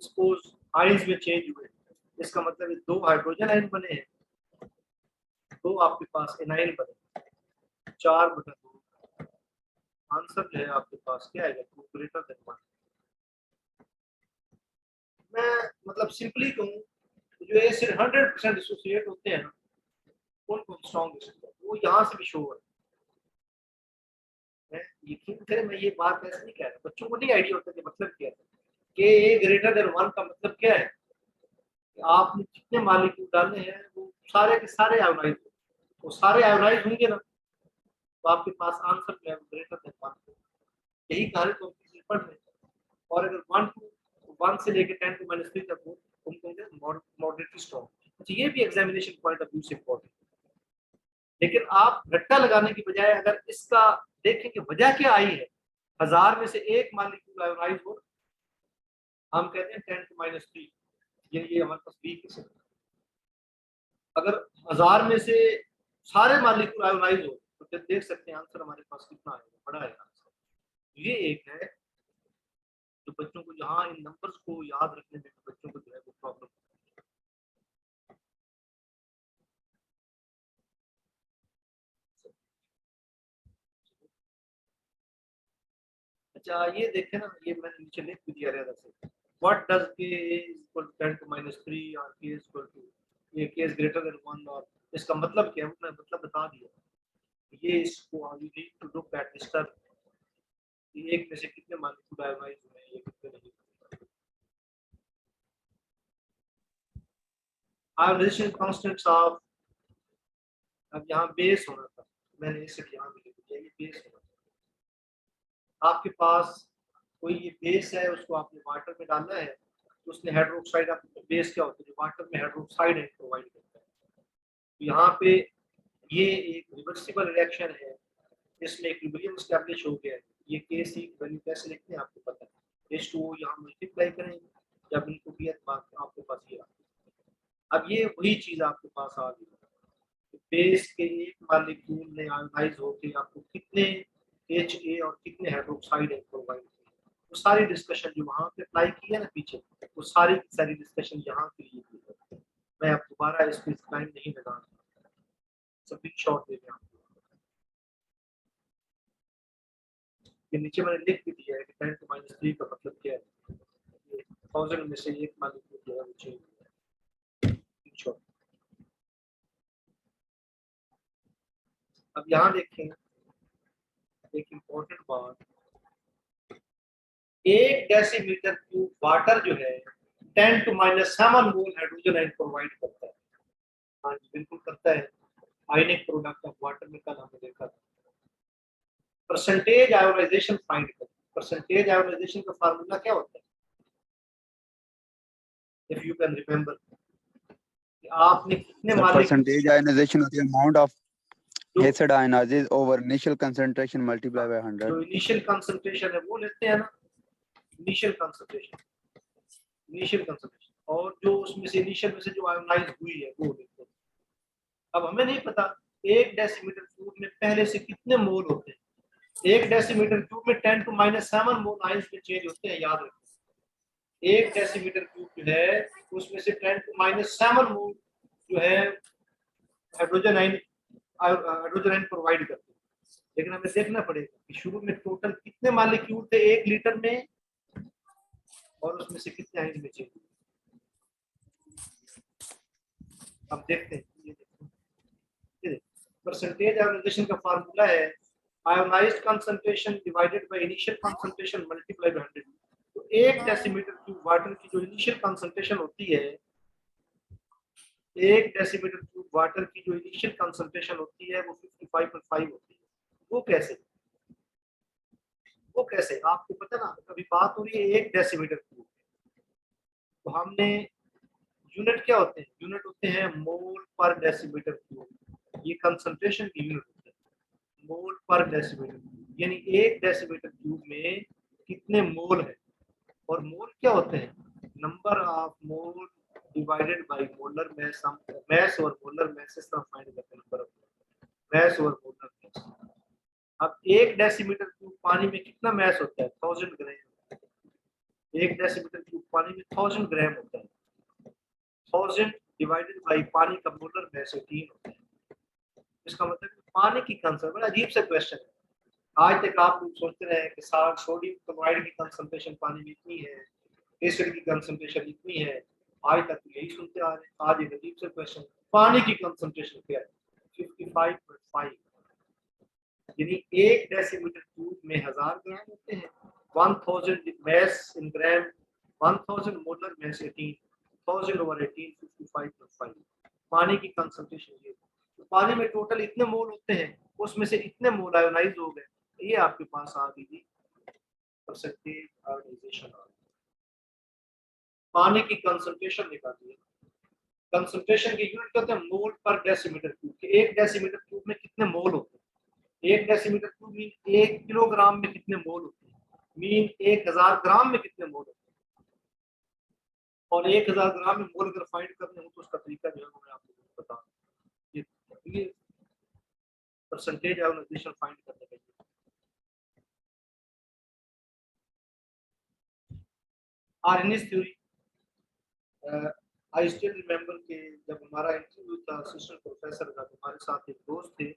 सपोज आयंस में चेंज हुए, इसका मतलब 2 हाइड्रोजन आयन बने हैं, 2 आपके पास एनायन बने, 4/2। आंसर जो है आपके पास क्या आएगा? 2 ग्रेटर देन 1। मैं मतलब सिंपली कहूँ तो जो एसिड 100% एसोसिएट होते हैं ना उनको स्ट्रॉन्ग एसिड कहते हैं। वो यहाँ से भी शो हो रहा है। यकीन करें मैं ये बात ऐसे नहीं कह रहा, बच्चों को नहीं आइडिया होता कि मतलब क्या है। के ग्रेटर देन 1 का मतलब क्या है कि आपने जितने मॉलिक्यूल डालने हैं वो सारे के सारे आयोनाइज, वो सारे आयोनाइज होंगे ना तो आपके पास आंसर जो है ग्रेटर देन 1। यही कहानी तो पढ़ रहे हैं। और अगर 1 से लेकर 10 to -3 तक हो तुम कहोगे मॉडरेटली स्ट्रॉन्ग। अच्छा ये भी एग्जामिनेशन पॉइंट ऑफ व्यू से इंपॉर्टेंट। लेकिन आप रट्टा लगाने की बजाय अगर इसका देखें कि वजह क्या आई है, 1000 में से एक मॉलिक्यूल आयोनाइज हो, हम कहते हैं 10 to -3, ये हमारे पास वीक है। अगर 1000 में से सारे मॉलिक्यूल आयोनाइज हो तो फिर देख सकते हैं आंसर हमारे पास कितना आएगा, बड़ा आएगा आंसर। ये एक है जो बच्चों को यहाँ इन नंबर्स को याद रखने में बच्चों को जो है वो प्रॉब्लम। अच्छा ये देखें ना, ये मैंने नीचे लिख भी दिया रहता से what does k equal to 10 to -3 और k इक्वल टू ये k इज ग्रेटर देन 1 और इसका मतलब क्या है मैंने मतलब बता दिया। ये इसको you need to look at this term, एक में से कितने मॉलिक्यूल आयोनाइज हुए हैं, ये कितने नहीं। आयोनाइजेशन कांस्टेंट्स ऑफ, अब यहाँ बेस होना था, मैंने इसे यहाँ भी लिख दिया, ये बेस होना था। आपके पास कोई ये बेस है, उसको आपने वाटर में डालना है तो उसने हाइड्रोक्साइड, आपको बेस क्या होता है जो वाटर में हाइड्रोक्साइड प्रोवाइड करता है। तो यहाँ पे ये एक रिवर्सिबल रिएक्शन है, इसमें इक्विलिब्रियम एस्टैब्लिश हो गया है। ये केस की वैल्यू कैसे लिखते हैं आपको पता है, H2O यहाँ मल्टीप्लाई करेंगे जब इनको भी आपके पास ये अब ये वही चीज आपके पास आ गई। बेस के एक मॉलिक्यूल में आयोनाइज होकर आपको कितने Ha और कितने हाइड्रोक्साइड प्रोवाइड किए, वो सारी डिस्कशन जो वहाँ पे अप्लाई की है ना पीछे, वो सारी डिस्कशन यहाँ के लिए की है। मैं अब दोबारा इस पे टाइम नहीं लगा, सभी शॉर्ट दे रहा हूँ। ये नीचे मैंने लिख भी दिया है कि 10 to -3 का मतलब क्या है। 1000 में से एक मॉलिक्यूल जो है वो चेंज हुआ है। अब यहाँ देखें एक इम्पोर्टेंट बात, 1 डेसीमीटर क्यूब वाटर जो है 10 to -7 mole hydrogen ion provide करता है। हाँ जी बिल्कुल करता है। आयनिक प्रोडक्ट ऑफ वाटर में कल हमने देखा था। परसेंटेज आयोनाइजेशन फाइंड कर, परसेंटेज आयोनाइजेशन का फार्मूला क्या होता है, इफ यू कैन रिमेंबर, आपने कितने परसेंटेज आयनाइजेशन होती है amount of acid ionizes over initial concentration multiplied by 100। जो इनिशियल कंसंट्रेशन है वो लेते हैं ना, इनिशियल कंसंट्रेशन और जो उसमें से इनिशियल में से जो आयोनाइज हुई है वो लेते हैं। अब हमें नहीं पता 1 डेसीमीटर क्यूब में पहले से कितने मोल होते हैं। 1 डेसीमीटर क्यूब में 10 to -7 मोल आयंस में चेंज होते हैं, याद रखें। 1 डेसीमीटर क्यूब जो है उसमें से 10 to -7 मोल जो है हाइड्रोजन आयन प्रोवाइड करते हैं। लेकिन हमें देखना पड़ेगा कि शुरू में टोटल कितने मॉलिक्यूल थे 1 लीटर में और उसमें से कितने आयन में चेंज हुए। अब देखते हैं, ये देखते परसेंटेज आयोनाइजेशन का फार्मूला है ionised concentration divided by initial concentration multiply by 100। तो 1 डेसीमीटर क्यूब वाटर की जो इनिशियल कंसंट्रेशन होती है, 1 डेसीमीटर क्यूब वाटर की जो इनिशियल कंसंट्रेशन होती है वो 55.5 होती है। वो कैसे आपको पता ना, अभी बात हो रही है 1 डेसीमीटर क्यूब, तो हमने यूनिट क्या होते हैं, यूनिट होते हैं मोल पर डेसीमीटर क्यूब। ये कंसंट्रेशन की यूनिट होते हैं मोल पर डेसीमीटर क्यूब, यानी 1 डेसीमीटर क्यूब में कितने मोल है। और मोल क्या होते हैं, number of mole divided by molar mass. हम मास और मोलर मास से फाइंड करते हैं, नंबर ऑफ मास और मोलर मास। अब 1 डेसीमीटर क्यूब पानी में कितना मास होता है, 1000 ग्राम। 1 डेसीमीटर क्यूब पानी में 1000 ग्राम होता है। 1000 डिवाइडेड बाय पानी का मोलर मास 3 होता है। इसका मतलब पानी की कंसंट्रेशन, बड़ा अजीब सा क्वेश्चन है। आज तक आप लोग सोचते रहे कि सोडियम क्लोराइड की कंसंट्रेशन पानी में इतनी है, एसिड की कंसंट्रेशन इतनी है, आज तक यही सुनते आ रहे हैं। आज एक अजीब से क्वेश्चन, पानी की कंसंट्रेशन क्या है? 55.5, यानी 1 डेसीमीटर क्यूब में 1000 ग्राम होते हैं। 1000 mass in gram, 1000 molar mass 18, 1000 over 18, 55.5। पानी की कंसंट्रेशन ये, तो पानी में टोटल इतने मोल होते हैं, उसमें से इतने मोल आयोनाइज हो गए, ये आपके पास आ गई परसेंटेज आयोनाइजेशन। पानी की कंसंट्रेशन निकालिए। कंसंट्रेशन की यूनिट कहते हैं मोल पर डेसीमीटर क्यूब। 1 डेसीमीटर क्यूब में कितने मोल होते हैं? 1 डेसीमीटर क्यूब मीन 1 किलोग्राम में कितने मोल होते हैं, मीन 1000 ग्राम में कितने मोल होते हैं। और 1000 ग्राम में मोल अगर फाइंड करने हो तो उसका तरीका जो है मैं आपको बता दूं। ये परसेंटेज आयोनाइजेशन फाइंड करने के लिए organic theory. I still remember के जब हमारा इंटरव्यू था असिस्टेंट प्रोफेसर का, हमारे साथ एक दोस्त थे,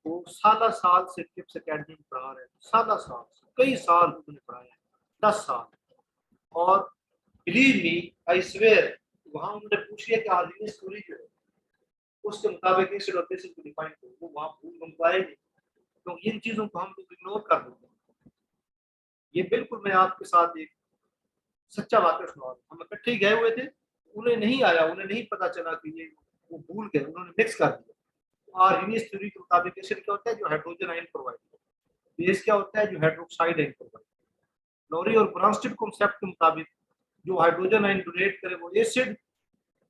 वो साल से किप्स एकेडमी में पढ़ा रहे थे, साल कई साल उन्होंने पढ़ाया, 10 साल। और बिलीव मी आई स्वेयर, वहां उन्होंने पूछ लिया कि आर्गेनिक थ्योरी जो है उसके मुताबिक एसिड और बेसिस को डिफाइन करो, वो वहां भूल हम पाएंगे, तो इन चीजों को हम लोग इग्नोर कर देते हैं। ये बिल्कुल मैं आपके साथ एक सच्चा वाक्य सुना, हम इकट्ठे गए हुए थे, उन्हें नहीं आया, उन्हें नहीं पता चला कि ये वो भूल गए, उन्होंने मिक्स कर दिया। और आर्गेनिक थ्योरी के मुताबिक एसिड क्या होता है? जो हाइड्रोजन आयन प्रोवाइड करता है। बेस क्या होता है? जो हाइड्रोक्साइड आयन प्रोवाइड करता है। लॉरी और ब्रांस्टेड कॉन्सेप्ट के मुताबिक जो हाइड्रोजन आयन डोनेट करे वो एसिड,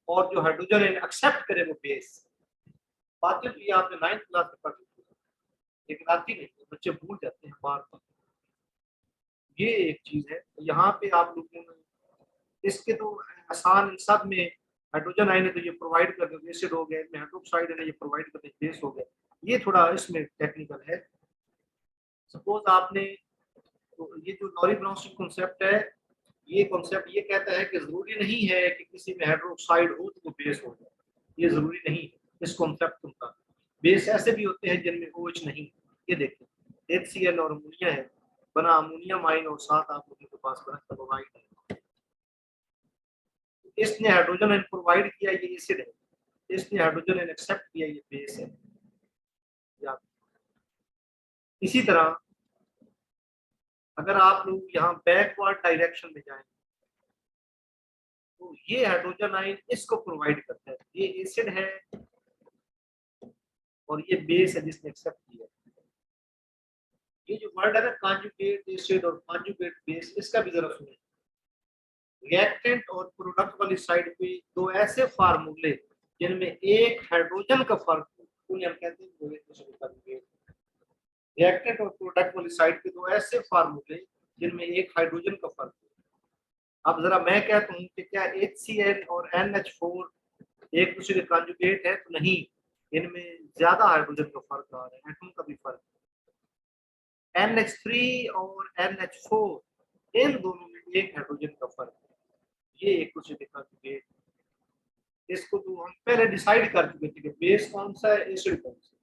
और जो हाइड्रोजन आयन एक्सेप्ट करे वो बेस। बातें भी आपने 9th क्लास में पढ़ी थी, लेकिन आती नहीं, बच्चे भूल जाते हैं बार बार। ये एक चीज है। यहाँ पे आप लोगों ने इसके तो आसान, इन सब में हाइड्रोजन आयन है तो ये प्रोवाइड कर दे एसिड हो गया, इसमें हाइड्रोक्साइड है ये प्रोवाइड कर दे बेस हो गया। ये थोड़ा इसमें टेक्निकल है। सपोज आपने, तो ये जो लॉरी ब्रांस्टेड कॉन्सेप्ट है, ये कॉन्सेप्ट ये कहता है कि जरूरी नहीं है कि किसी में हाइड्रोक्साइड हो तो वो बेस हो जाए, ये जरूरी नहीं है इस कॉन्सेप्ट के मुताबिक। बेस ऐसे भी होते हैं जिनमें OH नहीं। ये देखिए HCl और अमोनिया है, बना अमोनियम आयन और साथ आप लोगों के पास बना क्लोराइड है। इसने हाइड्रोजन आयन प्रोवाइड किया, ये एसिड है। इसने हाइड्रोजन आयन एक्सेप्ट किया, ये बेस है। या इसी तरह अगर आप लोग यहाँ बैकवर्ड डायरेक्शन में जाएं तो ये हाइड्रोजन आयन इसको प्रोवाइड करता है, ये एसिड है और ये बेस है जिसने एक्सेप्ट किया। ये जो वर्ड है ना कॉन्जुगेट एसिड और कॉन्जुगेट बेस, इसका भी जरा सुने। रिएक्टेंट और प्रोडक्ट वाली साइड पे दो ऐसे फार्मूले जिनमें एक हाइड्रोजन का फर्क हो, उन्हें हम कहते हैं रिएक्टेंट और प्रोडक्ट वाली साइड पे दो ऐसे फार्मूले जिनमें एक हाइड्रोजन का फर्क हो। अब जरा मैं कहता हूँ कि क्या HCl और NH4 एक दूसरे के कॉन्जुगेट है? तो नहीं, इनमें ज्यादा हाइड्रोजन का फर्क आ रहा है, एटम का भी फर्क। NH3 और NH4 इन दोनों में एक हाइड्रोजन का फर्क है, ये एक दूसरे के कॉन्जुगेट। इसको तो हम पहले डिसाइड कर चुके थे कि बेस कौन सा है, एसिड कौन सा,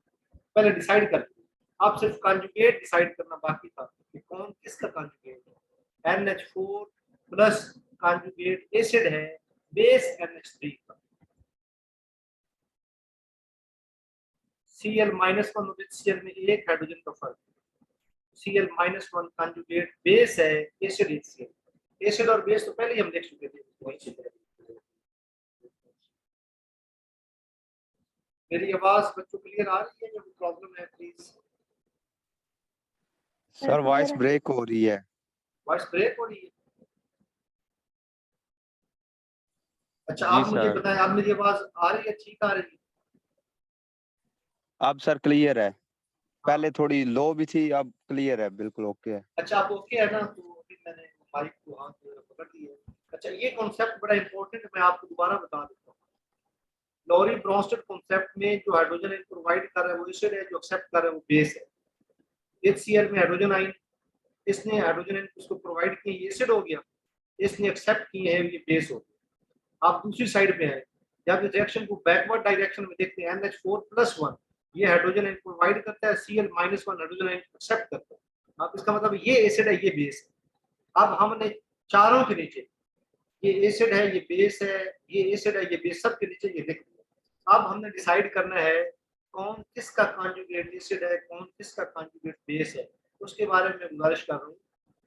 पहले डिसाइड कर चुके। अब सिर्फ कॉन्जुगेट डिसाइड करना बाकी था कि कौन किसका कॉन्जुगेट है। NH4 प्लस कॉन्जुगेट एसिड है, बेस NH3 का। Cl-1 और HCl में एक हाइड्रोजन का फर्क है। Cl-1 कॉन्जुगेट बेस है, एसिड HCl। एसिड और बेस तो पहले ही हम देख चुके थे। मेरी आवाज बच्चों क्लियर आ रही है या कोई प्रॉब्लम है? प्लीज। सर वॉइस ब्रेक हो रही है। वॉइस ब्रेक हो रही है? अच्छा जी आप मुझे सर। बताएं, आप मेरी आवाज आ रही है, ठीक आ रही है? अब सर क्लियर है, पहले थोड़ी लो भी थी, अब क्लियर है, बिल्कुल ओके है। अच्छा आप ओके है ना? तो अभी मैंने माइक को हाथ में पकड़ लिया। अच्छा ये कॉन्सेप्ट बड़ा इंपॉर्टेंट है, मैं आपको दोबारा बता देता हूँ। लॉरी ब्रांस्टेड कॉन्सेप्ट में जो हाइड्रोजन आयन प्रोवाइड कर रहा है वो एसिड है, जो एक्सेप्ट कर रहा है वो बेस है। HCl में हाइड्रोजन आयन, इसने हाइड्रोजन आयन उसको प्रोवाइड किया, ये एसिड हो गया, इसने एक्सेप्ट किए हैं, ये बेस हो गया। आप दूसरी साइड पे आए, जब इस रिएक्शन को बैकवर्ड डायरेक्शन में देखते हैं, NH4+1 ये हाइड्रोजन आयन प्रोवाइड करता है, Cl-1 हाइड्रोजन आयन एक्सेप्ट करता है। अब इसका मतलब ये एसिड है, ये बेस है। अब हमने चारों के नीचे ये एसिड है, ये बेस है, ये एसिड है, ये बेस, सब के नीचे ये लिख दिया। अब हमने डिसाइड करना है कौन किसका कॉन्जुगेट एसिड है, कौन किसका कॉन्जुगेट बेस है। उसके बारे में गुजारिश कर रहा हूँ,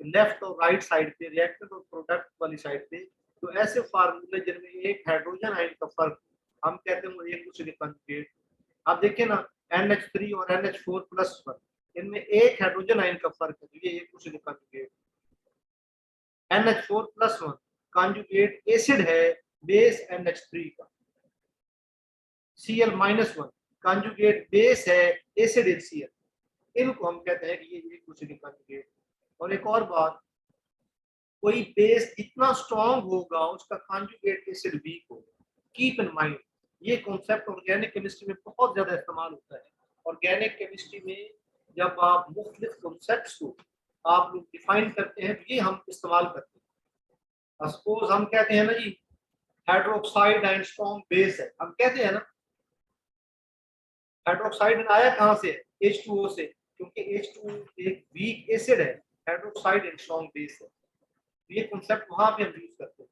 लेफ्ट और राइट साइड पे, रिएक्टेंट और प्रोडक्ट वाली साइड पे, तो ऐसे फार्मूले जिनमें एक हाइड्रोजन आयन का फर्क हम कहते हैं वो एक दूसरे के कॉन्जुगेट। आप देखिए ना, NH3 और NH4+1, इनमें एक हाइड्रोजन आयन का फर्क है, तो ये एक दूसरे के कॉन्जुगेट। NH4+1 कॉन्जुगेट एसिड है बेस NH3 का। Cl-1 कॉन्जुगेट बेस है एसिड HCl। इनको हम कहते हैं कि ये एक दूसरे के कॉन्जुगेट। और एक और बात, कोई बेस जितना स्ट्रॉन्ग होगा उसका कॉन्जुगेट एसिड वीक होगा। कीप इन माइंड, ये कॉन्सेप्ट ऑर्गेनिक केमिस्ट्री में बहुत ज्यादा इस्तेमाल होता है। ऑर्गेनिक केमिस्ट्री में जब आप मुख्तलिफ कॉन्सेप्ट्स को आप लोग डिफाइन करते हैं तो ये हम इस्तेमाल करते हैं। सपोज हम कहते हैं ना जी हाइड्रोक्साइड एंड स्ट्रॉन्ग बेस है, हम कहते हैं ना हाइड्रोक्साइड आया कहाँ से, H2O से, क्योंकि H2O एक वीक एसिड है, हाइड्रोक्साइड एंड स्ट्रॉन्ग बेस है। ये कॉन्सेप्ट वहां पे हम यूज करते हैं।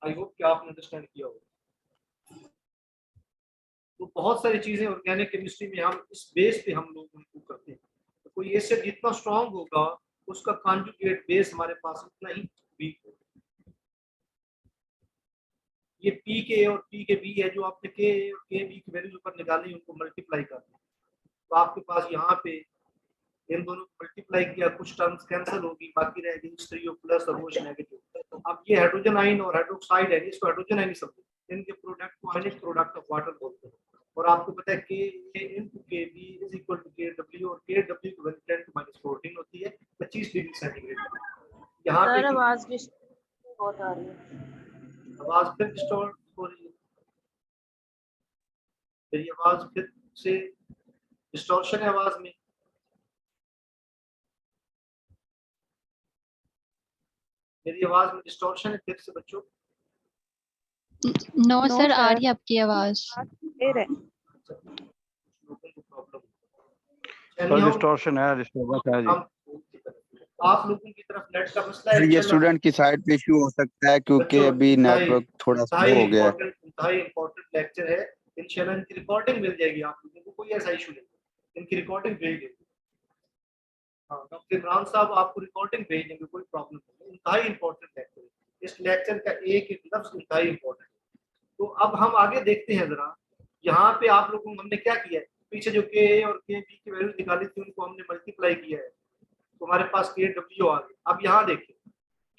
आई होप कि आपने अंडरस्टैंड किया होगा। तो बहुत सारी चीजें ऑर्गेनिक केमिस्ट्री में हम इस बेस पे हम लोग उनको करते हैं। तो कोई एसिड जितना स्ट्रॉन्ग होगा उसका कॉन्जुगेट बेस हमारे पास उतना ही वीक होगा। ये पी के और पी के बी है, जो आपने के और के बी की वैल्यूज ऊपर निकाली उनको मल्टीप्लाई करना, तो आपके पास यहाँ पे इन दोनों को मल्टीप्लाई किया, कुछ टर्म्स कैंसिल होगी, बाकी रहेगी H3O प्लस और OH नेगेटिव। अब ये हाइड्रोजन आयन और हाइड्रोक्साइड है, इसको हाइड्रोजन आयन समझो, इनके प्रोडक्ट को आयनिक प्रोडक्ट ऑफ वाटर बोलते हैं। और आपको पता है Ka into Kb is equal to Kw, और Kw की वैल्यू 10⁻14 होती है 25 डिग्री सेंटीग्रेड। यहाँ पे आवाज बहुत आ रही है। आवाज फिर डिस्टॉर्ट हो रही है, मेरी आवाज फिर से डिस्टॉर्शन है आवाज में। मेरी आवाज में डिस्टॉर्शन है फिर से बच्चों? नो सर, आ रही है आपकी आवाज। डिस्टॉर्शन है, डिस्टर्बेंस है जी। आप लोगों की तरफ नेट का मसला है, ये स्टूडेंट की साइड पे इश्यू हो सकता है क्योंकि अभी नेटवर्क थोड़ा स्लो हो गया है। इंतहाई इंपॉर्टेंट लेक्चर है, इंशाल्लाह इनकी रिकॉर्डिंग मिल जाएगी आप लोगों को, कोई ऐसा इशू नहीं, इनकी रिकॉर्डिंग भेज देंगे। हाँ, डॉक्टर इमरान साहब आपको रिकॉर्डिंग भेज देंगे, कोई प्रॉब्लम नहीं। इंतहाई इंपॉर्टेंट लेक्चर है, इस लेक्चर का एक एक लफ्ज इंतहाई इंपॉर्टेंट है। तो अब हम आगे देखते हैं जरा, यहाँ पे आप लोगों को हमने क्या किया है, पीछे जो के और के बी की वैल्यू निकाली थी उनको हमने मल्टीप्लाई किया है, तो हमारे पास के डब्ल्यू आ गया। अब यहाँ देखिए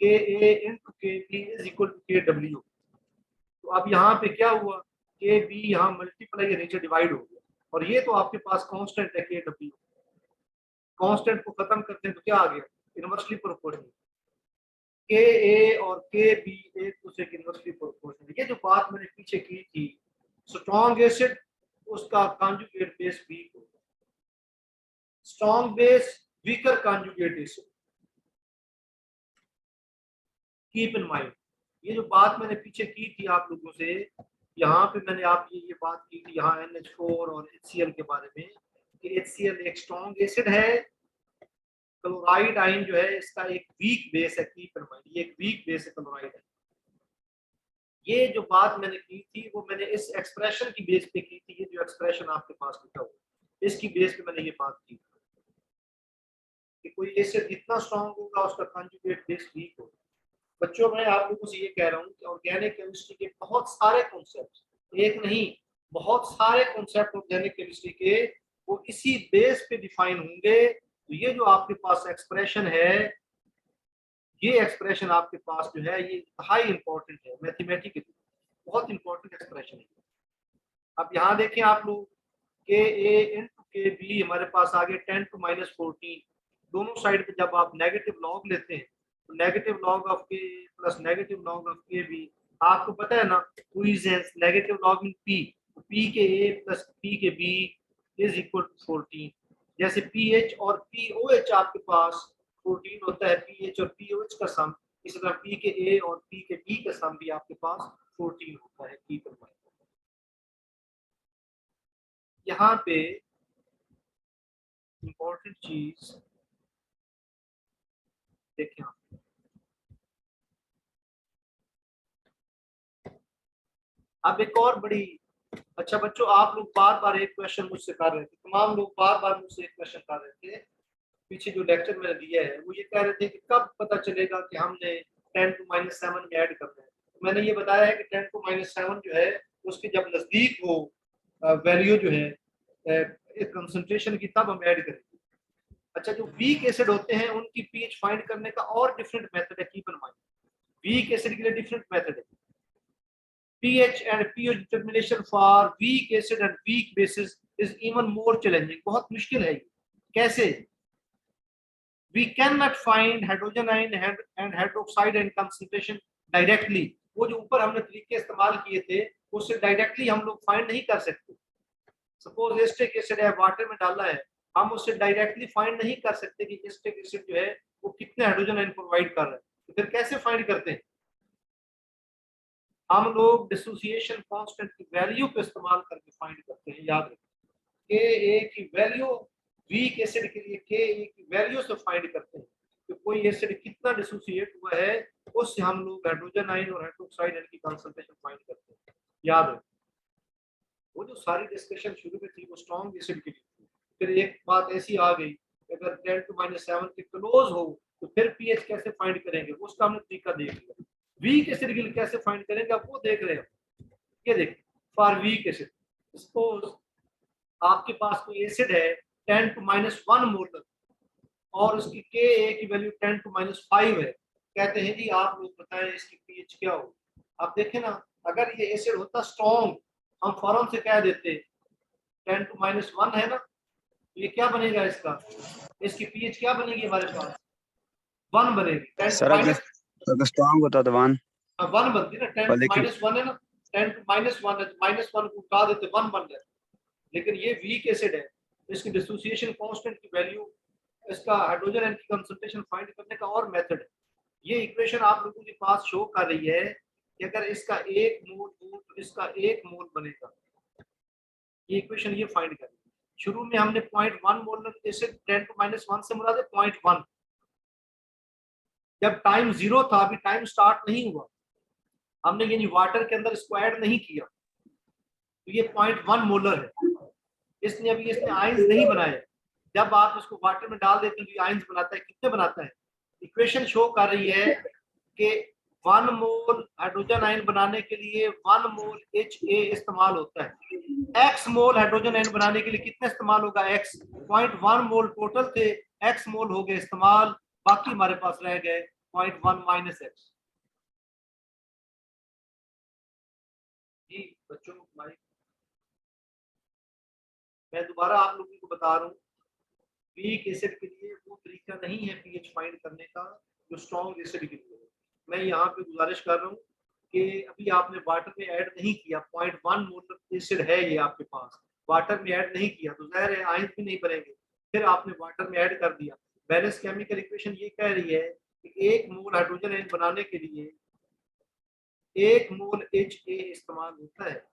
के ए इंटू के बी इज इक्वल टू के डब्ल्यू। तो अब यहाँ पे क्या हुआ, के बी यहाँ मल्टीप्लाई या नीचे डिवाइड हो गया, और ये तो आपके पास कांस्टेंट है के डब्ल्यू। कांस्टेंट को खत्म करते हैं तो क्या आ गया, इनवर्सली प्रोपोर्शनल। के ए और के बी एक दूसरे के इनवर्सली प्रोपोर्शनल। ये जो बात मैंने पीछे की थी, स्ट्रॉन्ग एसिड उसका कॉन्जुगेट बेस वीक होगा, strong base weaker conjugate acid. Keep in mind, ये जो बात मैंने पीछे की थी आप लोगों से, यहाँ पे मैंने आप ये बात की थी यहाँ NH4 और HCl के बारे में, कि HCl एक स्ट्रॉन्ग एसिड है, क्लोराइड आयन जो है इसका एक वीक बेस है। कीप इन माइंड, ये एक वीक बेस है क्लोराइड आयन। ये जो बात मैंने की थी वो मैंने इस एक्सप्रेशन की बेस पे की थी, ये जो एक्सप्रेशन आपके पास लिखा हुआ है इसकी बेस पे मैंने ये बात की कि कोई एसिड जितना स्ट्रॉन्ग होगा उसका कॉन्जुगेट बेस वीक होगा। बच्चों मैं आप लोगों से ये कह रहा हूँ कि ऑर्गेनिक केमिस्ट्री के बहुत सारे कॉन्सेप्ट, एक नहीं बहुत सारे कॉन्सेप्ट ऑर्गेनिक केमिस्ट्री के वो इसी बेस पे डिफाइन होंगे। तो ये जो आपके पास एक्सप्रेशन है, ये एक्सप्रेशन आपके पास जो है ये हाई इंपॉर्टेंट है, मैथमेटिकली बहुत इंपॉर्टेंट एक्सप्रेशन है। अब यहाँ देखें आप लोग, के ए इंटू के बी हमारे पास आ गए 10⁻14। दोनों साइड पे जब आप नेगेटिव लॉग लेते हैं तो negative log of K plus negative log of K B, आपको पता है ना क्विजेंस negative log in P, P K A plus P K B is equal to 14। जैसे पी एच और पी ओ एच आपके पास 14 होता है, पी एच और पी ओ एच का सम, इसी तरह पी के ए और पी के बी का सम भी आपके पास 14 होता है। की करवाए यहाँ पे इंपॉर्टेंट चीज देखें आप, अब एक और बड़ी, अच्छा बच्चों आप लोग बार बार एक क्वेश्चन मुझसे कर रहे थे, तमाम लोग बार बार मुझसे एक क्वेश्चन कर रहे थे पीछे जो लेक्चर मैंने दिया है, वो ये कह रहे थे कि कब पता चलेगा कि हमने 10 to -7 में ऐड करना है। तो मैंने ये बताया है कि 10 to -7 जो है उसके जब नजदीक हो वैल्यू जो है कंसंट्रेशन की, तब हम ऐड करेंगे। अच्छा जो वीक एसिड होते हैं उनकी पीएच फाइंड करने का और डिफरेंट मेथड है, keep in mind. Weak acid के लिए डिफरेंट मेथड है। pH and pH determination for weak acid and weak bases is even more challenging, बहुत मुश्किल है ये। कैसे? We cannot find hydrogen ion and hydroxide ion concentration directly। वो जो ऊपर हमने तरीके इस्तेमाल किए थे उससे डायरेक्टली हम लोग फाइंड नहीं कर सकते। सपोज एस्टिक एसिड है, वाटर में डाला है, हम उससे डायरेक्टली फाइंड नहीं कर सकते कि एस्टिक एसिड जो है वो कितने हाइड्रोजन आयन प्रोवाइड कर रहा है। तो फिर कैसे फाइंड करते हैं? हम लोग डिसोसिएशन कांस्टेंट की वैल्यू को इस्तेमाल करके फाइंड करते हैं। याद रखें के की वैल्यू वीक एसिड के लिए के की वैल्यू से फाइंड करते हैं कि कोई एसिड कितना डिसोसिएट हुआ है, उससे हम लोग हाइड्रोजन आयन और हाइड्रोक्साइड आयन की कंसंट्रेशन फाइंड करते हैं। याद रखें वो जो सारी डिस्कशन शुरू में थी वो स्ट्रॉन्ग एसिड के लिए थी। फिर एक बात ऐसी आ गई अगर 10 to -7 के क्लोज हो तो फिर पीएच कैसे फाइंड करेंगे, उसका हमने तरीका देख लिया। वीक एसिड के लिए कैसे फाइंड करेंगे आप वो देख रहे हैं। ये देखिए फॉर वीक एसिड सपोज आपके पास कोई एसिड है 10 to -1 मोलर और उसकी के की वैल्यू 10 to -5 है। कहते हैं जी आप लोग बताएं इसकी पीएच क्या हो। आप देखें ना, अगर ये एसिड होता स्ट्रॉन्ग हम फौरन से कह देते 10 to -1 है ना, ये क्या बनेगा इसका, इसकी पीएच क्या बनेगी हमारे पास 1 बनेगी। 10 सर अगर स्ट्रांग होता तो 1 बनती ना, 10 to -1 है ना, 10 to -1 है तो -1 को उठा देते 1 बन जाए। लेकिन ये वीक एसिड है, इसकी डिसोसिएशन कांस्टेंट की वैल्यू, इसका हाइड्रोजन आयन की कंसंट्रेशन फाइंड करने का और मेथड है। ये इक्वेशन आप लोगों के पास शो कर रही है कि अगर इसका 1 मोल हो तो इसका 1 मोल बनेगा। ये इक्वेशन ये फाइंड करें। शुरू में हमने 0.1 मोल एसिड 10 to -1 से मुराद है 0.1। जब टाइम 0 था, अभी टाइम स्टार्ट नहीं हुआ, हमने यानी वाटर के अंदर इसको ऐड नहीं किया, तो ये 0.1 मोलर है। इसने आयंस नहीं बनाए। जब आप इसको वाटर में डाल देते हैं तो आयंस बनाता है। कितने बनाता है? इक्वेशन शो कर रही है कि 1 मोल हाइड्रोजन आयन बनाने के लिए 1 मोल HA इस्तेमाल होता है। x मोल हाइड्रोजन आयन बनाने के लिए कितना इस्तेमाल होगा? x 0.1 मोल टोटल थे, x मोल हो गए इस्तेमाल, बाकी हमारे पास रह गए 0.1 माइनस x। जी बच्चों मैं दोबारा आप लोगों को बता रहा हूँ, वीक एसिड के लिए वो तरीका नहीं है पीएच फाइंड करने का जो स्ट्रॉन्ग एसिड के लिए। मैं यहाँ पे गुजारिश कर रहा हूँ कि अभी आपने वाटर में ऐड नहीं किया, 0.1 मोल एसिड है ये आपके पास, वाटर में ऐड नहीं किया तो जाहिर है आयंस भी नहीं बनेंगे। फिर आपने वाटर में ऐड कर दिया। बैलेंस केमिकल इक्वेशन ये कह रही है कि 1 मोल हाइड्रोजन आयन बनाने के लिए 1 मोल HA इस्तेमाल होता है।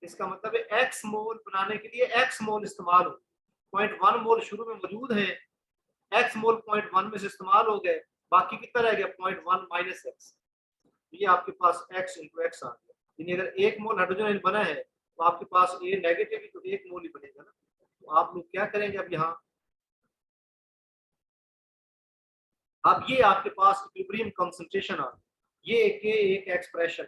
इसका मतलब है x मोल बनाने के लिए x मोल इस्तेमाल हो। 0.1 मोल शुरू में मौजूद है, x मोल 0.1 में से इस्तेमाल हो गए, बाकी कितना रह गया 0.1 माइनस x। ये आपके पास x into x आ गया। यानी अगर 1 मोल हाइड्रोजन आयन बना है तो आपके पास A नेगेटिव ही तो 1 मोल ही बनेगा ना। तो आप लोग क्या करेंगे अब यहाँ, अब ये आपके पास इक्विलिब्रियम कंसंट्रेशन आ गया। ये के एक एक्सप्रेशन,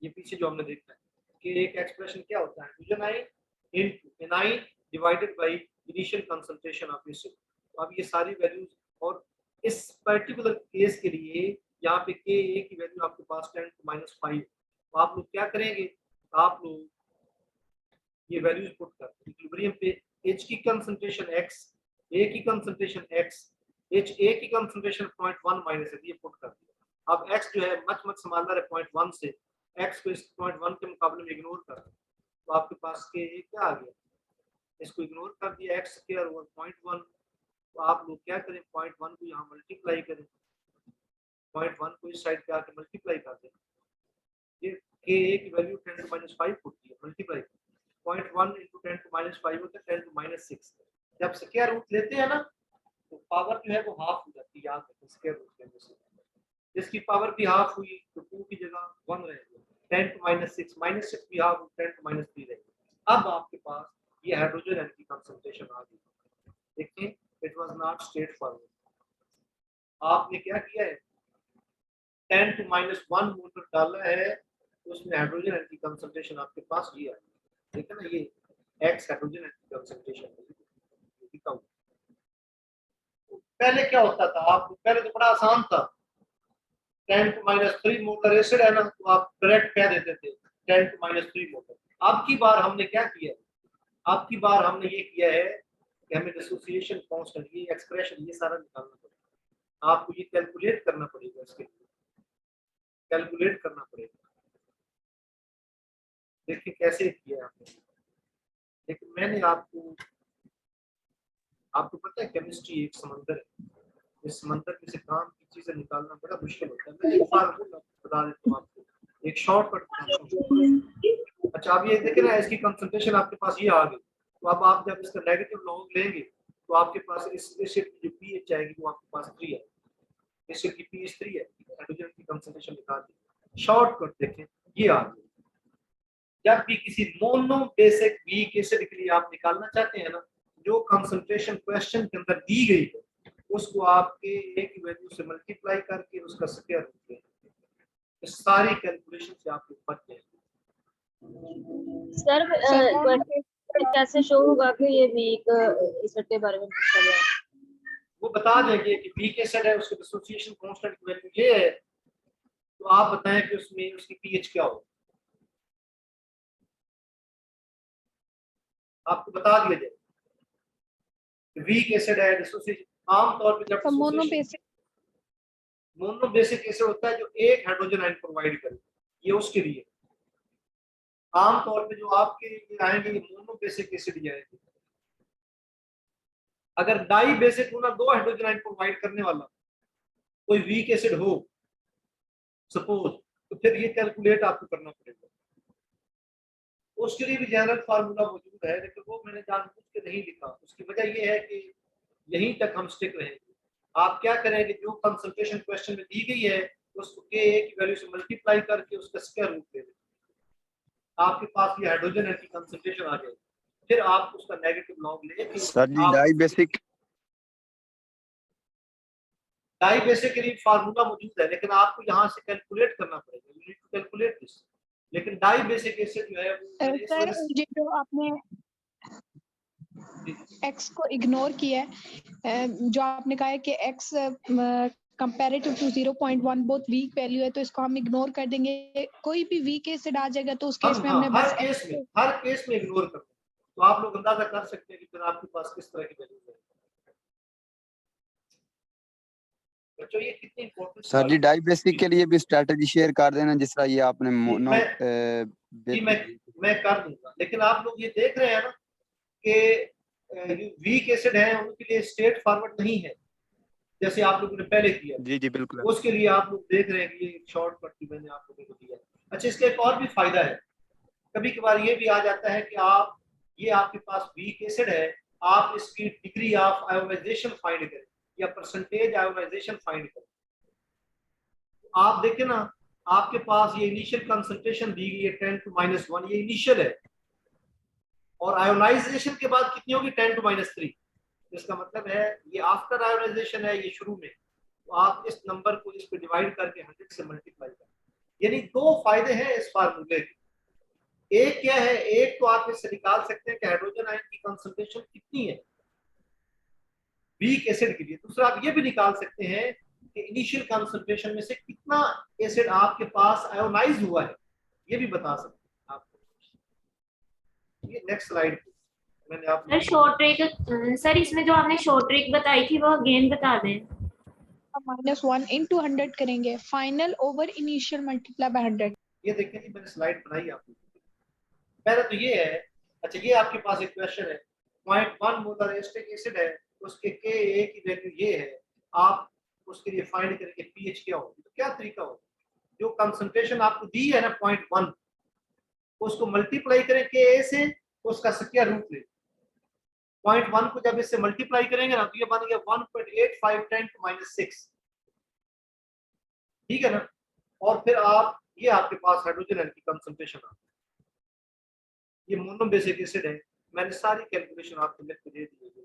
ये पीछे जो हमने देखा है कि एक एक्सप्रेशन क्या होता है, hydrogen ion into A9 divided by initial concentration of acid. तो अब ये सारी वैल्यूज, और इस पर्टिकुलर केस के लिए यहाँ पे के की वैल्यू आपके पास 10 to -5। तो आप लोग क्या करेंगे, आप लोग ये वैल्यूज पुट करते हैं इक्विलिब्रियम पे। H की कंसंट्रेशन x, A की कंसंट्रेशन x, HA की कंसंट्रेशन 0.1 माइनस है, ये पुट कर दिया। अब x जो है मच स्मॉलर है 0.1 से, x को इस 0.1 के मुकाबले में इग्नोर कर दिया, तो आपके पास के क्या आ गया, इसको इग्नोर कर दिया x स्क्वायर ओवर 0.1। तो आप लोग क्या करें, 0.1 को यहाँ मल्टीप्लाई करें, 0.1 को इस साइड पे आके मल्टीप्लाई कर दें। ये के की वैल्यू 10 to -5 होती है, मल्टीप्लाई 0.1 into 10 to -5 होता है 10 to -6। जब स्क्वायर रूट लेते हैं ना तो पावर जो है वो हाफ हो जाती है। याद रखें स्क्वायर रूट लेने से जिसकी पावर भी हाफ हुई तो 2 की जगह 1 रहेगा, 10 to -6 -6 भी आप 10 to -3 रहेगी। अब आपके पास ये हाइड्रोजन आयन की कंसंट्रेशन आ गई। देखिए it was not straight forward. आपने क्या किया है 10 to -1 मोलर डाला है, उसमें हाइड्रोजन आयन की कंसंट्रेशन आपके पास ये आई। ठीक है ना, ये x हाइड्रोजन आयन की कंसंट्रेशन है। पहले क्या होता था, आप पहले तो बड़ा आसान था, 10 to -3 मोलर एसिड है ना, तो आप डायरेक्ट कह देते थे 10 to -3 मोलर। अब की बार हमने क्या किया है, अब की बार हमने ये किया है कि हमें डिसोसिएशन कांस्टेंट, ये एक्सप्रेशन, ये सारा निकालना पड़ेगा। आपको ये कैलकुलेट करना पड़ेगा, इसके लिए कैलकुलेट करना पड़ेगा। देखिए कैसे किया आपने। लेकिन मैंने आपको पता है केमिस्ट्री एक समंदर है, इस समंदर में से काम की चीजें निकालना बड़ा मुश्किल होता है। मैं एक फार्मूला बता देता हूँ आपको, एक शॉर्टकट बताता हूँ। अच्छा अब ये देखे ना, इसकी कंसंट्रेशन आपके पास ये आ गई, तो अब आप जब इसका नेगेटिव लॉग लेंगे तो आपके पास इस एसिड की जो पीएच आएगी वो आपके पास 3 है। एसिड की पीएच 3 है, हाइड्रोजन की कंसंट्रेशन निकाल दी। शॉर्टकट देखें ये आ गई। जब भी किसी मोनो बेसिक वीक एसिड के लिए आप निकालना चाहते हैं ना, जो कंसंट्रेशन क्वेश्चन के अंदर दी गई है उसको आपके ए की वैल्यू से मल्टीप्लाई करके उसका स्क्वायर रूट लें। इस सारी कैलकुलेशन से आप बच जाएंगे। सर कैसे शो होगा कि ये वीक एसिड के बारे में पूछा गया? वो बता देंगे कि वीक एसिड है, उसके डिसोसिएशन कांस्टेंट की वैल्यू ये है, तो आप बताएं कि उसमें उसकी पीएच क्या हो, आपको बता दिया जाए वीक एसिड है, डिसोसिएशन। आमतौर पे जब मोनो बेसिक एसिड होता है जो एक हाइड्रोजन आयन प्रोवाइड करे, ये उसके लिए। आमतौर पे जो आपके ये आएंगे ये मोनो बेसिक एसिड ही आएंगे। अगर डाई बेसिक होना, 2 हाइड्रोजन आयन प्रोवाइड करने वाला कोई वीक एसिड हो सपोज, तो फिर ये कैलकुलेट आपको करना पड़ेगा। उसके लिए भी जनरल फार्मूला मौजूद है, लेकिन वो मैंने जानबूझ के नहीं लिखा। उसकी वजह ये है कि यहीं तक हम स्टिक रहेंगे। आप क्या करेंगे, जो कंसंट्रेशन क्वेश्चन में दी गई है उसको के ए की वैल्यू से मल्टीप्लाई करके उसका स्क्वायर रूट ले लें, आपके पास ये हाइड्रोजन की कंसंट्रेशन आ जाएगी। फिर आप उसका नेगेटिव लॉग लेके सर जी डाई बेसिक के लिए फार्मूला मौजूद है, लेकिन आपको यहाँ से कैलकुलेट करना पड़ेगा। You need to calculate this. लेकिन डाई बेसिक एसिड जो है वो सर ये जो आपने x को इग्नोर किया है, जो आपने कहा है कि x कंपैरेटिव टू 0.1 बहुत वीक वैल्यू है, तो इसको हम इग्नोर कर देंगे। कोई भी वीक एसिड आ जाएगा तो उस केस में हमने हर केस में इग्नोर करना, तो आप लोग अंदाजा कर सकते हैं कि फिर आपके पास किस तरह की वैल्यू है। बच्चों ये कितनी इंपॉर्टेंट सर जी डाई बेसिक के लिए भी स्ट्रेटजी शेयर कर देना, जिस तरह ये आपने मैं कर दूंगा। लेकिन आप लोग ये देख रहे हैं ना कि वीक एसिड है उनके लिए स्ट्रेट फॉरवर्ड नहीं है जैसे आप लोगों ने पहले किया। जी जी बिल्कुल। उसके लिए आप लोग देख रहे हैं कि ये शॉर्टकट की मैंने आप लोगों को दिया। अच्छा इसका एक और भी फायदा है, कभी कभार ये भी आ जाता है कि ये आपके पास वीक एसिड है, आप इसकी डिग्री ऑफ आयोनाइजेशन फाइंड करें या परसेंटेज आयोनाइजेशन फाइंड करें। आप देखें ना, आपके पास ये इनिशियल कंसंट्रेशन दी गई है 10 to -1, ये इनिशियल है, और आयोनाइजेशन के बाद कितनी होगी 10 to -3। इसका मतलब है ये आफ्टर आयोनाइजेशन है, ये शुरू में। तो आप इस नंबर को इस पे डिवाइड करके 100 से मल्टीप्लाई करें। यानी 2 फायदे हैं इस फार्मूले के। एक क्या है, एक तो आप इससे निकाल सकते हैं कि हाइड्रोजन आयन की कंसंट्रेशन कितनी है वीक एसिड के लिए। दूसरा आप ये भी निकाल सकते हैं कि इनिशियल कंसंट्रेशन में से कितना एसिड आपके पास आयोनाइज हुआ है, ये भी बता सकते हैं आपको। ये नेक्स्ट स्लाइड मैंने आप शॉर्ट ट्रिक सर, इसमें जो आपने शॉर्ट ट्रिक बताई थी वो अगेन बता दें। -1 into 100 करेंगे, final over initial multiply by 100। ये देखिए जी मैंने स्लाइड बनाई आपको। पहले तो ये है, अच्छा ये आपके पास एक क्वेश्चन है, 0.1 मोलर एसिटिक एसिड है, उसके Ka की वैल्यू ये है, आप उसके लिए फाइंड करेंगे पीएच क्या होगी। तो क्या तरीका होगा, जो कंसंट्रेशन आपको दी है ना 0.1, उसको मल्टीप्लाई करें Ka से, उसका स्क्वायर रूट ले। 0.1 को जब इससे मल्टीप्लाई करेंगे ना तो ये बन गया 1.85 10 to -6, ठीक है ना। और फिर आप ये आपके पास हाइड्रोजन आयन की कंसंट्रेशन आ गई। ये मोनोबेसिक एसिड है, मैंने सारी कैलकुलेशन आपको लिख के दे दी है।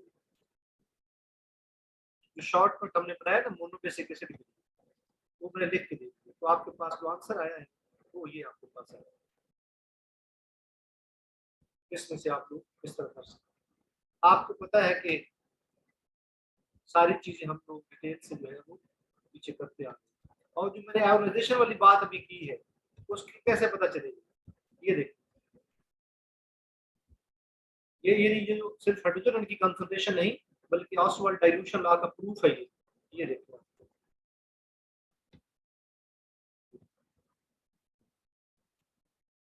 जो शॉर्टकट हमने बनाया ना मोनोबेसिक एसिड के लिए, वो मैंने लिख के दे दी। तो आपके पास जो आंसर आया है वो ये आपके पास आया। इसमें से आप लोग इस तरह कर सकते हैं। आपको पता है कि सारी चीजें हम लोग डिटेल से जो है वो पीछे करते आते हैं। और जो मैंने आयोनाइजेशन वाली बात अभी की है उसकी कैसे पता चलेगी, ये देखिए, ये जो सिर्फ हाइड्रोजन की कंसंट्रेशन नहीं बल्कि ऑसवाल्ड डाइल्यूशन लॉ का प्रूफ है ये देखो।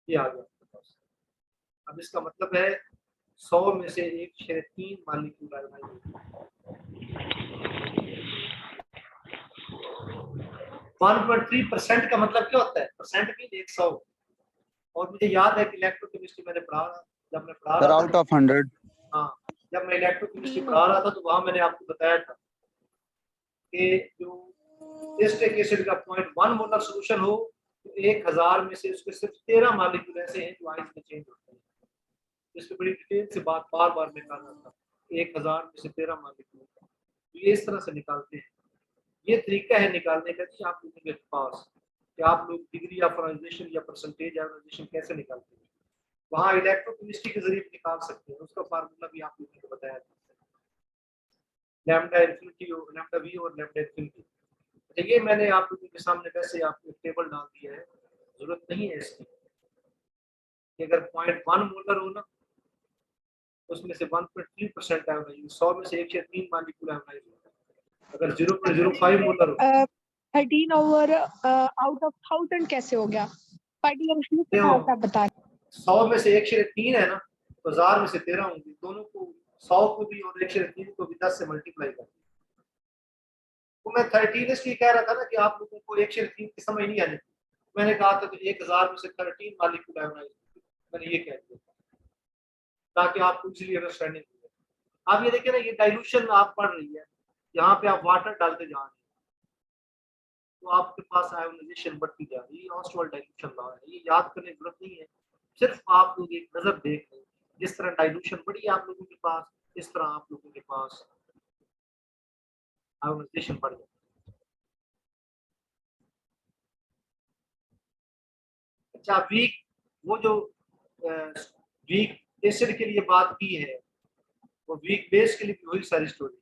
ये आ गया आपके पास। अब इसका मतलब है 100 में से 1/3 मॉलिक्यूल आयोनाइज। 1.3% का मतलब क्या होता है? Percent mean 100। और मुझे याद है कि इलेक्ट्रोकेमिस्ट्री मैंने पढ़ा, जब मैं पढ़ा सर रहा आउट था, ऑफ 100। हाँ, जब मैं इलेक्ट्रोकेमिस्ट्री पढ़ा रहा था तो वहां मैंने आपको बताया था कि जो एस्टिक एसिड का 0.1 मोलर सॉल्यूशन हो तो 1000 में से उसके सिर्फ 13 मॉलिक्यूल ऐसे हैं जो आइस में चेंज होते हैं। इसकी बड़ी डिटेल से बात बार बार निकालना था। 1000 में से 13 मॉलिक्यूल, तो ये इस तरह से निकालते हैं। ये तरीका है निकालने का जी आप लोगों के पास कि आप लोग डिग्री ऑफ आयोनाइजेशन या परसेंटेज आयोनाइजेशन कैसे निकालते हैं। वहाँ इलेक्ट्रोकेमिस्ट्री के जरिए निकाल सकते हैं। उसका फार्मूला भी आप लोगों को बताया था, लैम्डा इन्फिनिटी, लैम्डा वी और लैम्डा इन्फिनिटी। ये मैंने आप लोगों के सामने वैसे आपको टेबल डाल दिया है, जरूरत नहीं है इसकी। कि अगर 0.1 मोलर हो ना उसमें से 1.3% आयोनाइज, 100 में से 1/3 मॉलिक्यूल आयोनाइज होता है। अगर 0.05 मोलर हो 13 ओवर आउट ऑफ 1000 कैसे हो गया? देखो, बता 100 में से 1/3 है ना, तो 1000 में से 13 होंगे। दोनों को 100 को भी और 1/3 को भी 10 से मल्टीप्लाई कर। तो मैं 13 इसलिए कह रहा था ना कि आप लोगों को 1/3 की समझ नहीं आनी। मैंने कहा था कि 1000 में से 13 मॉलिक्यूल आयोनाइज, मैंने ये कह दिया ताकि आपको इजीली अंडरस्टैंडिंग हो जाए। आप ये देखिए ना, ये डाइल्यूशन आप पढ़ रही है, यहाँ पे आप वाटर डालते जा रहे हैं तो आपके पास आयोनाइजेशन बढ़ती जा रही है। ऑस्वाल्ड डाइल्यूशन लॉ है, ये याद करने की जरूरत नहीं है। सिर्फ आप लोग एक नजर देख लें, जिस तरह डाइल्यूशन बढ़ी आप लोगों के पास, इस तरह आप लोगों के पास आयोनाइजेशन बढ़ जाती है। अच्छा, वीक, वो जो वीक एसिड के लिए बात की है, वो वीक बेस के लिए भी वही सारी स्टोरी।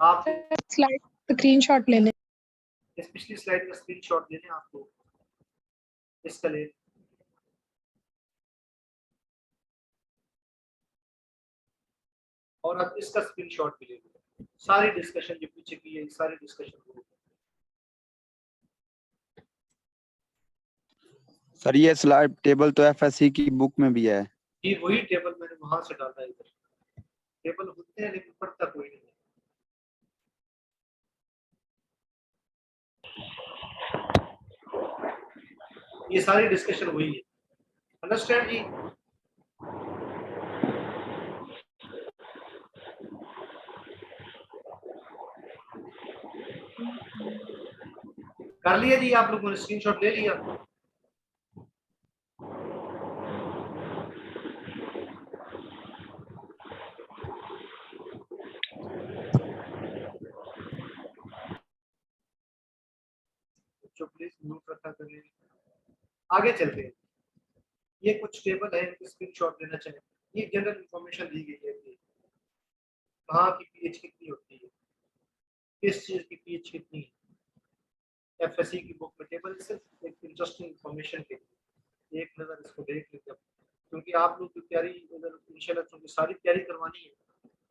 आप स्लाइड स्क्रीनशॉट ले ले। इस पिछली स्लाइड का स्क्रीनशॉट ले लें, आपको इसका ले, और अब इसका स्क्रीनशॉट भी ले लो। सारी डिस्कशन जो पीछे की है सारी डिस्कशन हो। सर ये स्लाइड टेबल तो एफएससी की बुक में भी है। ये वही टेबल मैंने वहां से डाला है। इधर टेबल होते हैं लेकिन पढ़ता कोई नहीं। ये सारी डिस्कशन वही है, अंडरस्टैंड जी? कर लिया जी आप लोगों ने? स्क्रीनशॉट ले लिया? बच्चों प्लीज म्यूट रखा करिए। आगे चलते हैं। ये कुछ टेबल है, इनके स्क्रीनशॉट लेना चाहिए। ये जनरल इंफॉर्मेशन दी गई है कि कहाँ की पीएच कितनी होती है, किस चीज की पीएच कितनी है। एफएससी की बुक में टेबल सिर्फ एक इंटरेस्टिंग इंफॉर्मेशन के लिए, एक नजर इसको देख लीजिए। क्योंकि आप लोग की तैयारी अगर इंशाल्लाह क्योंकि सारी तैयारी करवानी है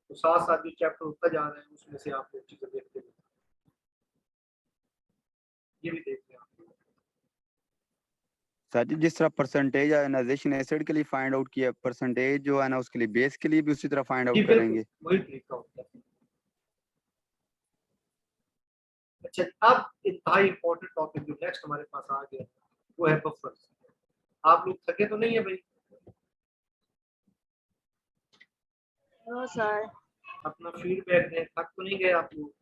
तो साथ साथ जो चैप्टर होता जा रहा है उसमें से आप लोग चीजें देखते हैं। ये भी देखते हैं आप लोग। सर जी जिस तरह परसेंटेज आयोनाइजेशन एसिड के लिए फाइंड आउट किया, परसेंटेज जो है ना उसके लिए बेस के लिए भी उसी तरह फाइंड जी आउट बिल्कुल करेंगे। वही तरीका होता है। अच्छा, अब इंतहाई इंपॉर्टेंट टॉपिक जो नेक्स्ट हमारे पास आ गया वो है बफर्स। आप लोग थके तो नहीं है भाई? No sir. अपना फीडबैक दें, थक तो नहीं गए आप लोग?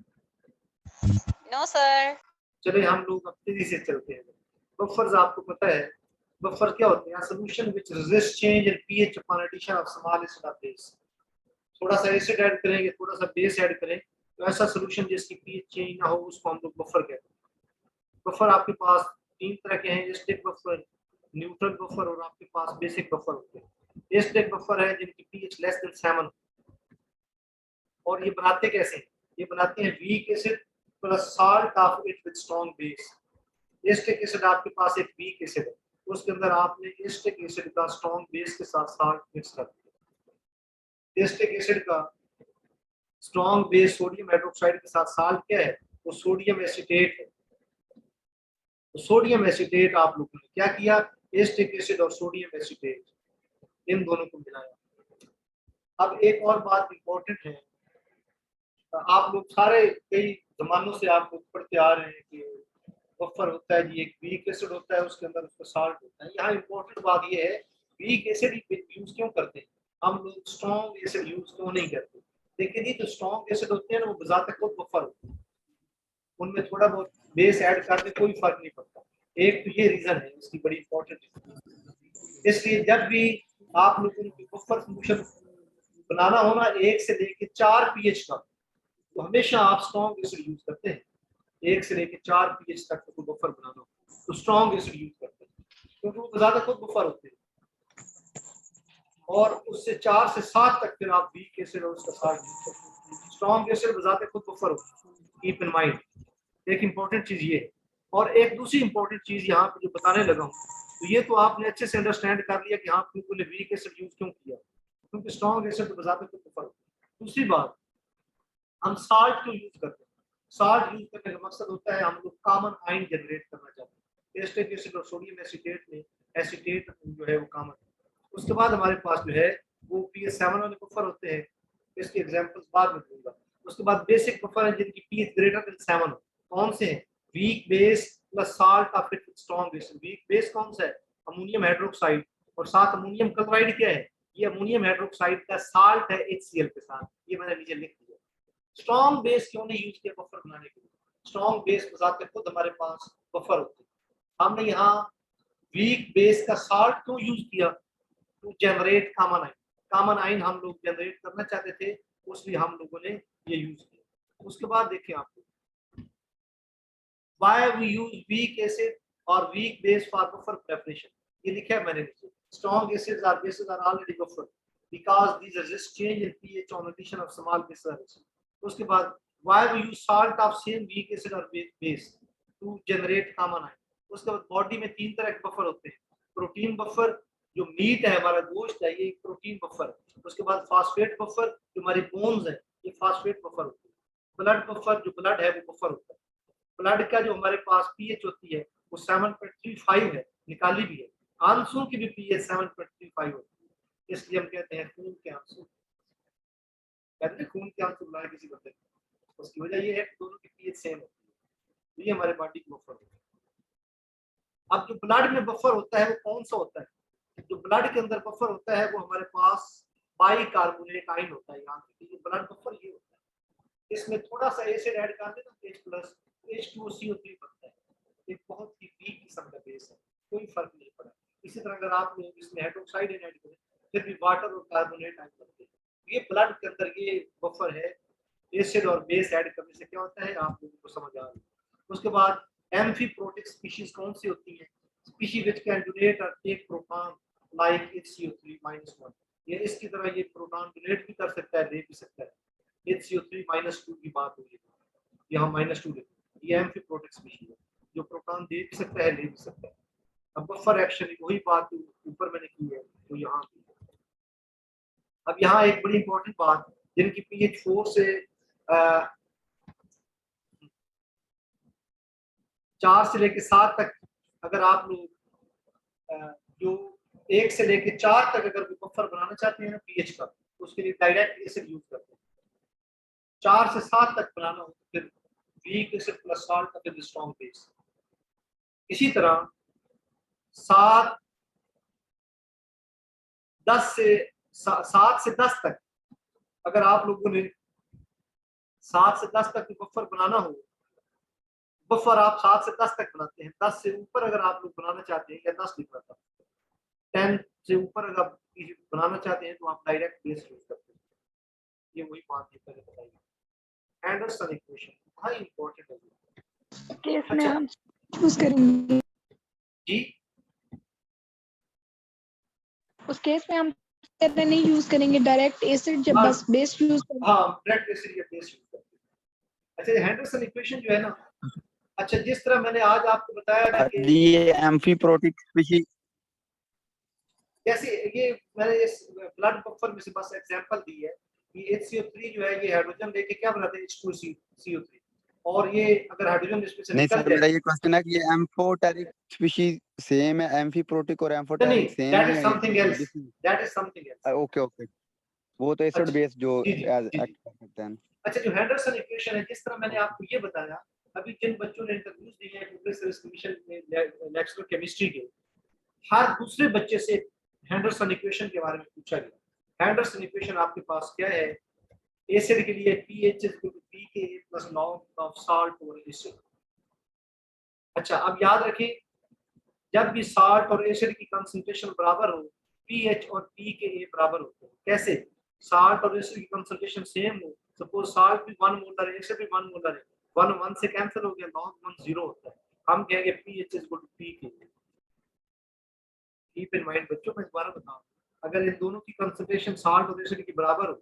No sir. चले हम लोग अब तेजी से चलते हैं। बफर्स आपको पता है बफर क्या होते हैं? Solution which resist change in pH upon addition of small acid of base. थोड़ा सा एसिड ऐड करेंगे, थोड़ा सा बेस ऐड करें, तो ऐसा सोल्यूशन जिसकी पीएच चेंज ना हो उसको हम लोग बफर कहते हैं। बफर आपके पास तीन तरह के हैं, एसिडिक बफर, न्यूट्रल बफर और आपके पास बेसिक बफर होते हैं। एसिडिक बफर है जिनकी पीएच लेस देन 7, और ये बनाते कैसे हैं? ये बनाते हैं weak acid plus salt of it with strong base. Acetic acid आपके पास एक वीक एसिड है, उसके अंदर आपने एसिटिक एसिड का स्ट्रॉन्ग बेस के साथ साल्ट मिक्स कर दिया। एसिटिक एसिड का स्ट्रॉन्ग बेस सोडियम हाइड्रोक्साइड के साथ साल्ट क्या है? वो सोडियम एसीटेट है। तो सोडियम एसीटेट आप लोगों ने क्या किया? एसिटिक एसिड और सोडियम एसीटेट इन दोनों को मिलाया। अब एक और बात इंपॉर्टेंट है, आप लोग सारे कई जमानों से आप लोग पढ़ते आ रहे हैं कि बफर होता है जी, एक वीक एसिड होता है, उसके अंदर उसका साल्ट होता है। यहाँ इंपॉर्टेंट बात ये है वीक एसिड यूज क्यों करते हैं, हम लोग स्ट्रॉन्ग एसिड यूज क्यों नहीं करते? देखिए जी, जो स्ट्रॉन्ग एसिड होते हैं ना वो बजाते खुद बफर होते हैं, उनमें थोड़ा बहुत बेस ऐड करने कोई फर्क नहीं पड़ता। एक तो ये रीजन है इसकी बड़ी इंपॉर्टेंट। इसलिए जब भी आप लोगों को बफर सोल्यूशन बनाना हो ना 1 से लेके 4 पीएच का, तो हमेशा आप स्ट्रॉन्ग एसिड यूज करते हैं। 1 से लेके 4 पीएच तक को बफर बनाना हो तो स्ट्रॉन्ग एसिड यूज करते हैं, क्योंकि वो ज्यादा खुद बफर होते हैं। और उससे 4 से 7 तक फिर आप वीक एसिड और उसका साल्ट यूज करते हैं। स्ट्रॉन्ग एसिड बजाते खुद बफर होते हैं, कीप इन माइंड। एक इंपॉर्टेंट चीज ये है। और एक दूसरी इंपॉर्टेंट चीज यहाँ पे जो बताने लगा हूँ, तो ये तो आपने अच्छे से अंडरस्टैंड कर लिया कि हाँ लोगों ने वीक एसिड यूज क्यों किया, क्योंकि स्ट्रॉन्ग एसिड बजाते खुद बफर होते हैं। दूसरी बात, हम साल्ट क्यों यूज करते हैं? साल्ट यूज करने का मकसद होता है हम लोग कॉमन आयन जनरेट करना चाहते हैं। एसिटिक एसिड और सोडियम एसीटेट में एसीटेट जो है वो कॉमन है। उसके बाद हमारे पास जो है वो pH 7 वाले बफर होते हैं, इसके एग्जांपल्स बाद में दूंगा। उसके बाद बेसिक बफर है जिनकी pH ग्रेटर देन 7 हो। कौन से हैं? Weak base plus salt of it strong base. Weak base कौन सा है? अमोनियम हाइड्रोक्साइड, और साथ अमोनियम क्लोराइड क्या है? ये अमोनियम हाइड्रोक्साइड का साल्ट है HCl के साथ, ये मैंने नीचे लिख दिया। स्ट्रॉन्ग बेस क्यों नहीं यूज किया बफर बनाने के लिए? स्ट्रॉन्ग बेस बजाते खुद हमारे पास बफर होते हैं। हमने यहाँ वीक बेस का साल्ट क्यों यूज किया? To generate common ion. Common ion हम लोग जनरेट करना चाहते थे, उसलिए हम लोगों ने ये यूज किया। उसके बाद देखें आप why we use weak acid or weak base for buffer preparation, ये लिखा है मैंने नीचे। strong acids or bases are already buffered because these resist change in pH on addition of small bases। उसके बाद why we use salt of same weak acid or base to generate common ion। उसके बाद body में 3 तरह के buffer होते हैं। Protein buffer, जो मीट है हमारा गोश्त है, ये एक प्रोटीन बफर है। उसके बाद फास्फेट बफर, जो हमारी बोन्स है, ये फास्फेट बफर होते हैं। ब्लड बफर, जो ब्लड है वो बफर होता है। ब्लड का जो हमारे पास पीएच होती है वो 7.35 है, निकाली भी है। आंसू की भी पीएच 7.35 होती है, इसलिए हम कहते हैं खून के आंसू। कहते हैं खून के आंसू बुलाए किसी बंदे को, उसकी वजह ये है कि दोनों की पीएच सेम होती है। ये हमारे बॉडी की बफर होता है। अब जो ब्लड में बफर होता है वो कौन सा होता है? जो ब्लड के अंदर बफर होता है वो हमारे पास बाइकार्बोनेट आयन होता है। यहाँ ये ब्लड बफर ये होता है। इसमें थोड़ा सा एसिड ऐड कर देना, H+ H2CO3 बनता है। एक बहुत ही वीक किस्म का बेस है, कोई फर्क नहीं पड़ा। इसी तरह अगर आप लोग इसमें हाइड्रोक्साइड ऐड करें फिर भी वाटर और कार्बोनेट आयन बनते हैं। ये ब्लड के अंदर ये बफर है। एसिड और बेस ऐड करने से क्या होता है आप लोगों को समझ आ रहा है। उसके बाद एम्फीप्रोटिक स्पीशीज कौन सी होती हैं? स्पीशीज व्हिच कैन डोनेट और टेक प्रोटॉन लाइक HCO3-1। ये इसकी तरह ये प्रोटॉन डोनेट भी कर सकता है, ले भी सकता है। HCO3-2 की बात हुई है, यहाँ -2 लिखा। ये एम्फीप्रोटिक स्पीशीज है जो प्रोटॉन दे भी सकता है, ले भी सकता है। अब बफर एक्शन वही बात ऊपर मैंने की है तो यहाँ भी। अब यहाँ एक बड़ी इंपॉर्टेंट बात, जिनकी pH 4 से 4 से लेके 7 तक, अगर आप लोग जो 1 से लेके 4 तक अगर बफर बनाना चाहते हैं ना pH का, तो उसके लिए डायरेक्ट एसिड यूज करते हैं। 4 से 7 तक बनाना हो तो फिर weak acid plus salt of the strong base. इसी तरह 7 से 10 तक, अगर आप लोगों ने 7 से 10 तक बफर बनाना हो, बफर आप 7 से 10 तक बनाते हैं, 10 से ऊपर अगर आप लोग बनाना चाहते हैं, या 10 लिख रहा था, 10 से ऊपर अगर आप बनाना चाहते हैं तो आप डायरेक्ट बेस यूज करते हैं। ये वही बात है पहले बताइए। एंडरसन इक्वेशन बहुत इंपॉर्टेंट है। केस में अच्छा हम यूज करेंगे, जी, उस केस में हम नहीं यूज करेंगे, डायरेक्ट एसिड जब हाँ। बस बेस यूज करेंगे। हाँ, डायरेक्ट एसिड या बेस यूज करते हैं। अच्छा, ये हेंडरसन इक्वेशन जो है ना, अच्छा जिस तरह मैंने आज आपको बताया था कि ये एम्फीप्रोटिक स्पीशीज जैसे ये मैंने इस ब्लड बफर में से बस एग्जांपल दी है कि HCO3 जो है ये हाइड्रोजन लेके क्या बनाते हैं, H2CO3, और ये अगर हाइड्रोजन इसमें से नहीं निकल सर, मेरा जाए, ये क्वेश्चन है कि ये एम्फोटेरिक स्पीशीज सेम है, एम्फीप्रोटिक और नहीं एम्फोटेरिक सेम दैट है इज या something else, different? That is something else. Okay okay, वो तो एसिड अच्छा बेस जो जी जी एज जी एक्ट जी। कर सकते हैं। अच्छा, जो हेंडरसन इक्वेशन है, जिस तरह मैंने आपको ये बताया, अभी जिन बच्चों ने इंटरव्यूज दिए हैं प्रोग्रेस सर्विस कमीशन में लेक्चर केमिस्ट्री के, हर दूसरे बच्चे से हेंडरसन इक्वेशन के बारे में पूछा गया। हेंडरसन इक्वेशन आपके पास क्या है, एसिड के लिए pH pKa plus log of salt और एसिड। अच्छा, अब याद रखें, जब भी साल्ट और एसिड की कंसंट्रेशन बराबर हो, pH और pKa बराबर होते हैं। कैसे? साल्ट और एसिड की कंसंट्रेशन सेम हो, सपोज साल्ट भी 1 मोलर है, एसिड भी 1 मोलर है, 1 1 से कैंसिल हो गया, log 1 0 होता है, हम कहेंगे pH is equal to pKa। Keep in mind बच्चों, मैं दोबारा बताऊं, अगर इन दोनों की कंसंट्रेशन साल्ट और एसिड की बराबर हो,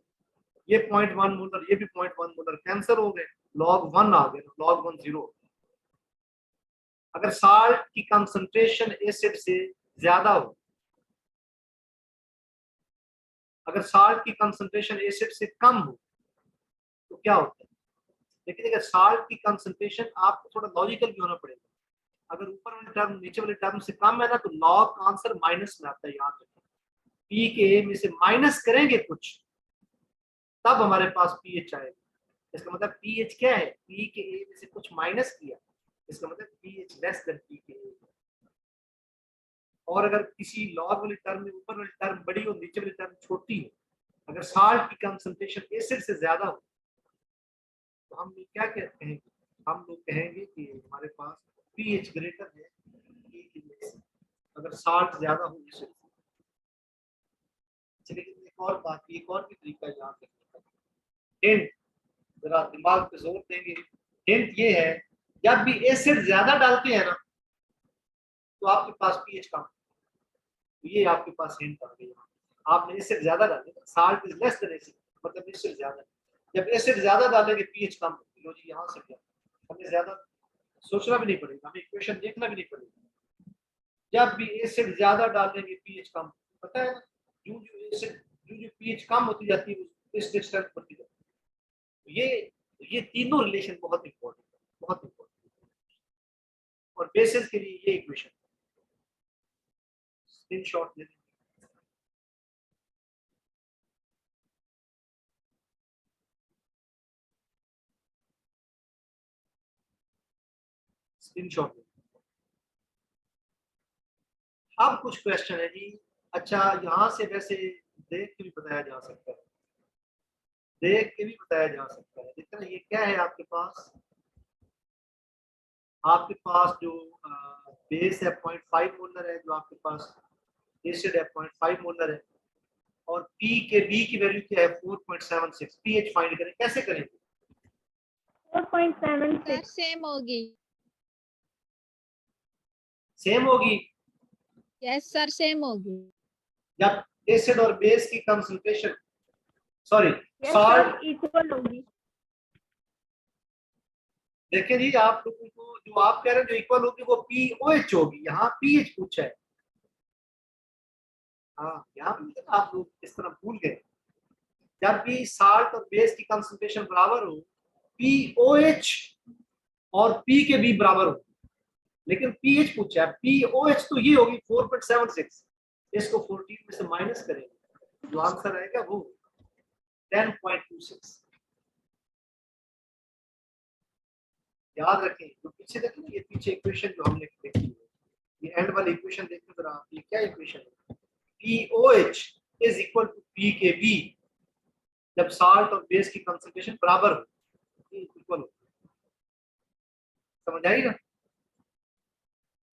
ये 0.1 मोलर, ये भी 0.1 मोलर, कैंसिल हो गए, log 1 आ गया, log 1 0। अगर साल्ट की कंसंट्रेशन एसिड से ज्यादा हो, अगर साल्ट की कंसंट्रेशन एसिड से कम हो तो क्या होता है? लेकिन अगर साल्ट की कंसंट्रेशन, आपको थोड़ा लॉजिकल भी होना पड़ेगा, अगर ऊपर वाले टर्म नीचे वाले टर्म से कम है ना, तो लॉग का आंसर माइनस में आता है, याद रखें। पी के ए में से माइनस करेंगे कुछ, तब हमारे पास पीएच आएगा। इसका मतलब पीएच क्या है, पी के ए में से कुछ माइनस किया, इसका मतलब pH less than P K ए। और अगर किसी लॉग वाली टर्म में ऊपर वाली टर्म बड़ी हो, नीचे वाली टर्म छोटी हो, अगर साल्ट की कंसंट्रेशन एसिड से ज्यादा हो, तो हम क्या कहते हैं, हम लोग कहेंगे कि हमारे पास पीएच ग्रेटर है पी के ए से, अगर साल्ट ज्यादा हो एसिड से। लेकिन एक और बात, एक और भी तरीका याद रखने का, हिंट, जरा दिमाग पे जोर देंगे। हिंट ये है, जब भी एसिड ज्यादा डालते हैं ना, तो आपके पास पीएच कम, तो ये आपके पास हिंट आ गई। आपने एसिड ज्यादा डाले, salt is less than acid, मतलब एसिड ज्यादा, जब एसिड ज्यादा डालेंगे पीएच कम होगी। लो जी, यहाँ से क्या, हमें ज्यादा सोचना भी नहीं पड़ेगा, हमें इक्वेशन देखना भी नहीं पड़ेगा, जब भी एसिड ज्यादा डालेंगे पीएच कम, पता है ना, जो जो एसिड जो पीएच कम होती जाती है, इस डिस्टेंस बढ़ती जाती है। ये तीनों रिलेशन बहुत इंपॉर्टेंट है, बहुत इंपॉर्टेंट, और बेसिस के लिए ये इक्वेशन स्क्रीनशॉट ले लें। स्क्रीनशॉट ले। अब कुछ क्वेश्चन है जी। अच्छा, यहाँ से वैसे देख के भी बताया जा सकता है, देख के भी बताया जा सकता है। देखते ना, ये क्या है आपके पास, आपके पास जो बेस है 0.5 मोलर है, जो आपके पास एसिड है 0.5 मोलर है, और पी के बी की वैल्यू क्या है 4.76। पीएच फाइंड करें, कैसे करेंगे? 4.76 सेम होगी। सेम होगी, यस सर, सेम होगी। जब एसिड और बेस की concentration, sorry yes salt, sir, equal होगी। देखिए जी, आप लोगों को जो आप कह रहे हैं जो इक्वल होगी वो पीओएच होगी, यहाँ पीएच पूछा है। हाँ, यहाँ पे आप लोग इस तरह भूल गए, जब भी साल्ट और बेस की कंसंट्रेशन बराबर हो, पीओएच और पी के बी बराबर हो, लेकिन पीएच पूछा है। पीओएच तो ये होगी 4.76, इसको 14 में से माइनस करेंगे, जो आंसर आएगा वो 10.26। याद रखें, जो पीछे देखें ना, ये पीछे इक्वेशन जो हमने देखी है, ये एंड वाली इक्वेशन देखो जरा आप, ये क्या इक्वेशन है, POH is equal to PKB, जब साल्ट और बेस की कंसंट्रेशन बराबर हो, इक्वल हो। समझ आई ना,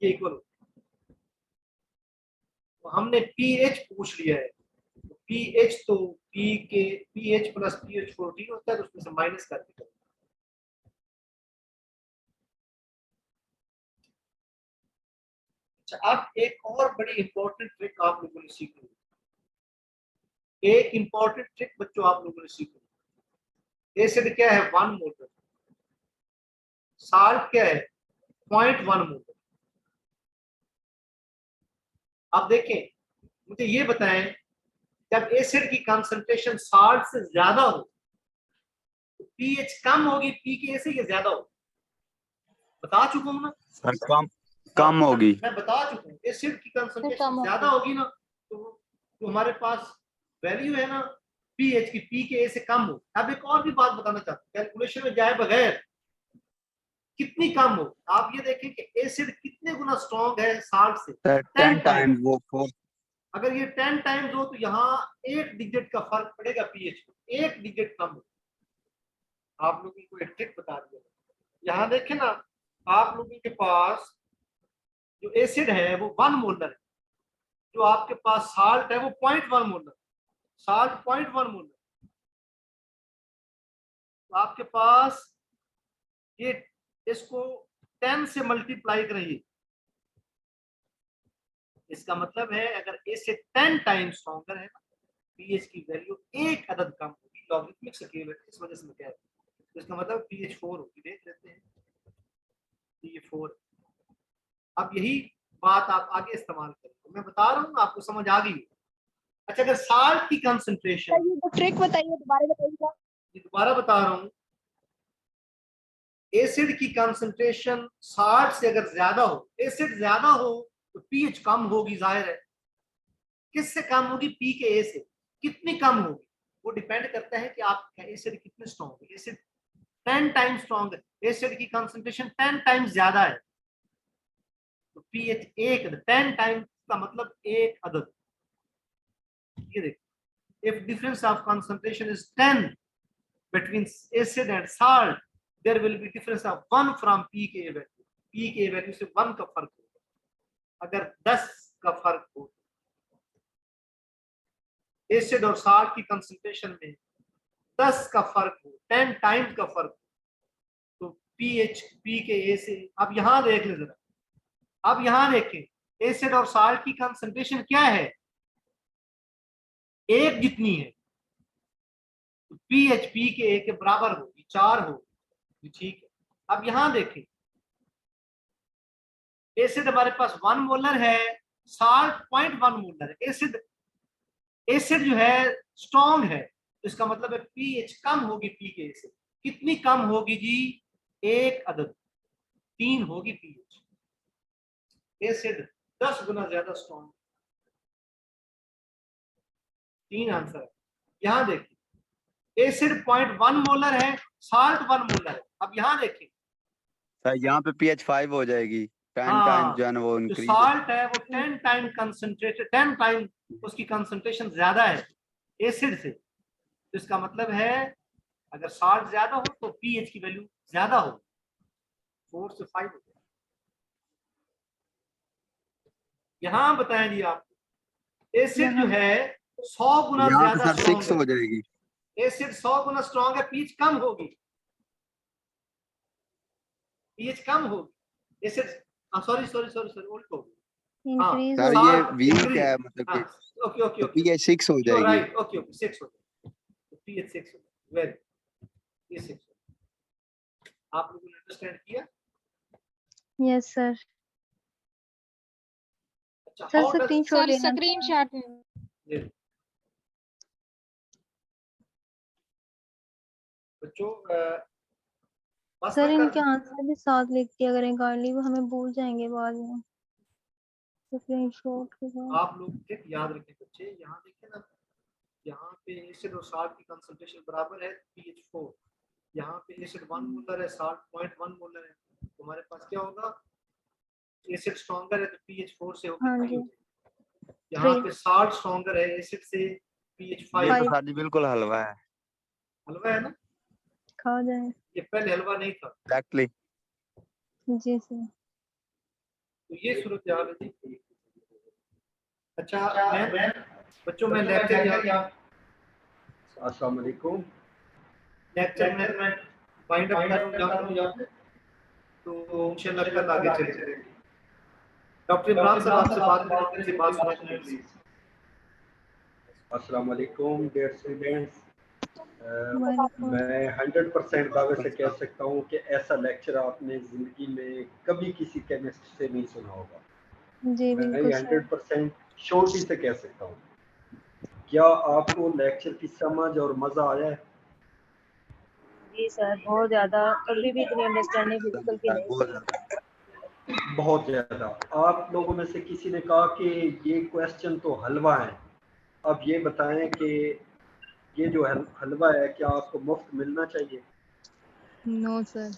ये इक्वल। तो हमने पीएच पूछ लिया है, पीएच तो पी के पीएच प्लस पीएच4 ठीक होता है, तो उसमें से माइनस करके करें। अच्छा, अब एक और बड़ी इंपॉर्टेंट ट्रिक आप लोगों ने सीख ली। एक इंपॉर्टेंट ट्रिक बच्चों आप लोगों ने सीख ली। एसिड क्या है 1 मोलर, साल्ट क्या है 0.1 मोलर। आप देखें, मुझे ये बताएं, जब एसिड की कंसंट्रेशन साल्ट से ज्यादा हो तो पीएच कम होगी पी के ए से या ज्यादा होगी? बता चुका हूं ना सर कम होगी। मैं बता चुका हूँ, एसिड की कम कंसंट्रेशन ज्यादा होगी ना, तो हमारे पास वैल्यू है ना पीएच की पी के ए से कम हो। अब एक और भी बात बताना चाहता हूँ, कैलकुलेशन में जाए बगैर कितनी कम हो। आप ये देखें कि एसिड कितने गुना स्ट्रॉन्ग है साल्ट से, 10 टाइम्स वो 4। अगर ये 10 टाइम्स हो तो यहाँ 1 डिजिट का फर्क पड़ेगा पीएच को, 1 डिजिट कम हो। आप लोगों को एक ट्रिक बता दिया, यहाँ देखें ना, आप लोगों के पास जो एसिड है वो 1 मोलर है, जो आपके पास साल्ट है वो 0.1 मोलर, साल्ट 0.1 मोलर। तो आपके पास ये इसको 10 से मल्टीप्लाई करिए, इसका मतलब है अगर एसिड 10 टाइम्स स्ट्रॉन्गर है, पीएच की वैल्यू 1 अदद कम होगी, लॉगरिथमिक स्केल है इस वजह से मैं कह रहा हूं। तो इसका मतलब पीएच 4 होगी, देख लेते हैं ये 4। अब यही बात आप आगे इस्तेमाल करेंगे, मैं बता रहा हूँ आपको समझ आ गई। अच्छा, अगर साल्ट की कंसंट्रेशन, ये ट्रिक बताइए, दोबारा बताइएगा। दोबारा बता रहा हूँ, एसिड की कंसंट्रेशन साल्ट से अगर ज्यादा हो, एसिड ज्यादा हो तो पीएच कम होगी, जाहिर है। किससे कम होगी? पी के ए से। कितनी कम होगी वो डिपेंड करता है कि आपका एसिड कितने स्ट्रॉन्ग है। एसिड 10 टाइम्स स्ट्रॉन्ग है, एसिड की कंसंट्रेशन 10 टाइम्स ज्यादा है, तो पीएच 1 अदद, 10 टाइम्स का मतलब 1 अदद। ये देखो, if difference of concentration is 10 between acid and salt, there will be difference of 1 from pKa value. pKa value से 1 का फर्क होगा। अगर 10 का फर्क हो, एसिड और साल्ट की कंसंट्रेशन में 10 का फर्क हो, 10 टाइम्स का फर्क हो, तो पीएच pKa से, अब यहां देख ले जरा, अब यहां देखें, एसिड और साल्ट की कंसंट्रेशन क्या है? 1 जितनी है, तो पीएच pKa के बराबर होगी, 4 होगी, ठीक है। अब यहां देखें, एसिड हमारे पास 1 मोलर है, साल्ट 0.1 मोलर है। एसिड जो है स्ट्रॉन्ग है, तो इसका मतलब है पीएच कम होगी पीके से। कितनी कम होगी जी? 1 अदद, 3 होगी पीएच। एसिड 10 गुना ज्यादा स्ट्रॉन्ग, 3 आंसर है। यहां देखिए, एसिड 0.1 मोलर है, साल्ट 1 मोलर है। अब यहां देखिए, सर यहाँ पे pH 5 हो जाएगी, 10 टाइम्स जो है ना वो जो इंक्रीज। साल्ट है वो 10 टाइम कंसंट्रेटेड, 10 टाइम उसकी कंसंट्रेशन ज्यादा है एसिड से। तो इसका मतलब है अगर साल्ट ज्यादा हो तो पीएच की वैल्यू ज्यादा हो, 4 से 5 हो। यहां बताएं जी आपको, एसिड जो है 100 गुना यहाँ पे ज्यादा सर स्ट्रॉन्ग 6 है। हो जाएगी। एसिड 100 गुना स्ट्रॉन्ग है, पीएच कम होगी, पीएच कम होगी। Acid, sorry sorry sorry sorry, उल्ट होगी। इंक्रीज सर हो ये salt वीक increase, है, मतलब कि ओके ओके तो ओके, pH 6 हो यू जाएगी। राइट, ओके ओके 6 हो जाएगी, तो पीएच 6 हो जाएगी, वेरी, ये 6 हो जाएगी। आप लोगों ने अंडरस्टैंड किया? Yes sir. अच्छा, sir how does, screenshot sir लेना। स्क्रीनशॉट। बच्चों बस सर मैं इनके कर, आंसर भी साथ लिख दिया करें काइंडली, वो हमें भूल जाएंगे बाद में स्क्रीनशॉट के बाद। आप लोग एक याद रखें बच्चे, यहाँ देखें ना, यहाँ पे एसिड और साल्ट की कंसंट्रेशन बराबर है pH 4, यहाँ पे एसिड 1 मोलर है, साल्ट 0.1 मोलर है, तो हमारे पास क्या होगा? एसिड स्ट्रॉन्गर है तो pH 4 से होकर हाँ 3 जी, हो जाएगा। यहाँ 3 पे साल्ट स्ट्रॉन्गर है, एसिड से pH ये 5। तो 5 सर जी बिल्कुल हलवा है। हलवा है ना, खा जाए। ये पहले हलवा नहीं था। एग्जैक्टली। जी सर। तो ये सूरत हाल है जी। अच्छा मैं बच्चों में लेक्चर अस्सलाम वालेकुम। में वाइंड अप करूंगा तो इंशाल्लाह कल आगे चलेंगे। डॉक्टर इमरान साहब आपसे बात सुनाएं प्लीज। अस्सलाम वालेकुम डियर स्टूडेंट्स। वालेकुम। मैं 100% दावे से कह सकता हूँ कि ऐसा लेक्चर आपने ज़िंदगी में कभी किसी केमिस्ट से नहीं सुना होगा। जी मैं बिल्कुल ये सर। 100% श्योरिटी से कह सकता हूँ। क्या आपको लेक्चर की समझ और मज़ा आया है? जी सर बहुत ज्यादा, कभी भी इतनी अंडरस्टैंडिंग फिजिकल की नहीं बहुत थी। ज्यादा। बहुत ज़्यादा। आप लोगों में से किसी ने कहा कि ये क्वेश्चन तो हलवा है। अब ये बताएं कि ये जो हलवा है क्या आपको मुफ्त मिलना चाहिए? No sir.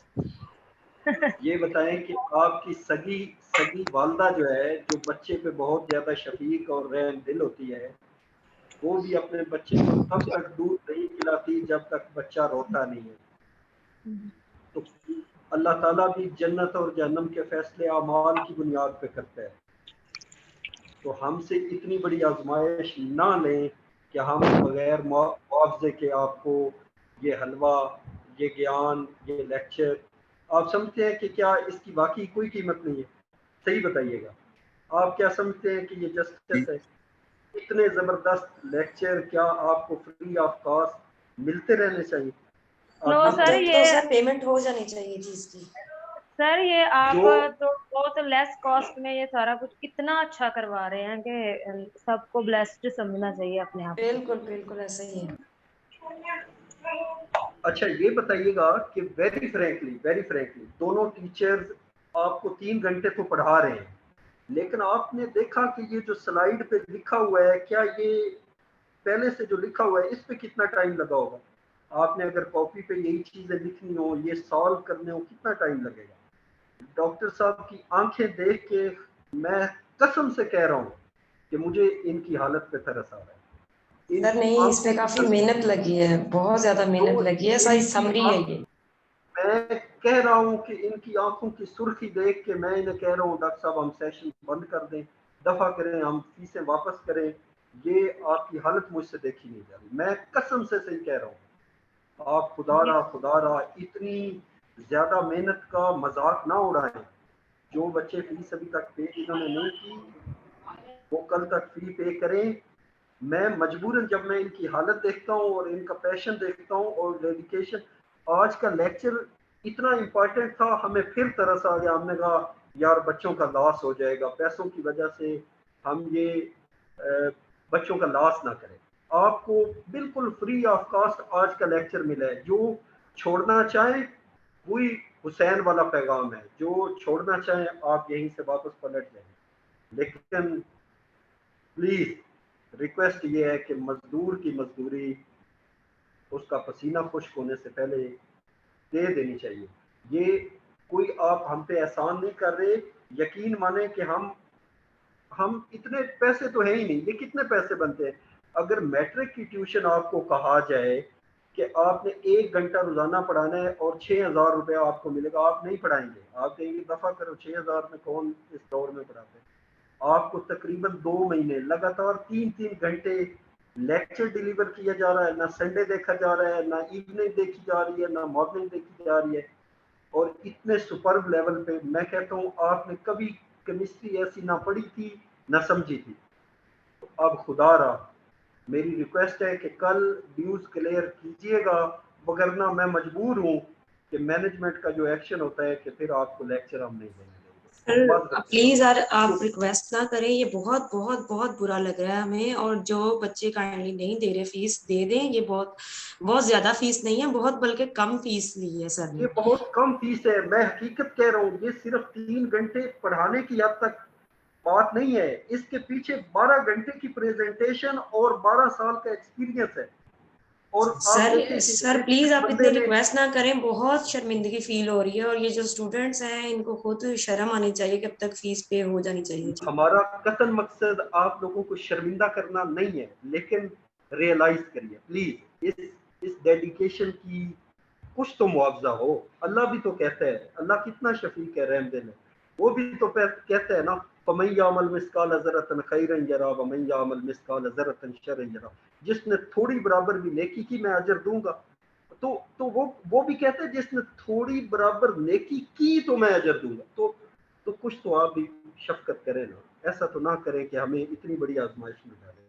ये बताएं कि आपकी सगी सगी वालदा जो है, जो बच्चे पे बहुत ज़्यादा शफीक और रहम दिल होती है, वो भी अपने बच्चे को तब तक दूध नहीं पिलाती जब तक बच्चा रोता नहीं है। तो अल्लाह ताला भी जन्नत और जहन्नम के फैसले अमाल की बुनियाद पे करता है। तो हमसे इतनी बड़ी आजमाइश ना लें कि हम बगैर मुआवजे के आपको ये हलवा, ये ज्ञान, ये लेक्चर, आप समझते हैं कि क्या इसकी वाकई कोई कीमत नहीं है? सही बताइएगा, आप क्या समझते हैं कि ये जस्टिस है? इतने ज़बरदस्त लेक्चर क्या आपको फ्री ऑफ कॉस्ट मिलते रहने चाहिए? नो आप सर, ये ये सर पेमेंट हो जानी चाहिए जी इसकी। सर ये आप जो तो बहुत लेस कॉस्ट में ये सारा कुछ इतना अच्छा करवा रहे हैं कि सबको ब्लेस्ड समझना चाहिए अपने आप को। बिल्कुल बिल्कुल ऐसा ही है। अच्छा ये बताइएगा कि वेरी फ्रैंकली दोनों टीचर्स आपको 3 घंटे तो पढ़ा रहे हैं, लेकिन आपने देखा कि ये जो स्लाइड पे लिखा हुआ है, क्या ये पहले से जो लिखा हुआ है इस पे कितना टाइम लगा होगा? आपने अगर कॉपी पे यही चीजें लिखनी हो, ये सॉल्व करने हो, कितना टाइम लगेगा? डॉक्टर साहब की आंखें देख के मैं कसम से कह रहा हूँ कि मुझे इनकी हालत पे तरस आ रहा है। सर इनकी नहीं, इस आंखों पे की काफी कसम, मेहनत लगी है, बहुत ज्यादा मेहनत जो लगी है। सारी इनकी समरी है ये। मैं कह रहा हूँ कि इनकी आंखों की सुर्खी देख के मैं इन्हें कह रहा हूँ डॉक्टर साहब हम सेशन बंद कर दें, दफा करें, हम फीसें वापस करें। ये आपकी हालत मुझसे देखी नहीं जा रही, मैं कसम से सही कह रहा हूँ। आप खुदारा इतनी ज्यादा मेहनत का मजाक ना उड़ाएं। जो बच्चे फीस अभी तक पे इन्होंने नहीं की, वो कल तक फी पे करें। मैं मजबूरन जब मैं इनकी हालत देखता हूँ और इनका पैशन देखता हूँ और डेडिकेशन, आज का लेक्चर इतना इम्पोर्टेंट था, हमें फिर तरस आ गया। हमने कहा यार बच्चों का लॉस हो जाएगा, पैसों की वजह से हम ये बच्चों का लॉस ना करें। आपको बिल्कुल फ्री ऑफ कॉस्ट आज का लेक्चर मिला है। जो छोड़ना चाहें वही हुसैन वाला पैगाम है, जो छोड़ना चाहें आप यहीं से वापस पलट जाएं। लेकिन प्लीज रिक्वेस्ट ये है कि मजदूर की मजदूरी उसका पसीना खुश्क होने से पहले दे देनी चाहिए। ये कोई आप हम पे एहसान नहीं कर रहे। यकीन माने कि हम इतने पैसे तो है ही नहीं, ये कितने पैसे बनते हैं? अगर मैट्रिक की ट्यूशन आपको कहा जाए कि आपने 1 घंटा रोजाना पढ़ाना है और 6,000 रुपया आपको मिलेगा, आप नहीं पढ़ाएंगे। आप कहेंगे दफा करो, 6,000 में कौन इस दौर में पढ़ाते हैं? आपको तकरीबन 2 महीने लगातार 3-3 घंटे लेक्चर डिलीवर किया जा रहा है। ना संडे देखा जा रहा है, ना इवनिंग देखी जा रही है, ना मॉर्निंग देखी जा रही है। और इतने सुपर्ब लेवल पे मैं कहता हूँ आपने कभी केमिस्ट्री ऐसी ना पढ़ी थी ना समझी थी। तो अब खुदारा मेरी रिक्वेस्ट है कि कल ड्यूज क्लियर कीजिएगा, वगरना मैं मजबूर हूँ कि मैनेजमेंट का जो एक्शन होता है कि फिर आपको लेक्चर हम नहीं देंगे। सर प्लीज यार आप रिक्वेस्ट ना करें, ये बहुत बहुत बहुत बुरा लग रहा है हमें। और जो बच्चे काइंडली नहीं दे रहे फीस दे दें। ये बहुत बहुत ज्यादा फीस नहीं है, बहुत बल्कि कम फीस ली है सर ने। ये बहुत कम फीस है, मैं हकीकत कह रहा हूँ। ये सिर्फ 3 घंटे पढ़ाने की हद तक बात नहीं है, इसके पीछे 12 घंटे की प्रेजेंटेशन और 12 साल का एक्सपीरियंस है। और आप देखें कि सर प्लीज इस आप बंदे इतनी ने, रिक्वेस्ट ना करें, बहुत शर्मिंदगी फील हो रही है। और ये जो स्टूडेंट्स हैं इनको खुद शर्म आनी चाहिए कि अब तक फीस पे हो जानी चाहिए जी। हमारा कतन मकसद आप लोगों को शर्मिंदा करना नहीं है, लेकिन रियलाइज करिए प्लीज इस डेडिकेशन की कुछ तो मुआवजा हो। अल्लाह भी तो कहता है, अल्लाह कितना शफीक है, रहम दिल है, वो भी तो कहता है ना, फमन यामल मिस्काल ज़र्रतन खैरन यरा वमन यामल मिस्काल ज़र्रतन शर्रन यरा, जिसने थोड़ी बराबर भी नेकी की मैं अजर दूंगा। तो वो भी कहता है जिसने थोड़ी बराबर नेकी की तो मैं अजर दूंगा। तो कुछ तो आप भी शफकत करें ना, ऐसा तो ना करें कि हमें इतनी बड़ी आजमाइश में डालें।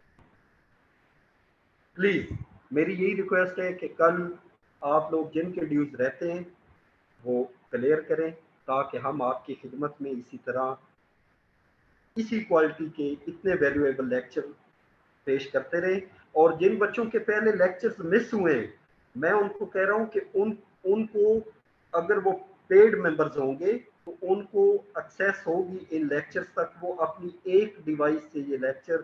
प्लीज मेरी यही रिक्वेस्ट है कि कल आप लोग जिनके ड्यूज रहते हैं वो क्लियर करें, ताकि हम आपकी खिदमत में इसी तरह इसी क्वालिटी के इतने वैल्यूएबल लेक्चर पेश करते रहे। और जिन बच्चों के पहले लेक्चर्स मिस हुए हैं, मैं उनको कह रहा हूं कि उनको अगर वो पेड मेंबर्स होंगे तो उनको एक्सेस होगी इन लेक्चर्स तक, वो अपनी एक डिवाइस से ये लेक्चर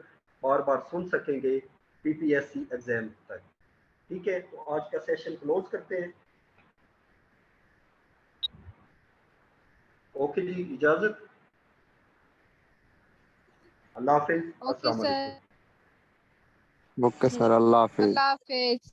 बार बार सुन सकेंगे पीपीएससी एग्जाम तक। ठीक है, तो आज का सेशन क्लोज करते हैं। ओके जी, इजाजत, अल्लाह हाफिज, ओके अस्सलाम सर, वालेकुम। ओके सर, अल्लाह हाफिज। अल्लाह हाफिज।